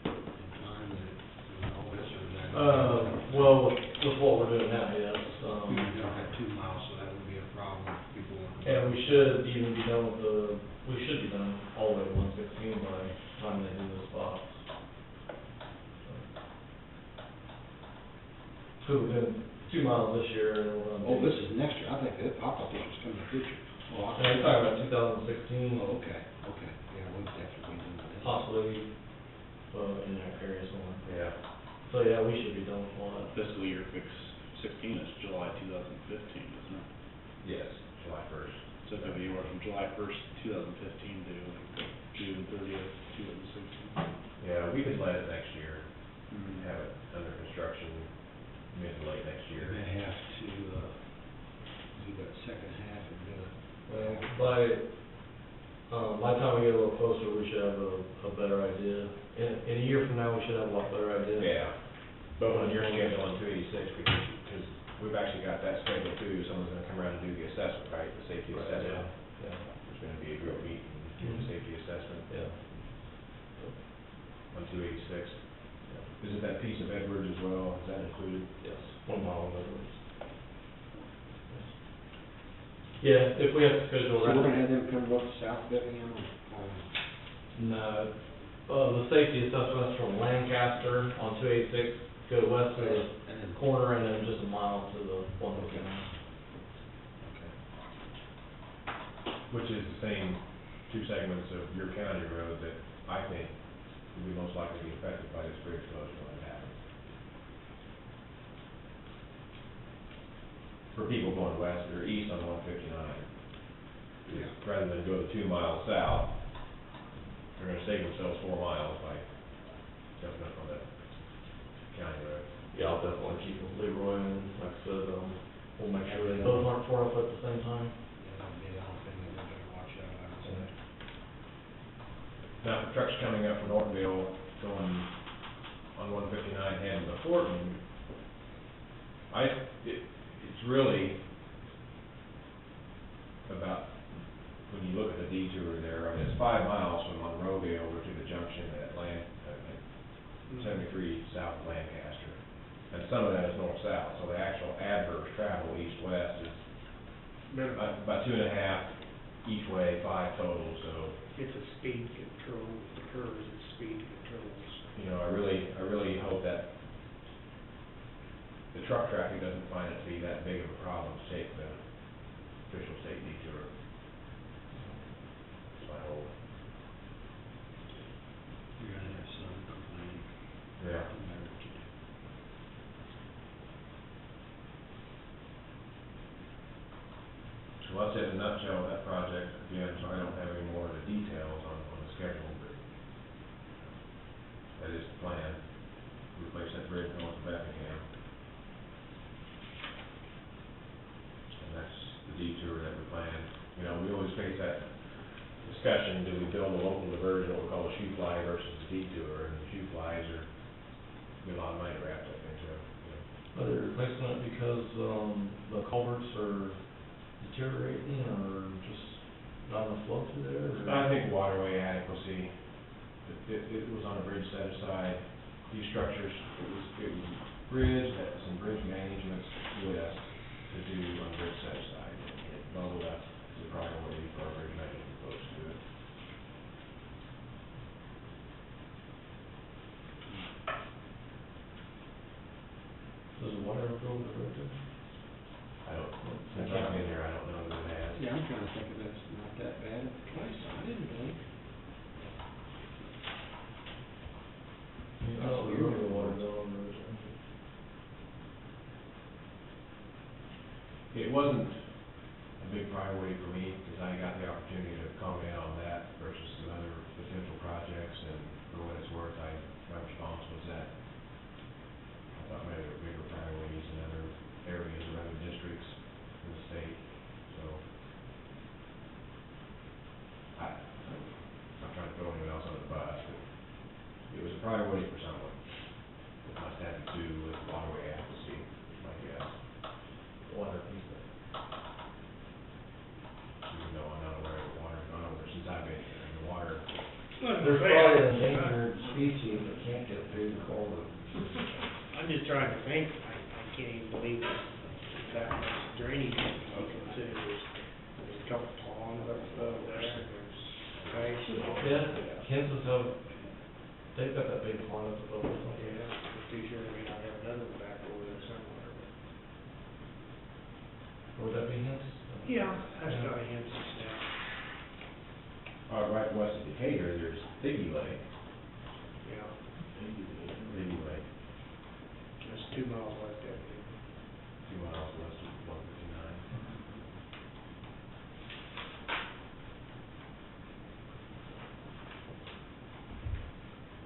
in time that, all this, or is that? Well, with what we're doing now, yes, We don't have 2 miles, so that would be a problem if people want to. and we should even be done with we should be done all the way to 116 by the time they do this box. So within 2 miles this year, and we're gonna. Oh, this is next year, I thought this was coming in the future. Oh, And I'm talking about 2016, Oh, okay, yeah, we'll definitely be doing that. possibly, in that area somewhere. Yeah. So, yeah, we should be done with all that. Fiscal year 16 is July 2015, isn't it? Yes, July 1st. So it could be anywhere from July 1st, 2015 to like June 30th, 2016. Yeah, we could let it next year, Mm-hmm. have it under construction mid to late next You're year. gonna have to, do that second half and do it. Well, by the time we get a little closer, we should have a better idea. In a year from now, we should have a lot better idea. Yeah, but when you're scheduling 286, because we've actually got that scheduled too, someone's gonna come around and do the assessment, right, the safety Right, assessment. yeah. There's gonna be a group meeting, do the safety assessment Yeah. on 286. Is it that piece of Edwards as well, is that included? Yes, 1 mile of Edwards. Yeah, if we have to schedule. So we're gonna have them come up South Effingham, No, the safety assessments from Lancaster on 286, go west to the and then, corner and then just a mile to the one that's in there. Which is the same 2 segments of your county road that I think will be most likely to be affected by this bridge closure when it happens. For people going west or east on 159. Yeah. Rather than go the 2 miles south, they're gonna save themselves 4 miles by jumping up on that county road. Yeah, I'll definitely keep Leroy and, like I said, we'll make sure they both aren't tore up at the same time. yeah, that'd be the only thing that we're gonna watch out, I would say. Now, if trucks coming up from Nortonville, going on 159 heading to Thornton, it's really about, when you look at the detour there, I mean, it's 5 miles from Monroeville over to the junction at 73 south of Lancaster. And some of that is north-south, so the actual adverse travel east-west is about 2.5 each way, 5 total, so. It's a speed control, the curve is a speed controls. You know, I really hope that the truck traffic doesn't find it to be that big of a problem to take the official state detour. That's my hope. You're gonna have some complaining. Yeah. Well, that's it in a nutshell, that project, again, so I don't have any more of the details on the schedule, but that is the plan, replace that bridge north of Effingham. And that's the detour that we planned. You know, we always face that discussion, do we build a local diversion, what we call a shoe fly versus a detour, and the shoe flies are, a lot of money wrapped up into them, you know. Are they replacing it because, the culverts are deteriorating or just not enough flow through there? Or? I think waterway adequacy, it was on a bridge set aside, these structures, it was bridge, that some bridge management list to do on bridge set aside. It bubbled up as a priority for our bridge management folks to do it. Does the water ever go over the bridge? I don't, since I've been here, I don't know that it has. Yeah, I'm trying to think of it, it's not that bad. Twice, I didn't think. You know, the river water go over the bridge. It wasn't a big priority for me, because I got the opportunity to comment on that versus some other potential projects, and for what it's worth, my response was that I thought maybe there were bigger priorities in other areas or other districts in the state, so I'm not trying to throw anyone else under the bus, but it was a priority for someone. It must have to do with waterway adequacy, is my guess. Water people. Even though I'm not aware of the water gone over since I've been here, and the water, There's probably an endangered species that can't get through the culvert. I'm just trying to think, I can't even believe that much drainage you consider. There's a couple ponds up there, there's ice. Yeah, Kansas they've got that big pond up above us. Yeah, I'm pretty sure they may not have another one back over there somewhere. Would that be hints? Yeah, that's got a hint now. right west of Decatur, there's Figgy Lake. Yeah, Figgy Lake, that's 2 miles like that. 2 miles west of 159.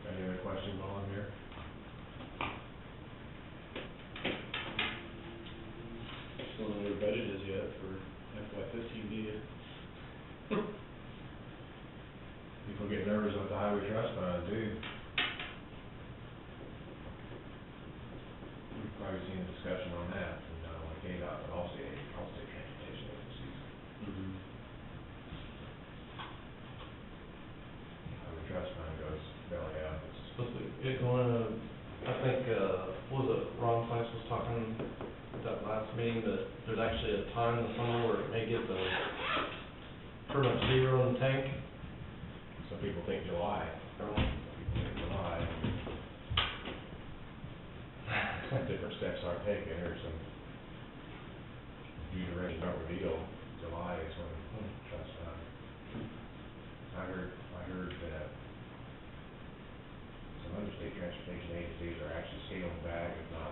Any other questions while I'm here? Still don't know what budget is yet for FY15, do you? People get nervous with the highway trust fund, too. You've probably seen the discussion on that, from not only KDOT, but all state transportation agencies. Highway trust fund goes belly up, it's Supposed to get going, I think, what was it, Ron Sykes was talking at that last meeting, that there's actually a time in the summer where it may get the pretty much zero in the tank. some people think July. Some people think July. Some different steps are taken, or some, due to rain, don't reveal, July is when trust fund. I heard that some other state transportation agencies are actually scaling back, if not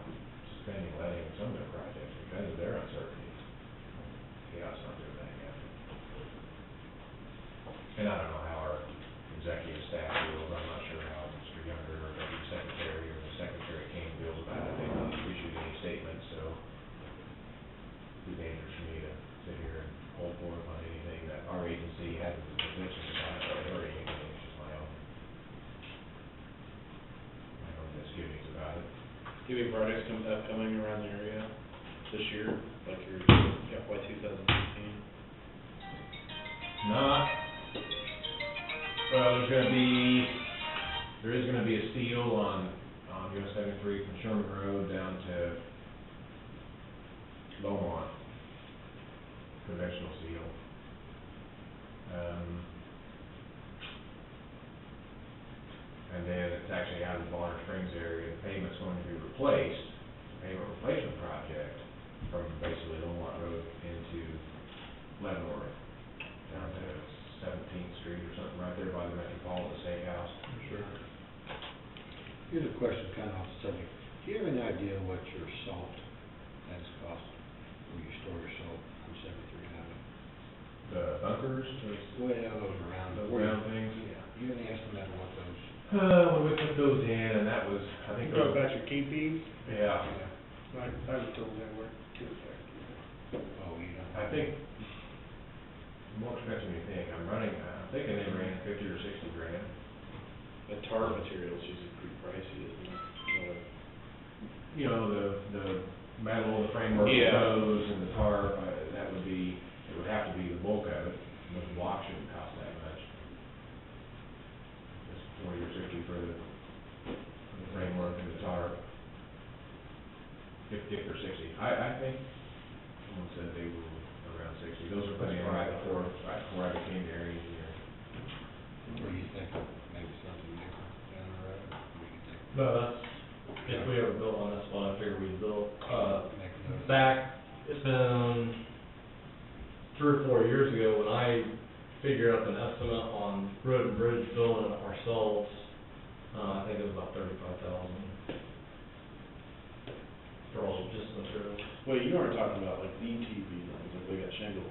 suspending letting some of their projects because of their uncertainties. KDOT's not doing that yet. And I don't know how our executive staff feels, I'm not sure how Mr. Younger or maybe the secretary or the secretary King feels about it. They've not issued any statements, so it'd be dangerous for me to sit here and hold forth on anything that our agency has a position about or anything, it's just my own see any projects upcoming around the area this year, like your FY 2015? Not, well, there is gonna be a seal on US 73 from Sherman Road down to Beaumont, conventional seal. And then it's actually out of the Bonner Springs area, the pavement's going to be replaced, pavement replacement project from basically Beaumont Road into Leavenworth, down to 17th Street or something, right there by the Metropolitan Steakhouse. Sure. Here's a question kind of off the subject. Do you have any idea what your salt has cost, where you store your salt on 73 Avenue? The bunkers, Well, those round. those round things. Yeah. Do you have any estimate of what those? When we put those in, and that was, I think. Talk about your TPs, Yeah, I was told that were too effective. Oh, you don't. I think, more expensive than you think, I'm thinking they ran 50 or 60 grand. The tar material's usually pretty pricey, isn't it? You know, the metal, the framework, the Yeah. hose, and the tarp, it would have to be the bulk of it, the block shouldn't cost that much. Just 40 or 50 for the framework and the tarp. If they're 60, I think, someone said they were around 60, those were put in right before I became the area engineer. Or you think of maybe something different down the road? What do you think? No, that's, if we ever built one, that's what I figured we'd build. Make a note. Back, it's been 3 or 4 years ago when I figured up an estimate on road and bridge building it ourselves. I think it was about 35,000 for all just materials. Well, you are talking about like ETV lines, like we got shingle,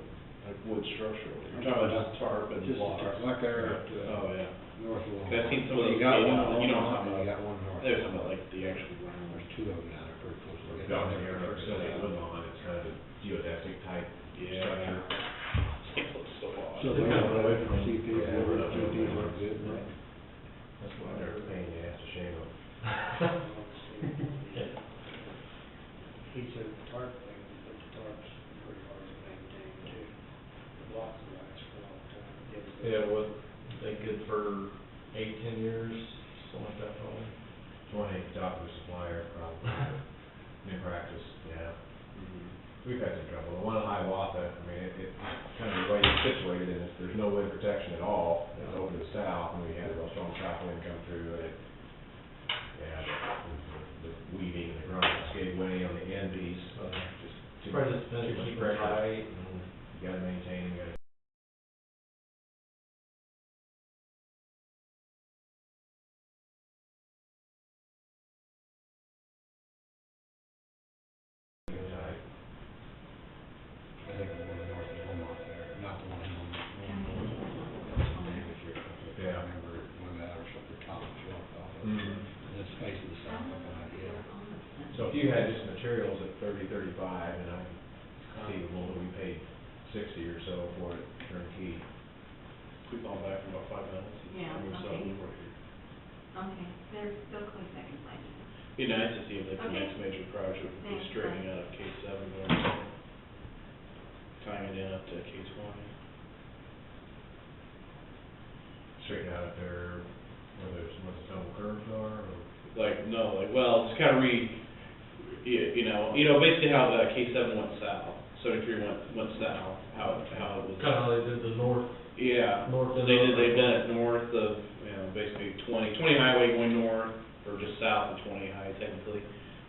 like wood structural. You're talking about just tarp and Just blocks. like there at, Oh, yeah. North Little. I've seen some of Well, those you got laid one out, on you know what I'm Longmont, talking and you about. got one north. They're talking about like the actual ground. There's two of them down there pretty close together. Down here, facility at Woodlawn, it's kind of a geodesic type structure. So So It's they kind of don't away wait from for CP, Yeah, they were, we're not CP doing were that. good, right? That's what I They're a heard. pain in the ass to shingle. Yeah. He said the tarp thing, but the tarp's pretty hard to maintain too. The blocks will last for a long time. Yeah, what, they good for 8, 10 years, something like that probably. One hate to talk to the supplier, probably. New practice, yeah. We've had some trouble. The one in Hiawatha, I mean, it kind of the way it's situated, and there's no wind protection at all. It's over to the south, and we had a real strong south wind come through, and the weaving and the grinding gave way on the end piece. Just too Probably much, just depends too much keep it pressure. tight and. You gotta maintain, you gotta. Tight. I think the one north of Beaumont there, not the one in Beaumont. Yeah. I remember when that or something, top of the off of it. Mhm. And it's facing the south up on that hill. So if you had just materials at 30, 35, and I conceivable that we paid 60 or so for it turnkey. We've gone back from about 5 minutes. Yeah, And we okay. saw we were here. Okay, they're still close second place. Be nice to see if the Okay. next major project would be Thanks, straightening Glenn. out of K seven going, tying it in up to K 20. Straighten out if there, whether it's, what the double curves are, or. Like, no, like, well, just kind of you know, basically how the K seven went south, 73 went south, how it was. Kind of how they did the north. Yeah, North so end they've of- done it north of, basically 20 highway going north, or just south of 20 high technically,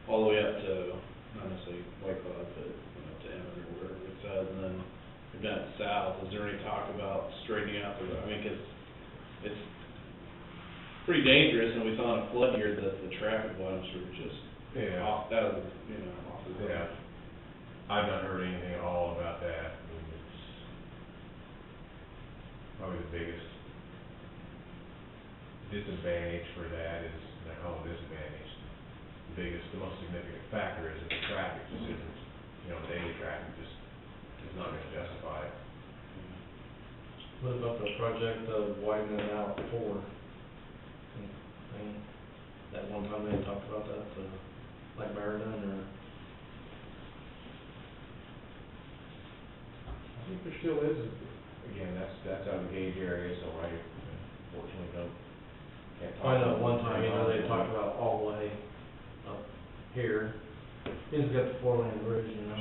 all the way up to, not necessarily White Cloud, but, to Emmett or wherever it says, and then they've done it south. Is there any talk about straightening out the, I mean, 'cause it's pretty dangerous, and we saw in a flood year that the traffic volumes were just Yeah. off, out of, off the. Yeah. I've not heard anything at all about that. I mean, it's probably the biggest disadvantage for that is, and I call it disadvantage, the most significant factor is that the traffic just isn't, daily traffic just is not gonna justify it. What about the project of widening it out 4? That one time they talked about that, like Meriden or? I think there still is, again, that's out of the gauge area, so I unfortunately can't talk. I know one time, you know, they talked about all the way up here. He's got the 4-lane bridge, you know.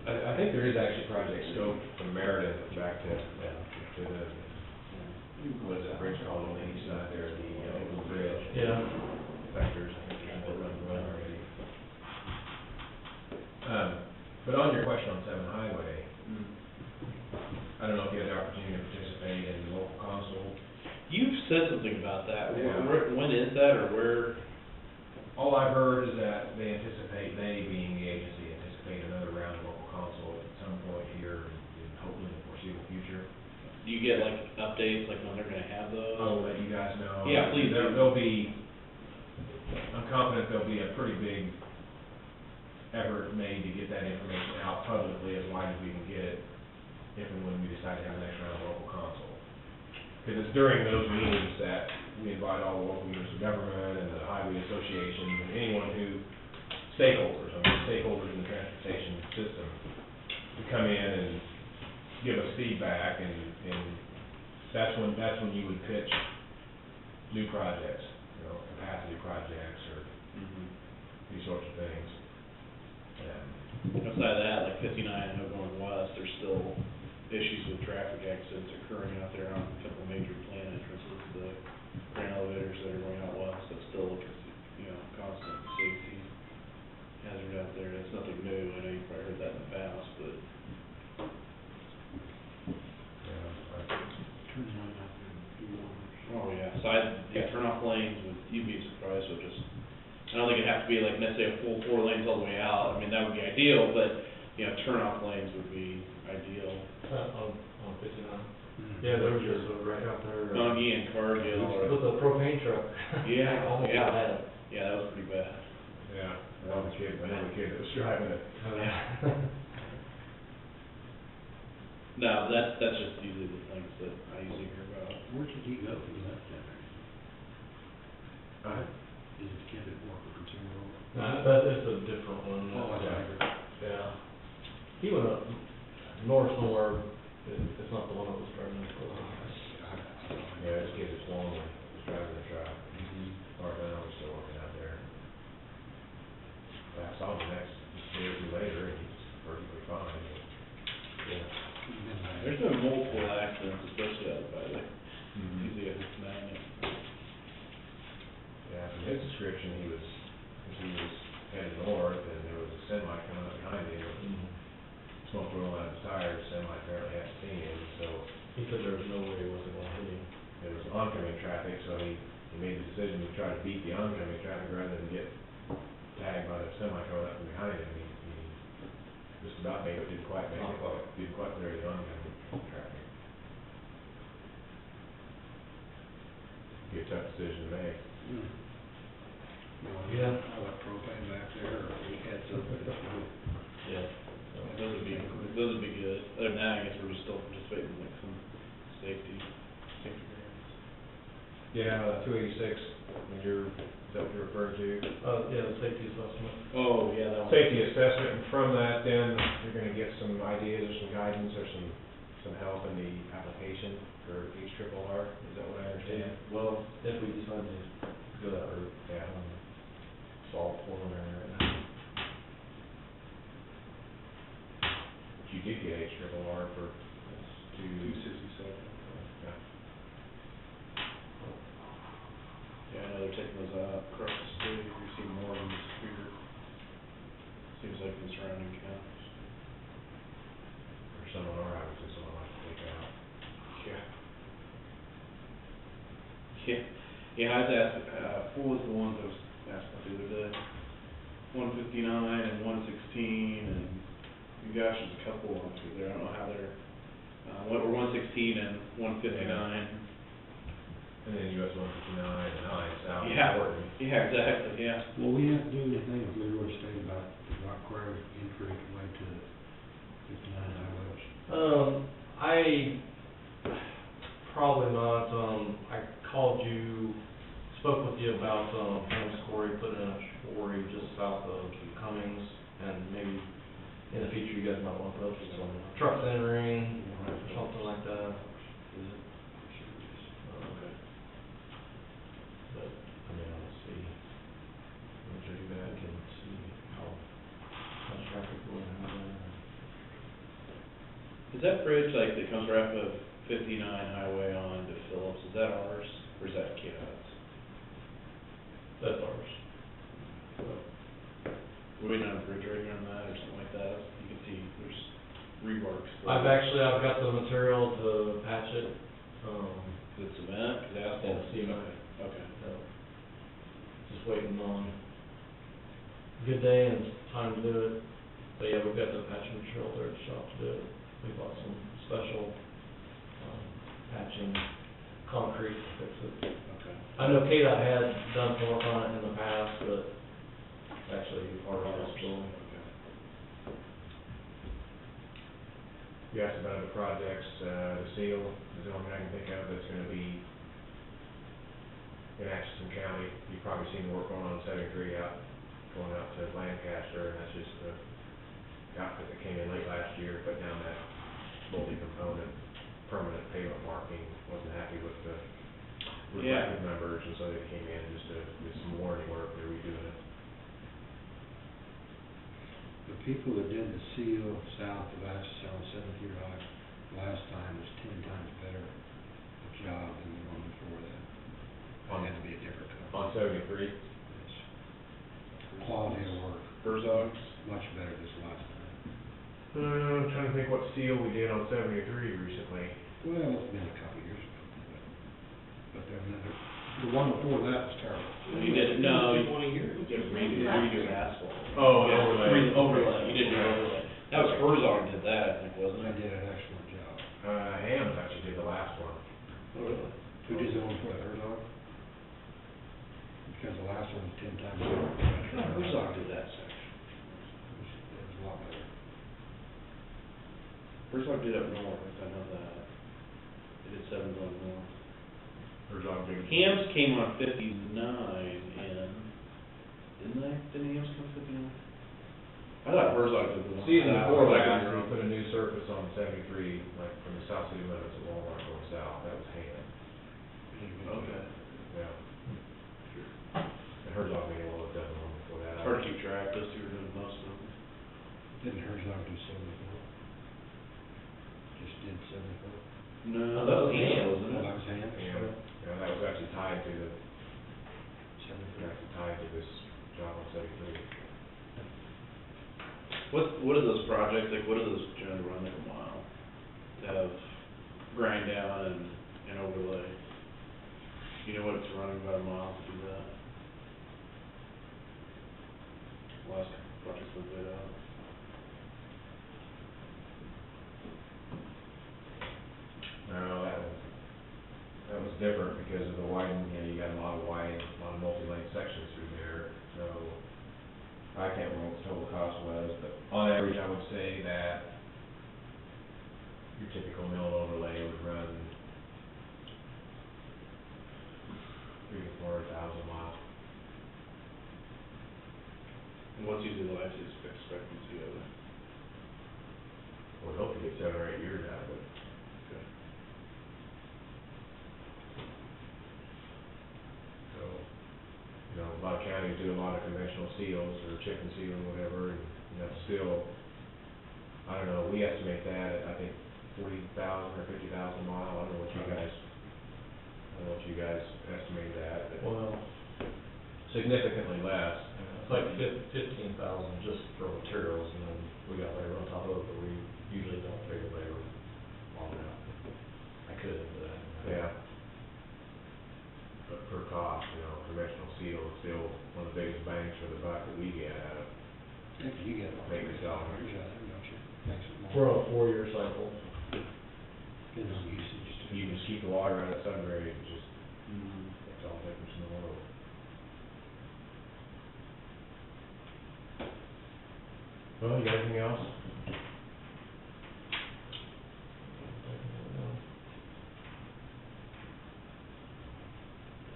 I think there is actually project scope from Meriden back to the, what is that bridge called on the east side there, the Oakland Bridge. Yeah. Vectors, I think there's more running around already. But on your question on Seven Highway, I don't know if you had the opportunity to participate in the local council. You've said something about that. Yeah. When is that, or where? All I've heard is that they anticipate, they being the agency, anticipate another round of local council at some point here in hopefully the foreseeable future. Do you get like updates, like when they're gonna have those? I'll let you guys know. Yeah, please do. There'll be, I'm confident there'll be a pretty big effort made to get that information out publicly as wide as we can get it, if and when we decide to have the next round of local council. Because it's during those meetings that we invite all the local units of government and the highway associations and anyone who, stakeholders in the transportation system, to come in and give us feedback, and that's when you would pitch new projects, you know, capacity projects or these sorts of things. Outside of that, like 59, I know going west, there's still issues with traffic accidents occurring out there on a couple major plant entrances, the grain elevators that are going out west, that's still, you know, constant safety hazard out there. That's nothing new. I know you've probably heard that in the past, but. Oh, yeah, turn-off lanes, you'd be surprised with just, I don't think it'd have to be like necessarily a full 4 lanes all the way out. I mean, that would be ideal, but, you know, turn-off lanes would be ideal. On 59. Yeah, there was just right out there. Bungie and Cargill With the propane truck. Yeah, Almost yeah. had it. Yeah, that was pretty bad. Yeah, I know the kid that was driving it. No, that's just usually the things that I usually hear about. Where did he go? He left that there. Is it the kid that worked for Consumer Oil? No, that is a different one. Oh, that's right. Yeah. He went up north somewhere, it's not the one that was driving the car. Yeah, this kid is long, was driving the truck, far down, was still working out there. I saw him the next day or two later, and he's perfectly fine. Yeah. There's been multiple accidents, especially out by there. Usually at this magnet. Yeah, from his description, he was headed north, and there was a semi coming up behind him, smoke rolling out of his tires, semi apparently hadn't seen him, so. He said there was no way he wasn't gonna hit him. There was oncoming traffic, so he made the decision to try to beat the oncoming traffic rather than get tagged by the semi coming up from behind him. He just about made it, didn't quite make it, didn't quite clear the oncoming traffic. Be a tough decision to make. Yeah. All that propane back there, or we had something. Yeah. Those would be good. Other than that, I guess we're just still participating in like some safety grants. Yeah, 286, is that what you're referring to? Yeah, the safety assessment. Oh, yeah, that one. Safety assessment, and from that, then, you're gonna get some ideas or some guidance or some help in the application for HRRR, is that what I understand? Well, if we decide to go that route. Yeah. It's all preliminary right now. But you did get HRRR for 267. Yeah. Yeah, I know they're taking those out across the state. We've seen more than this here. Seems like in surrounding counties. Or some of our houses, someone like to take out. Yeah. Yeah, I was asked, what was the ones I was asked about the other day? 159 and 116, and gosh, there's a couple ones there. I don't know how they're, or 116 and 159. And then US 159 and 9 south. Yeah, Important. yeah, exactly, yeah. Will we have to do anything with Leroy State about the Rock Quarry entry way to 59 highways? I, probably not, I called you spoke with you about, Pam's Quarry, putting in a quarry just south of Cummings, and maybe in the future, you guys might want to put some trucks entering, or something like that. Okay. But, I mean, I'll see, once I do that, I can see how much traffic going on there. Is that bridge like that comes right off of 59 highway on to Phillips, is that ours, or is that KDOT's? That's ours. We're waiting on a bridge right here on that, or something like that, you can see there's rebar exposed. I've got the material to patch it, Is it cement, is it asphalt? cement. Okay. Just waiting on a good day and time to do it. But yeah, we've got the patching material there at the shop to do it. We bought some special, patching concrete to fix it. Okay. I know KDOT had done some work on it in the past, but actually our responsibility. You asked about the projects, the seal is the only thing I can think of that's gonna be in Atchison County. You've probably seen the work going on 73 going out to Lancaster, and that's just the outfit that came in late last year, put down that multi-component permanent pavement marking, wasn't happy with the reflective numbers, and so they came in just to, with some warranty work, they're redoing it. The people that did the seal south of Atchison on 73 High last time was 10 times better a job than the one before that. It had to be a different company. On 73? Yes. Quality of work, Herzog's? much better this last time. I'm trying to think what seal we did on 73 recently. Well, it's been a couple years ago, but there's another, the one before that was terrible. You did, no, you One a year. did redo asphalt. Oh, Yeah, overlay. Overlay, you did an overlay. That was Herzog did that, I think, wasn't I it? did an excellent job. Hams actually did the last one. Oh, really? Who did the one for the Herzog? Because the last one was 10 times better. Herzog did that section. It was a lot better. Herzog did up north, I know that. They did 7 going north. Herzog did. Hams came on 59 in, didn't they? Didn't Hams come 59? I thought Herzog did the one. Season before Like last, we put a new surface on 73, like from the south city limits of Walmart going south, that was Ham. Okay. Yeah. And Herzog made a little bit of one before that. It's hard to keep track, those two are doing most of them. Didn't Herzog do 74? Just did 74? No, Oh, that was Hams, Hams. wasn't Oh, it? that was Ham? Yeah, that was actually tied to the, 74. actually tied to this job on 73. What are those projects, like, what are those generally run like a mile? To have grind down and overlay? You know what it's running about a mile to do that? Last couple projects we put out. No, that was different because of the widening, you know, you got a lot of multi-lane sections through there, so I can't remember what the total cost was, but on average, I would say that your typical mill overlay would run 300,000 to 400,000 miles. And what's usually the life expectancy of it? We'd hope to get 7 or 8 years out of it. Okay. So, you know, a lot of counties do a lot of conventional seals or chip and seal or whatever, and, you know, still, I don't know, we estimate that at, I think, 40,000 or 50,000 mile, I don't know what you guys estimate that, but. Well, Significantly less. it's like 15,000 just for materials, and then we got labor on top of it, but we usually don't pay the labor long enough. I could, but I. Yeah. But per cost, you know, conventional seal is still one of the biggest bangs for the buck that we get out of. I think you get about Make yourself. $3 out of them, don't you? Makes it more. For a 4-year cycle. Depends on usage. too. You just keep the water out of subgrade, it just makes all the difference in the world. Well, you got anything else?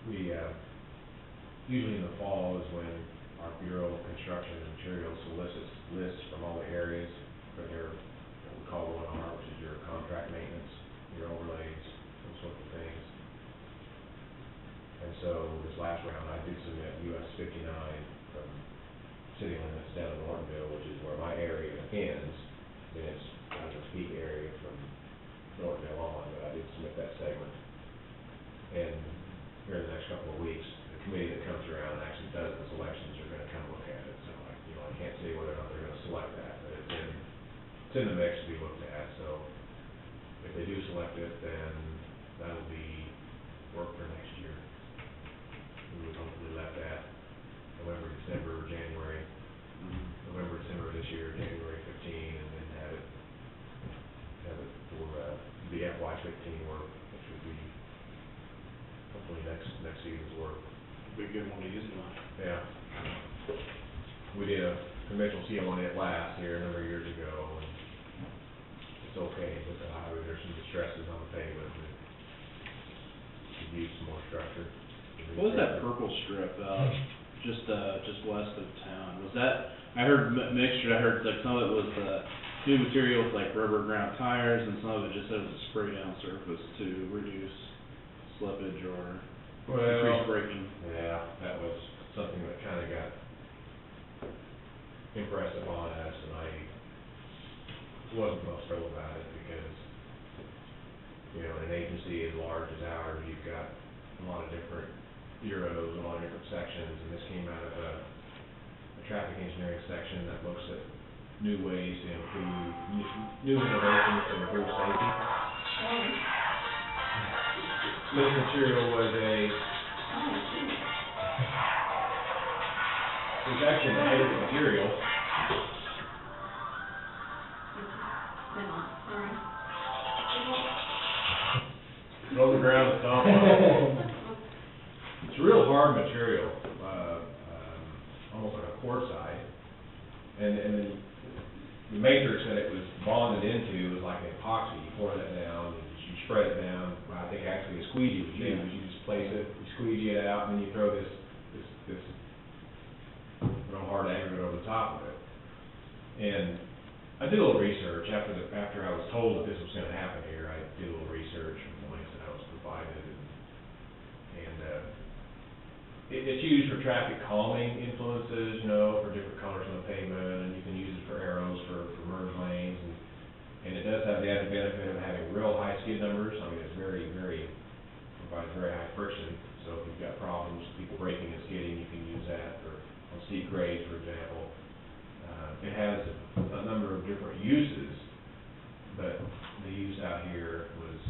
We, background, I did submit US 59 from city limits down to Nortonville, which is where my area ends. Then it's kind of a peak area from Nortonville on, but I did submit that segment. And here in the next couple of weeks, the committee that comes around and actually does the selections are gonna come look at it. So I can't say whether or not they're gonna select that, but it's in the mix to be looked at. So if they do select it, then that'll be work for next year. We would hopefully let that November, December, January, November, December of this year, January 15, and then have it for the FY 15 work, which would be hopefully next season's work. Be a good one to use now. Yeah. We did a conventional seal on it last year, a number of years ago, and it's okay, but the highway, there's some distresses on the pavement that could use some more structure. What was that purple strip out just west of town? Was that, I heard mixture, I heard like some of it was new material with like rubber ground tires, and some of it just said it was a spray down surface to reduce slippage or increase braking. Yeah, that was something that kinda got impressed upon us, and I wasn't most thrilled about it because, in an agency as large as ours, you've got a lot of different bureaus, a lot of different sections, and this came out of a traffic engineering section that looks at new ways to improve, new innovations to improve safety. This material was it's actually an edited material. Rubber ground compound. It's real hard material, almost like a quartzite. And then the matrix that it was bonded into was like an epoxy. You pour that down, you spread it down. I think actually a squeegee was used. You just place it, you squeegee it out, and then you throw this real hard aggregate over the top of it. And I did a little research after I was told that this was going to happen here. I did a little research from the links that I was provided, and it's used for traffic calming influences, for different colors on the pavement, and you can use it for arrows for merge lanes, and it does have the added benefit of having real high skid numbers. I mean, it's provides very high friction. So if you've got problems, people braking and skidding, you can use that on steep grades, for example. It has a number of different uses, but the use out here was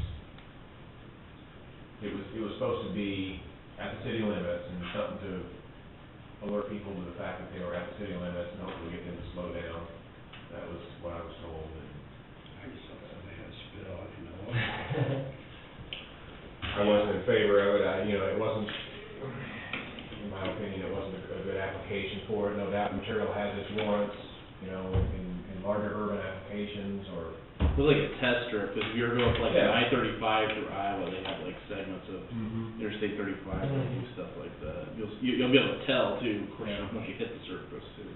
supposed to be at the city limits and something to alert people to the fact that they were at the city limits and hopefully get them to slow down. That was what I was told. And I just thought somebody had a spill, I didn't know what. I wasn't in favor of it. It wasn't, in my opinion, it wasn't a good application for it. No doubt material has its warrants, in larger urban applications or. It was like a test strip, because if you ever go up like I-35 through Iowa, they have like segments of Interstate 35 that do stuff like that. You'll be able to tell too, of course, once you hit the surface too.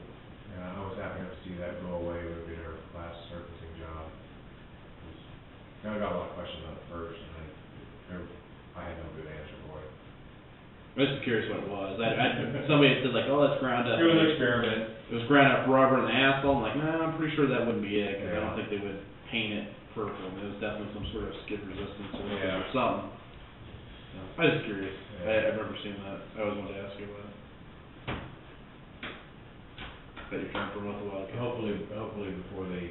Yeah, I was happy enough to see that go away when we did our last surfacing job. I got a lot of questions on it first, and I had no good answer for it. I was just curious what it was. Somebody had said like, oh, that's ground up. It was an experiment. It was ground up rubber and the asphalt. I'm like, no, I'm pretty sure that wouldn't be it, because I don't think they would paint it purple. It was definitely some sort of skid resistance or something. I was just curious. I've never seen that. I always wanted to ask you about it. That you're trying to promote the wildcat. Hopefully before they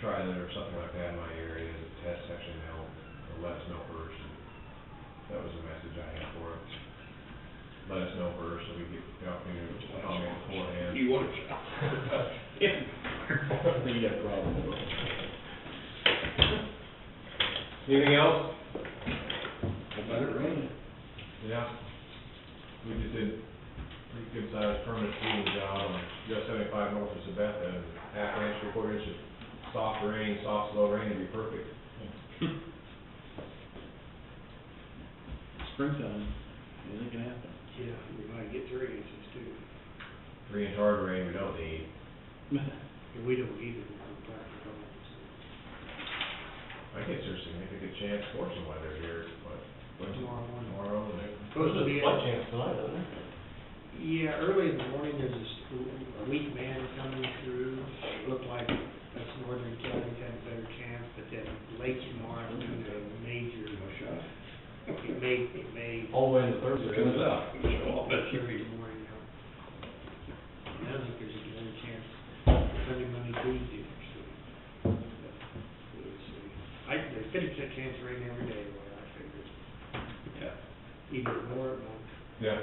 try that or something like that in my area, the test section, they'll let us know first. That was the message I had for it. Let us know first so we get the opportunity to comment beforehand. You want a shot? I think you got a problem. Anything else? Let it rain. Yeah. We just did a pretty good sized permanent seeding job on US 75 north of Sabetha, and half inch, 3/4 inch of soft rain, soft slow rain would be perfect. Springtime, anything can happen. Yeah, we might get 3 inches too. 3 inch hard rain we don't need. And we don't either, we're practical. I guess there's significant chance for some weather here, but tomorrow morning. Tomorrow, Supposed to be, There's a slight chance tonight, isn't there? yeah, early in the morning, there's a weak man coming through. It looked like us northern counties had a better chance, but then late tomorrow afternoon, a major, it may. All the way into Thursday. Comes out. Thursday morning, I don't think there's a better chance Sunday, Monday, Tuesday, actually. We'll see. There's 50% chance of rain every day, the way I figured. Yeah. Either more or more. Yeah.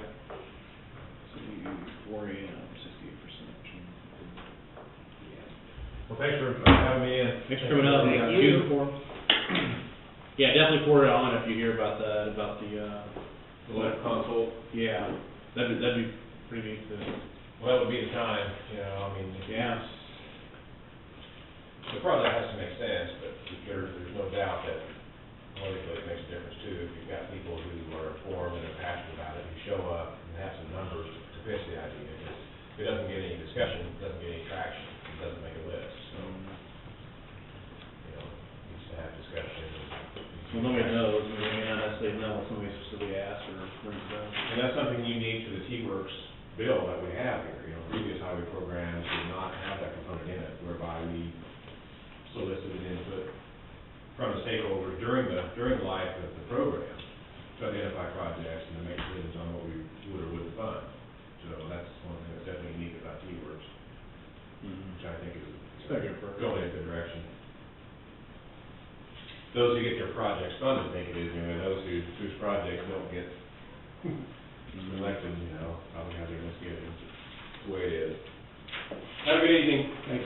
4 AM, 68%. Well, thanks for having me in. Thanks for coming out. Thank Do you. the form. Yeah, definitely forward it on if you hear about that, about the, The web console. yeah, that'd be pretty neat to, Well, that would be the time, you know, I mean, yeah. the project has to make sense, but there's no doubt that politically it makes a difference too. If you've got people who are informed and are passionate about it, who show up and have some numbers to pitch the idea. Because if it doesn't get any discussion, it doesn't get any traction, it doesn't make a list. So, you know, it needs to have discussion. Well, nobody knows, I mean, they may not necessarily know if somebody specifically asked or brings it up. And that's something unique to the T-Works bill that we have here. You know, previous highway programs did not have that component in it, whereby we solicited input from the stakeholders during the life of the program to identify projects and to make decisions on what we would or wouldn't fund. So that's one thing that's definitely unique about T-Works, which I think is going in a good direction. Those who get their projects funded think it is, you know, and those whose projects don't get elected, you know, probably have their misgivings. It's the way it is. Have a good evening. Thanks,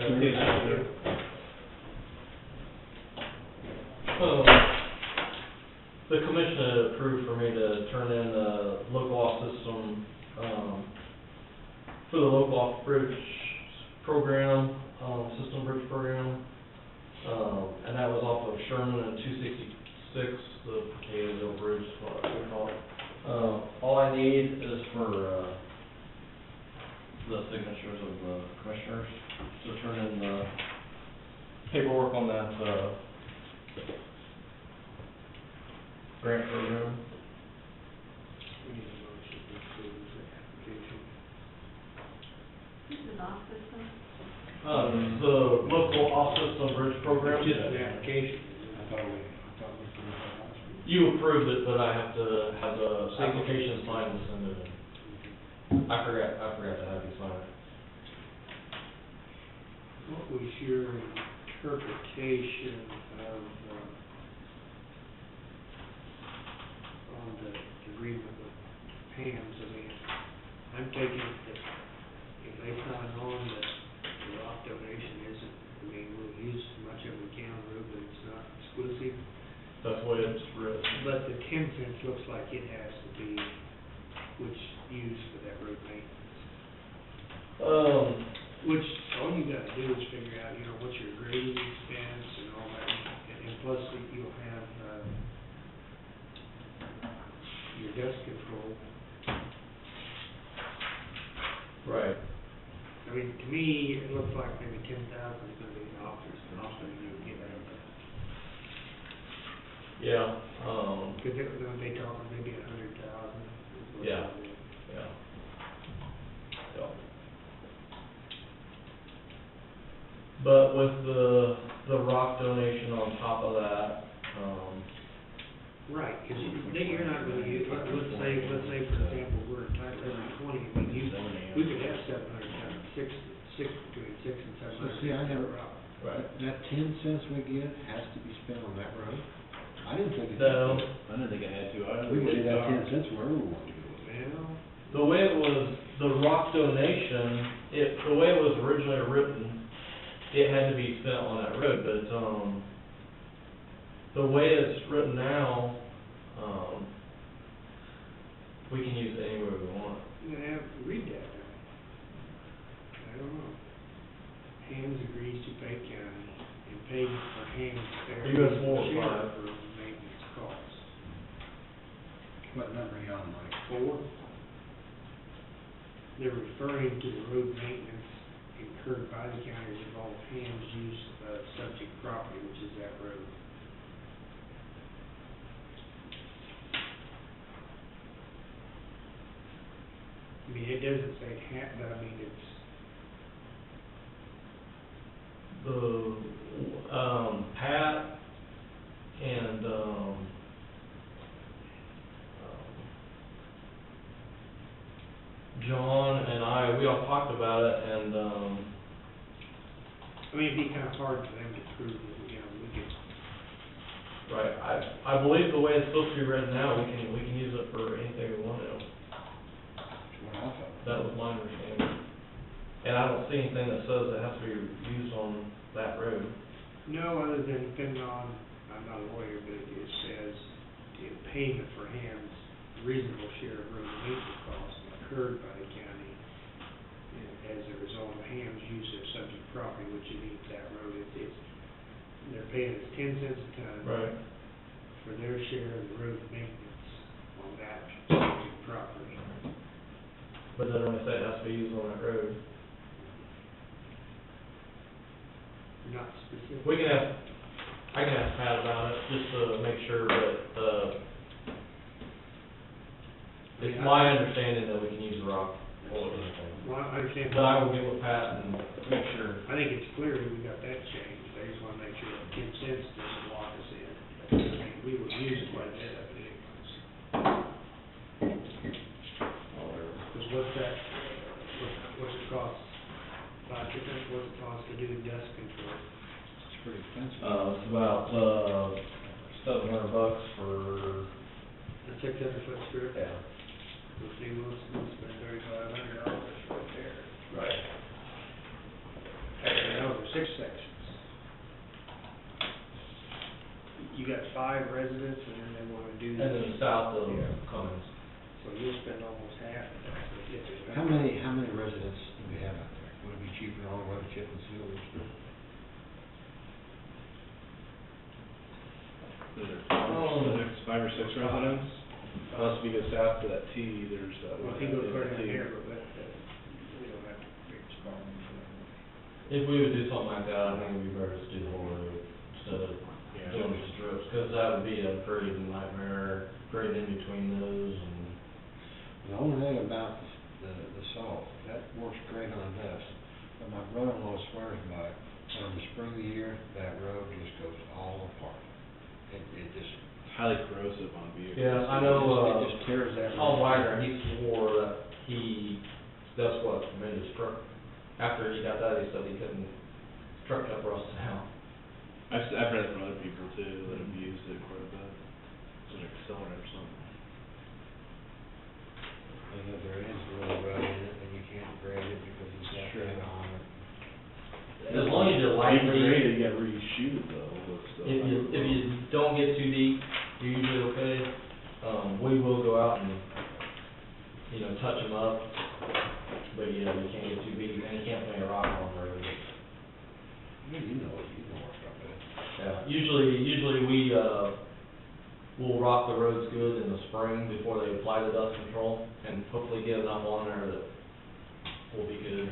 The commission had approved for me to turn in the local off system, for the local off bridge program, system bridge program. And that was off of Sherman and 266, the Potatoes Bridge, is what we call it. All I need is for, the signatures of the commissioners to turn in the paperwork on that, grant program. We need a motion to approve the application. This is off system. The local off-system bridge program. Just an application. I thought we approved that last week. You approved it, but I have to have the application signed and send it in. I forgot to have you sign it. What was your interpretation of, on the agreement with Pam's? I mean, I'm taking it that if they sign on that the rock donation isn't, I mean, we'll use as much as we can on the road, but it's not exclusive. That's the way it's written. But the 10 cents looks like it has to be, which used for that road maintenance. Which, all you gotta do is figure out, you know, what's your grading expense and all that, and plus you'll have, your dust control. Right. I mean, to me, it looks like maybe 10,000 is gonna be an option you get out of that. Yeah, Cause they talking maybe 100,000. Yeah. yeah. Yeah. But with the rock donation on top of that, Right, cause you're not gonna use, let's say, for example, we're entitled every 20, I mean, we could have 700,000, between 6 and 700. So see, I never, right. that 10 cents we get has to be spent on that road? I didn't think it No. had to. I didn't think it had to. We could do that 10 cents wherever we want to go with it. Well, The way it was, the rock donation, the way it was originally written, it had to be spent on that road, but, the way it's written now, we can use it anywhere we want. you gonna have to read that now. I don't know. Hams agrees to pay county and pay for Hams fair US 4 or share 5? for maintenance costs. What number are you on, Mike? 4. They're referring to the road maintenance incurred by the county as involved Hams use of subject property, which is that road. mean, it doesn't say but I mean, it's, Pat and, John and I, we all talked about it, and, I mean, it'd be kind of hard for them to prove that, you know, we could, right, I believe the way it's supposed to be written now, we can use it for anything we want to. That's what I thought. That was my understanding. And I don't see anything that says it has to be used on that road. no, other than depending on, I'm not a lawyer, but it says, the payment for Ham's reasonable share of road maintenance costs incurred by the county and as a result of Ham's use of subject property, which it means that road, they're paying us 10 cents a ton. Right. For their share of the road maintenance on that subject property. But then when I say it has to be used on that road, Not specific. we can ask, I can ask Pat about it, just to make sure that, it's my understanding that we can use rock or anything. Well, I understand. But I will get with Pat and make sure. I think it's clear that we got that changed. I just wanna make sure that 10 cents doesn't lock us in. I mean, we would use quite a bit of it anyways. Cause what's that, what's it cost? What's it cost to do dust control? It's pretty expensive. It's about, $700 for, A 600-foot strip? yeah. We'll see, we'll spend $3,500 right there. Right. Actually, no, there's 6 sections. You got 5 residents and then they wanna do. And then south of Yeah. Cummings. So you'll spend almost half of that. if there's How many residents do we have out there? Would it be cheaper on one chip and seal this? There's 5 or 6 residents. Plus, if you go south to that T, there's, Well, if you go further in here, but we don't have to fix problems. If we would do something like that, I think it'd be better to do the whole road instead of doing the strips, because that would be a pretty nightmare, grading in between those and. The only thing about the salt, that works great on dust, but my brother-in-law swears by it, in the spring of the year, that road just goes all apart. It just. highly corrosive on vehicles. Yeah, I know, It just tears that. Tom road. Wagner, he swore that that's what made his truck, after he got that, he said he couldn't, truck got rusted out. I've read it from other people too, that have used it quite a bit, as an accelerant or something. And if there is a little rut in it, then you can't grade it because it's got Sure. that on it. As long as you're lightly, You gotta reshoot it though, but still. if you don't get too deep, you're usually okay. We will go out and, touch them up, but you can't get too deep, and you can't lay a rock on the road. You know what's up there. Yeah, usually we'll rock the roads good in the spring before they apply the dust control, and hopefully get enough on there that we'll be good.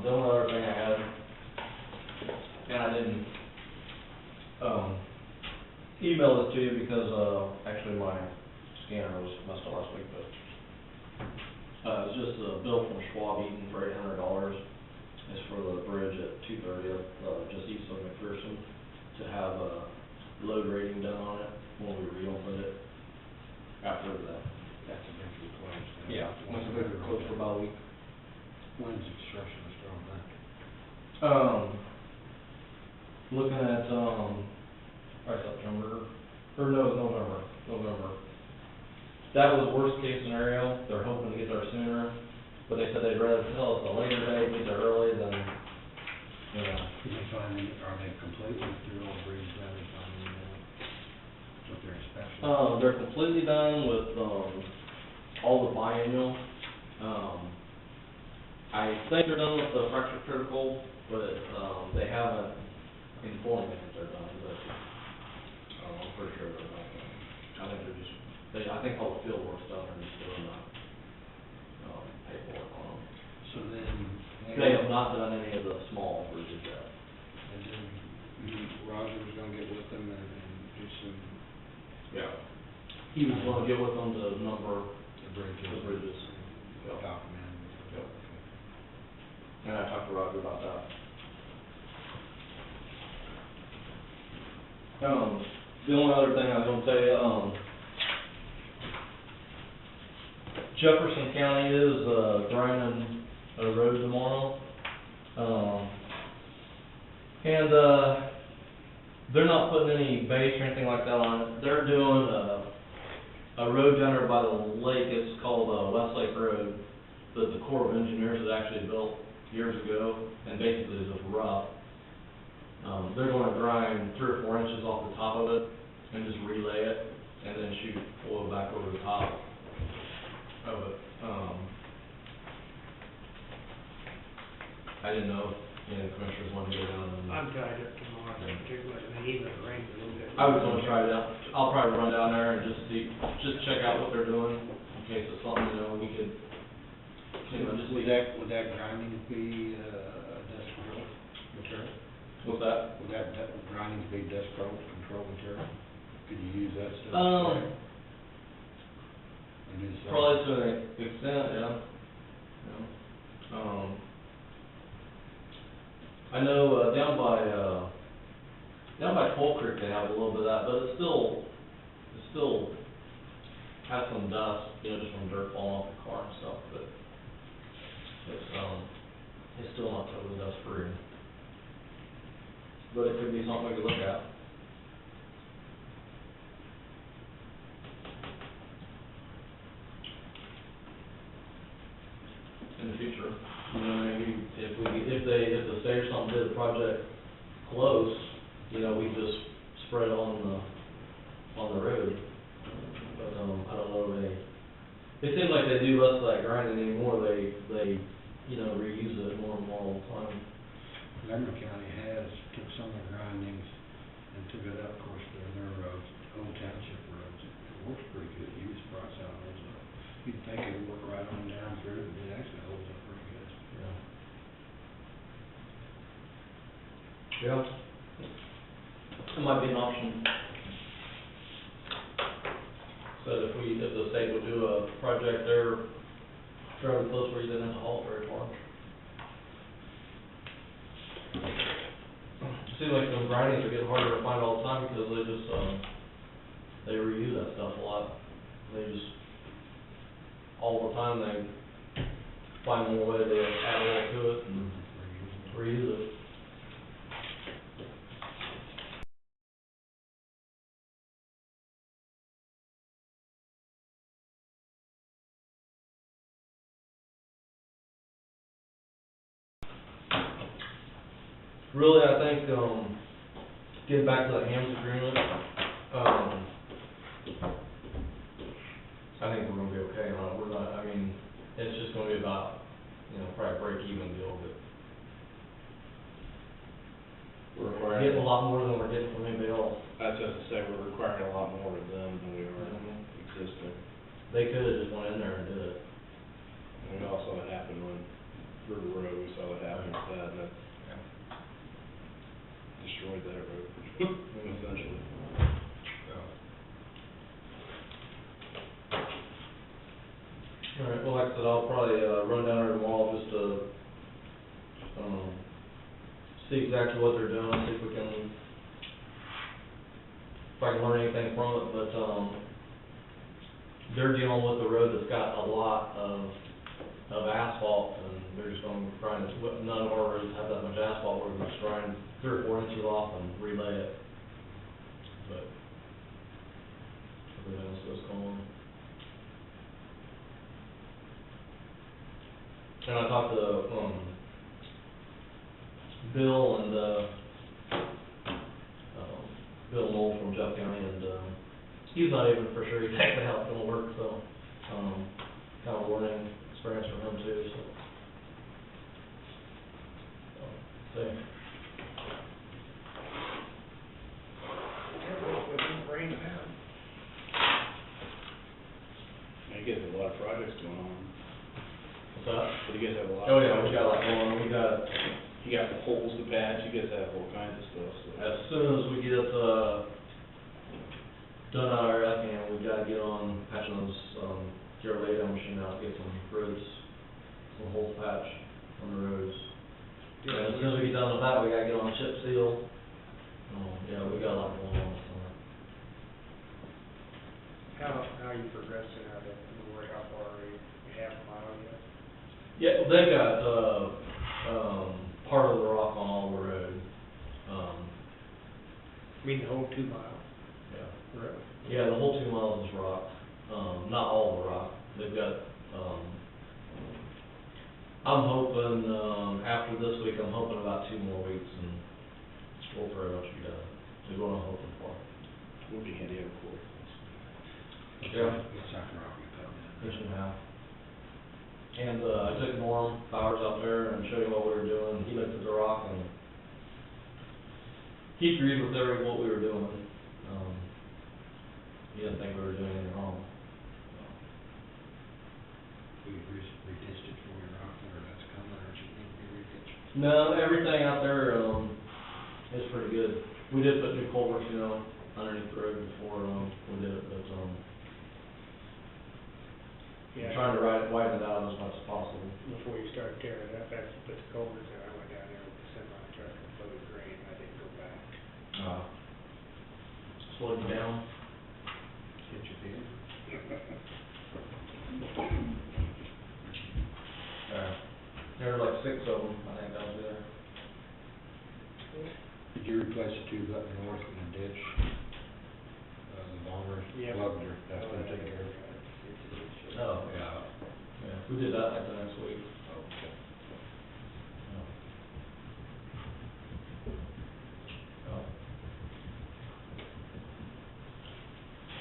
The only other thing I had, and I didn't, email this to you because, actually my scanner was messed up last week, but, it's just a bill from Schwab Eaton for $800. It's for the bridge at 230th, just east of McPherson, to have a load rating done on it when we reopened it after the. That's a big request. Yeah, once we were closed for about a week. When's the construction will start on that? Looking at, probably September, or no, November. That was worst case scenario, they're hoping to get there sooner, but they said they'd rather tell us a later date, get there early than, Did they finally, are they completely through all the bridge done, they finally, with their inspection? they're completely done with, all the biennial. I think they're done with the fracture critical, but, they haven't informed me that they're done, but, I'm pretty sure they're not done. I think they're just, I think all the field work's done, they're just doing the, paperwork on them. So then. They have not done any of the small bridges yet. And then Roger was gonna get with them and do some. Yeah. he was gonna get with them to number The bridges. the bridges. Yep. Document. Yep. And I talked to Roger about that. The only other thing I was gonna say, Jefferson County is, grinding a road tomorrow. And, they're not putting any base or anything like that on it. They're doing a road down there by the lake, it's called, Westlake Road, that the Corps of Engineers had actually built years ago, and basically is just rough. They're gonna grind 3 or 4 inches off the top of it, and just relay it, and then shoot oil back over the top of it. I didn't know if, the commissioners wanted to go down and. I'm tied up tomorrow, I think, too, but I mean, even if it rains a little bit. I was gonna try it out. I'll probably run down there and just check out what they're doing, in case it's something, we could, just Would that grinding be, dust control material? What's that? Would that grinding be dust control material? Could you use that stuff? Probably to an extent, yeah. I know, down by Toll Creek, they have a little bit of that, but it still has some dust, just from dirt falling off the car and stuff, but it's still not totally dust free. But it could be something we could look at. In the future, maybe if the state or something did a project close, we just spread it on the road. But, I don't know, it seems like they do less of that grinding anymore, they reuse it more and more all the time. Montgomery County took some of the grindings and took it up, of course, their roads, old township roads. It works pretty good, used price out holds up. You'd think it would work right on down through, but it actually holds up pretty good. Yeah. It might be an option. So if the state would do a project there fairly close where you didn't have to haul very far. Seems like the grindings are getting harder to find all the time because they just, they reuse that stuff a lot. They just, all the time they find more way to add oil to it and reuse it. Really, I think, getting back to the Hams agreement, I think we're gonna be okay on it. We're not, it's just gonna be about, probably a break-even deal, but we're getting a lot more than we're getting from anybody else. That's just to say, we're requiring a lot more of them than we are existing. They could've just went in there and did it. And we also saw it happen on River Road, we saw it happen with that, and that destroyed that road, essentially. All right, well, like I said, I'll probably, run down there tomorrow just to, see exactly what they're doing, see if I can learn anything from it, but, they're dealing with a road that's got a lot of asphalt, and they're just gonna grind it. None of our roads have that much asphalt, we're just grind 3 or 4 inches off and relay it. But everything else is going on. And I talked to, Bill and, Bill Knoll from Jeff County, and, he's not even for sure exactly how it's gonna work, so, kind of a learning experience for him too, so. See. Rain now. You guys have a lot of projects going on. What's that? But you guys have a lot. Oh, yeah, we got a lot going on. You got the holes to patch, you guys have all kinds of stuff, so. As soon as we get, done our and we've gotta get on patching those, get our laydown machine out, get some roads, some holes patched on the roads. And as soon as we get done with that, we gotta get on chip seal. Yeah, we got a lot going on this summer. How are you progressing out at Memorial? How far are you? Half a mile yet? Yeah, they got, part of the rock on all the road. I mean, the whole 2 mile? Yeah. Really? Yeah, the whole 2 miles is rock, not all the rock. They've got, I'm hoping, after this week, I'm hoping about 2 more weeks and we'll pretty much be done. Is what I'm hoping for. We'll be heading over court. Yeah. It's not rock we cut in. Inch and a half. And, I took Norm Bowers out there and showed him what we were doing. He looked at the rock and he agreed with what we were doing. He didn't think we were doing anything wrong. We could re-ditch it for your rock, or that's coming, or you think we re-ditch? No, everything out there, is pretty good. We did put new culverts, underneath the road before, we did it, but, Yeah. I'm trying to widen it out as much as possible. Before you start tearing it up, after you put the culverts in, I went down there with the semi truck and loaded grain, I didn't go back. Slow you down. Get your bid. There were like 6 of them, I think, out there. Did you replace the tube up north in the ditch? The longer, Yep. Wagner, that's gonna take care of it. Oh, yeah. Yeah, we did that like the next week. Okay.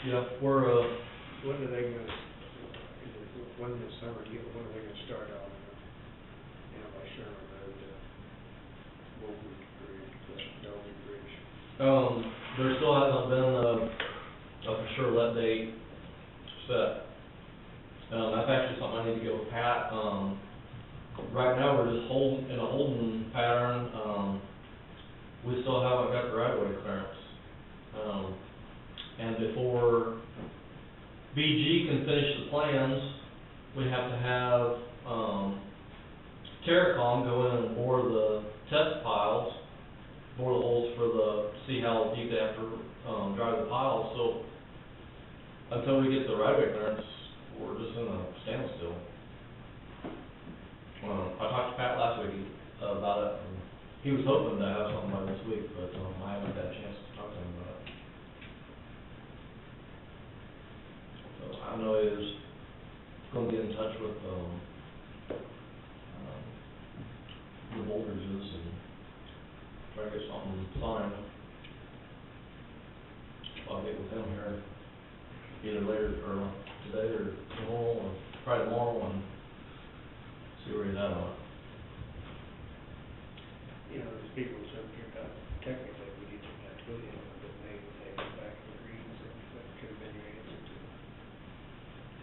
Yeah, we're, When are they gonna, when this summer, when are they gonna start on, by Sherman Road, Woolwood Bridge, Dolby Bridge? there still hasn't been a for sure let date set. That's actually something I need to get with Pat. Right now, we're just in a holding pattern. We still haven't got the right-of-way clearance. And before BG can finish the plans, we have to have, Terracom go in and bore the test piles, bore the holes see how deep they have to, drive the piles. So until we get the right-of-way clearance, we're just in a standstill. I talked to Pat last week about it, and he was hoping to have something by this week, but I haven't had a chance to talk to him about it. So I know he was gonna get in touch with, the Voltages and try to get something signed. I'll get with him here either later, or today, or tomorrow, or probably tomorrow, and see where he's at on it. There's people said technically we need to have to go in, but they go back to the greens, and that could have been your answer to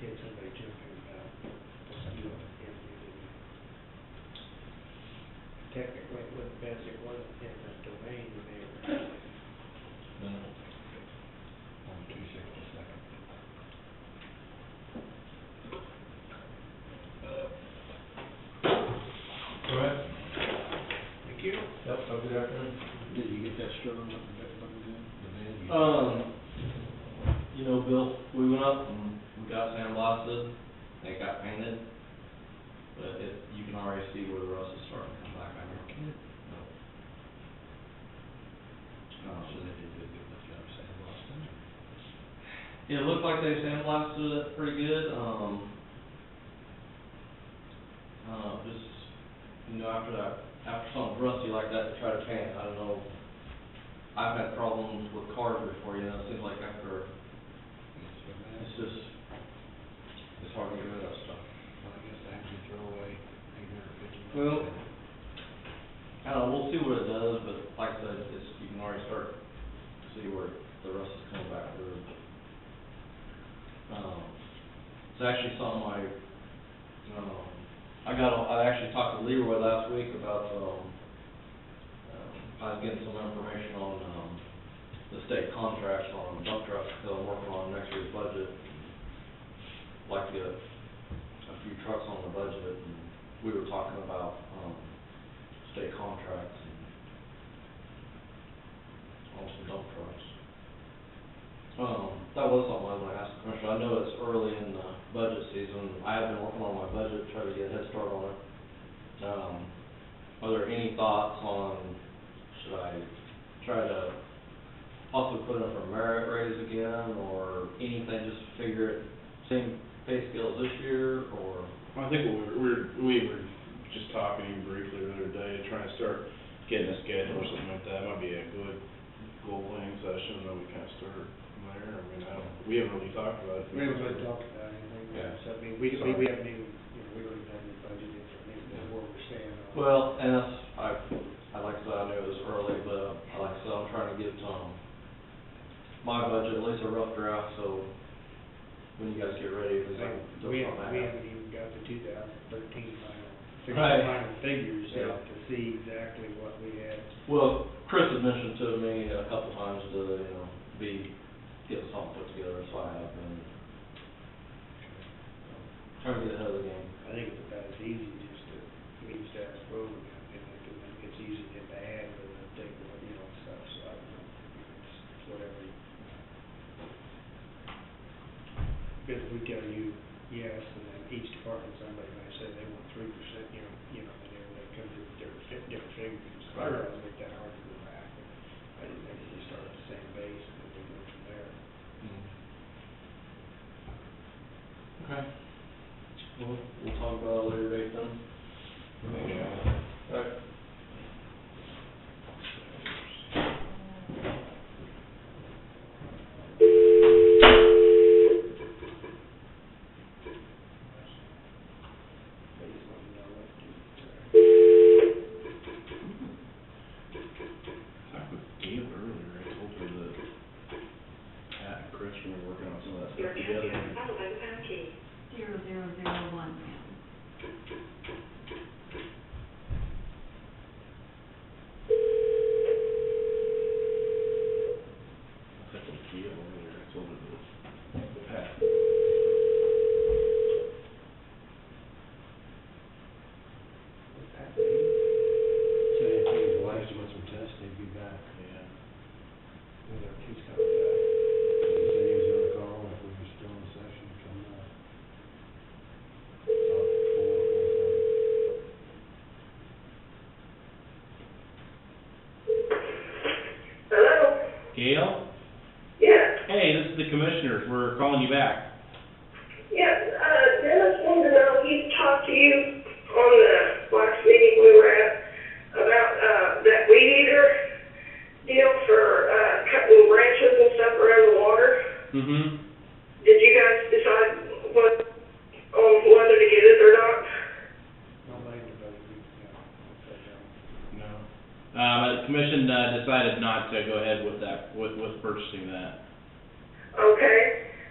hit somebody jumping about, technically it wouldn't pass, it wasn't in the domain when they were. No. On 262nd. All right. Thank you. Yep, have a good afternoon. Did you get that stone looking good, the bed? Bill, we went up and we got sandblasted, and it got painted, but you can already see where the rust is starting to come back on your kid. So they did a good job sandblasting. It looked like they sandblasted it pretty good, after something rusty like that, to try to paint, I don't know. I've had problems with cars before, it seems like after, it's hard to get rid of stuff. Well, I guess after you throw away $850. Well, I don't know, we'll see what it does, but like I said, you can already start to see where the rust is coming back through. It's actually something I actually talked to Leroy last week about, I was getting some information on, the state contracts on dump trucks, because I'm working on next year's budget. Like to get a few trucks on the budget, and we were talking about, state contracts and on some dump trucks. That was something I was gonna ask the commissioner. I know it's early in the budget season. I have been working on my budget, trying to get a head start on it. Are there any thoughts on, should I try to also put in for merit raise again, or anything, just figure it, same pay scale as this year, or? I think we were just talking even briefly the other day, trying to start getting a schedule or something like that. Might be a good goal planning session, and then we kind of start from there. I mean, we haven't really talked about it. We haven't really talked about anything, Yeah. so, I mean, we haven't even, we don't even have any budget information, where we're standing on. Well, and that's, I like I said, I knew it was early, but like I said, I'm trying to get, my budget, at least a rough draft, so when you guys get ready, because I don't We know. haven't even got the 2013 Right. final figures Yeah. yet to see exactly what we had. Well, Chris has mentioned to me a couple times to, get something put together, so I have been trying to get ahead of the game. I think it's about as easy just to leave status quo, and it's easy to hit the add with a take, stuff, so I don't know, it's whatever. Because if we tell you yes, and then each department, somebody might say they want 3%, and they come to different figures. I realize it make that hard to go back, but I didn't think we start at the same base, and then we go from there. Okay. Well, we'll talk about it later date then. Yeah. Alright. They just want to know what to do. Talked with Gail earlier, I told her that Pat and Chris were working on some of that stuff together. 0001, ma'am. I talked with Gail earlier, I told her that Pat. So if his wife's doing some tests, he'd be back. Yeah. He's coming back. He said he was gonna call if we were still in session, come back. About 4:47. Hello? Gail? Yes, Hey, this is the commissioners, we're calling you back. yes, Dennis wanted to know, he talked to you on the last meeting we were at about, that weed eater deal for, cutting branches and stuff around the water. Mm-hmm. Did you guys decide on whether to get it or not? Nobody, No. The commission, decided not to go ahead with that, with purchasing that. Okay,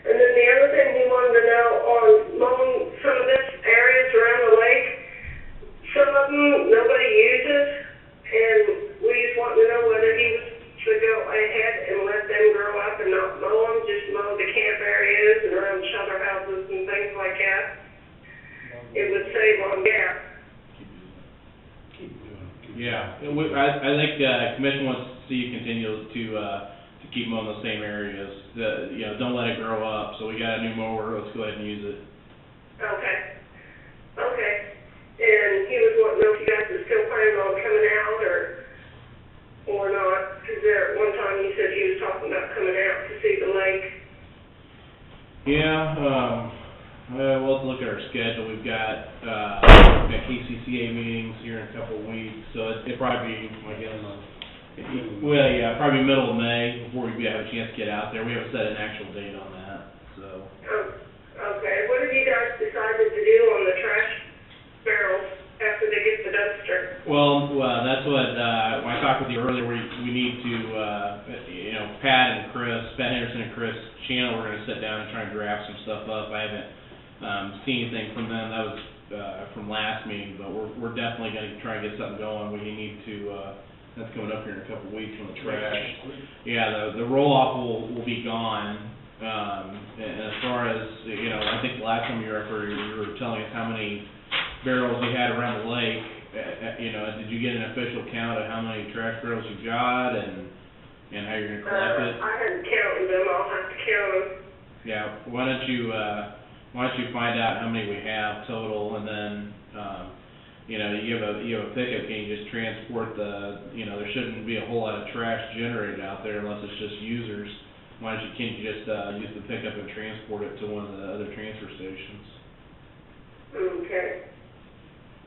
and then the other thing he wanted to know on mowing some of this areas around the lake, some of them nobody uses, and we just want to know whether he was to go ahead and let them grow up and not mow them, just mow the camp areas and around shelter houses and things like that. It would save on gas. Keep doing it. Yeah, I think, commission wants to see you continue to keep mowing those same areas. Don't let it grow up, so we got a new mower, let's go ahead and use it. Okay, okay. And he was wanting to know if you guys are still planning on coming out or not, because there, one time you said he was talking about coming out to see the lake. Yeah, we'll have to look at our schedule, we've got KCCA meetings here in a couple of weeks, so it'd probably be, I guess, well, yeah, probably middle of May before we have a chance to get out there. We haven't set an actual date on that, so. Okay, what have you guys decided to do on the trash barrels after they get the dumpster? Well, that's what, when I talked with you earlier, we need to, Pat Henderson and Chris Channel, we're gonna sit down and try and draft some stuff up. I haven't seen anything from them, that was from last meeting, but we're definitely gonna try and get something going. We need to that's coming up here in a couple of weeks on the trash. Yeah, the roll-off will be gone. And as far as, you know, I think the last time you were telling us how many barrels you had around the lake. You know, did you get an official count of how many trash barrels you got and how you're gonna collect it? I hadn't counted them, I'll have to count them. Yeah, why don't you find out how many we have total, and then, you know, you have a pickup, can you just transport you know, there shouldn't be a whole lot of trash generated out there unless it's just users. Can't you just, use the pickup and transport it to one of the other transfer stations? Okay.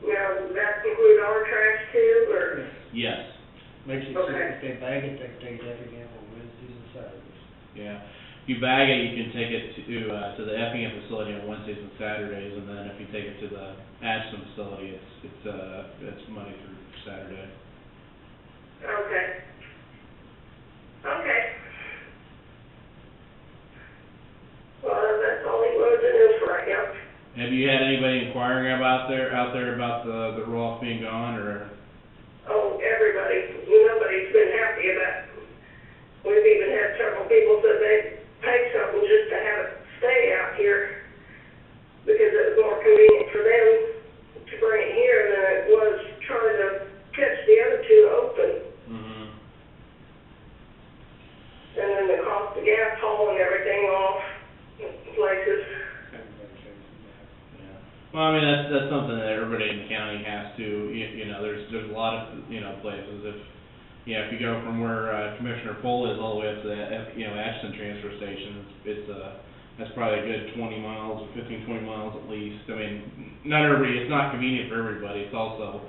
Now, does that include our trash too, or? Yes. Basically, Okay. if they bag it, they can take it up again on Wednesdays and Saturdays. Yeah. If you bag it, you can take it to the FEM facility on Wednesdays and Saturdays, and then if you take it to the Ashland facility, it's Monday through Saturday. Okay. Okay. Well, that's all he wanted to know for right now. Have you had anybody inquiring out there about the roll-off being gone, or? Oh, nobody's been happy about it. We've even had several people said they'd pay something just to have it stay out here because it was more convenient for them to bring it here than it was trying to catch the other two open. Mm-hmm. And then the cost of gas hauling everything off places. Yeah. Well, I mean, that's something that everybody in the county has to, you know, there's a lot of, you know, places. If you go from where Commissioner Pohl is all the way up to the, Ashton transfer station, that's probably a good 20 miles, or 15, 20 miles at least. I mean, it's not convenient for everybody. It's also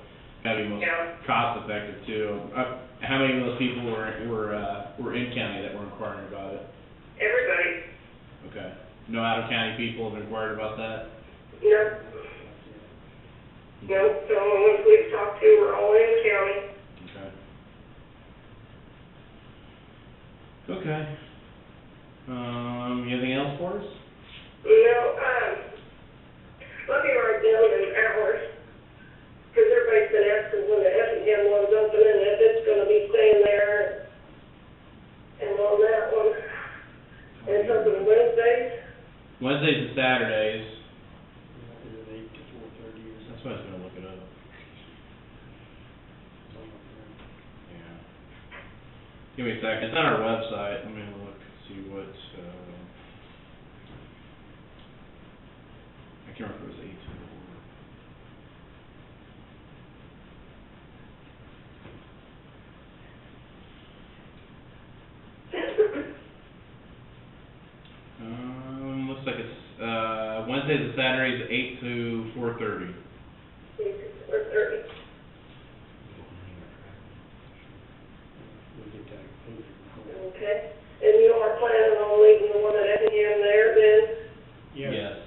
gotta be most cost effective too. How many of those people were in county that were inquiring about it? Everybody. Okay. No out-of-county people have inquired about that? No. No, the only ones we've talked to were all in county. Okay. Anything else for us? No, let me write down the hours, because everybody's been asking when the Effingham one's opening, if it's gonna be staying there, and on that one. And it's open Wednesdays? Wednesdays and Saturdays. Is it 8 to 4:30 or That's something? what I was gonna look it up. Yeah. Give me a second. It's on our website. Let me look, see what, I can't remember if it was 8 to 4. Looks like it's, Wednesdays and Saturdays, 8 to 4:30. 8 to 4:30. We'll get that included. Okay. And you are planning on leaving the one at Effingham there then? Yes.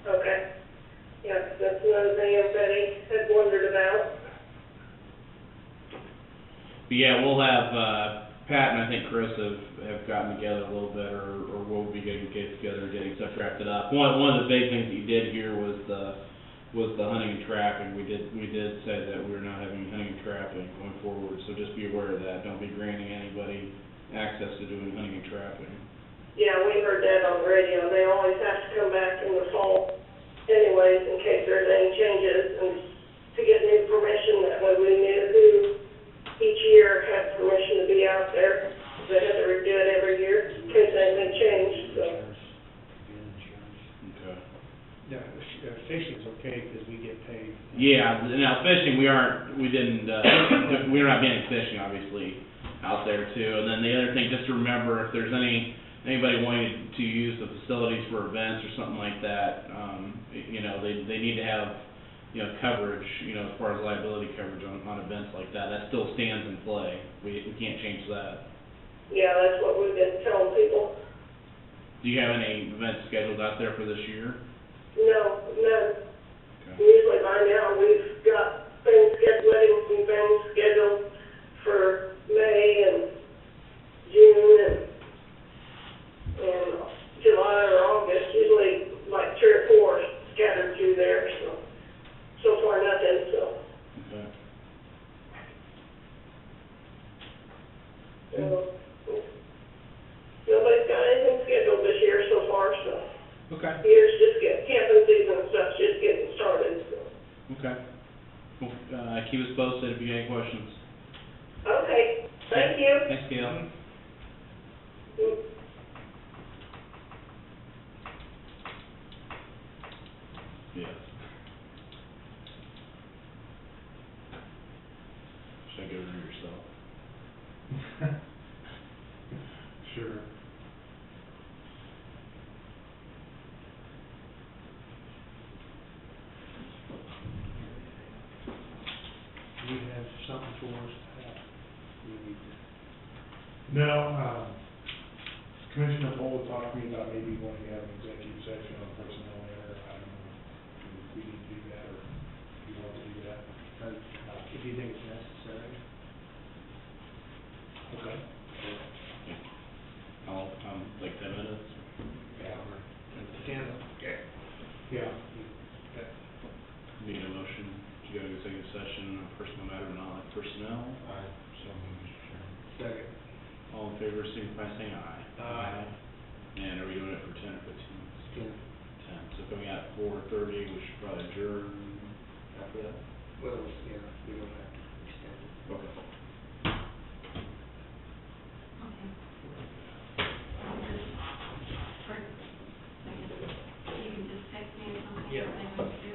Okay. Yeah, 'cause that's another thing everybody had wondered about. But yeah, we'll have, Pat and I think Chris have gotten together a little bit, or we'll be getting together and getting stuff drafted up. One of the big things that you did here was the hunting and trapping. We did say that we're not having hunting and trapping going forward, so just be aware of that. Don't be granting anybody access to doing hunting and trapping. Yeah, we heard that on the radio. They always have to come back in the fall anyways, in case there's any changes, and to get new permission, that way we knew who each year had permission to be out there. They had to redo it every year, in case anything changed, so. Okay. No, fishing's okay, because we get paid. Yeah, now fishing, we're not banning fishing, obviously, out there too. And then the other thing, just to remember, if there's anybody wanting to use the facilities for events or something like that, they need to have, coverage, as far as liability coverage on events like that. That still stands in play. We can't change that. Yeah, that's what we've been telling people. Do you have any events scheduled out there for this year? No, none. Okay. Usually by now, we've got weddings and things scheduled for May and June and July or August, usually like 3 or 4 scattered through there, so far nothing, so. Okay. So, nobody's got anything scheduled this year so far, so. Okay. Year's just camping season and stuff's just getting started, so. Okay. Well, keep us posted if you got any questions. Okay, thank you. Thanks, Gail. Mm. Yeah. Should I get rid of yourself? Sure. Do you have something for us, Pat? We need to. No, Commissioner Pohl talked to me about maybe wanting to have an executive session on personnel matter. I don't know if we need to do that or if you want to do that. If you think it's necessary. Okay. I'll, like 10 minutes. Yeah. Okay. Yeah. Need a motion to go to executive session on personal matter, not like personnel. So, Mr. Chairman. Second. All in favor, signify by saying aye. Aye. And are we doing it for 10 or 15 minutes? 10. 10. So coming out 4:30, we should probably adjourn after that? Well, yeah, we don't have to extend it. Okay. Okay. First, second, you can just text me or something, Yeah. if I go through.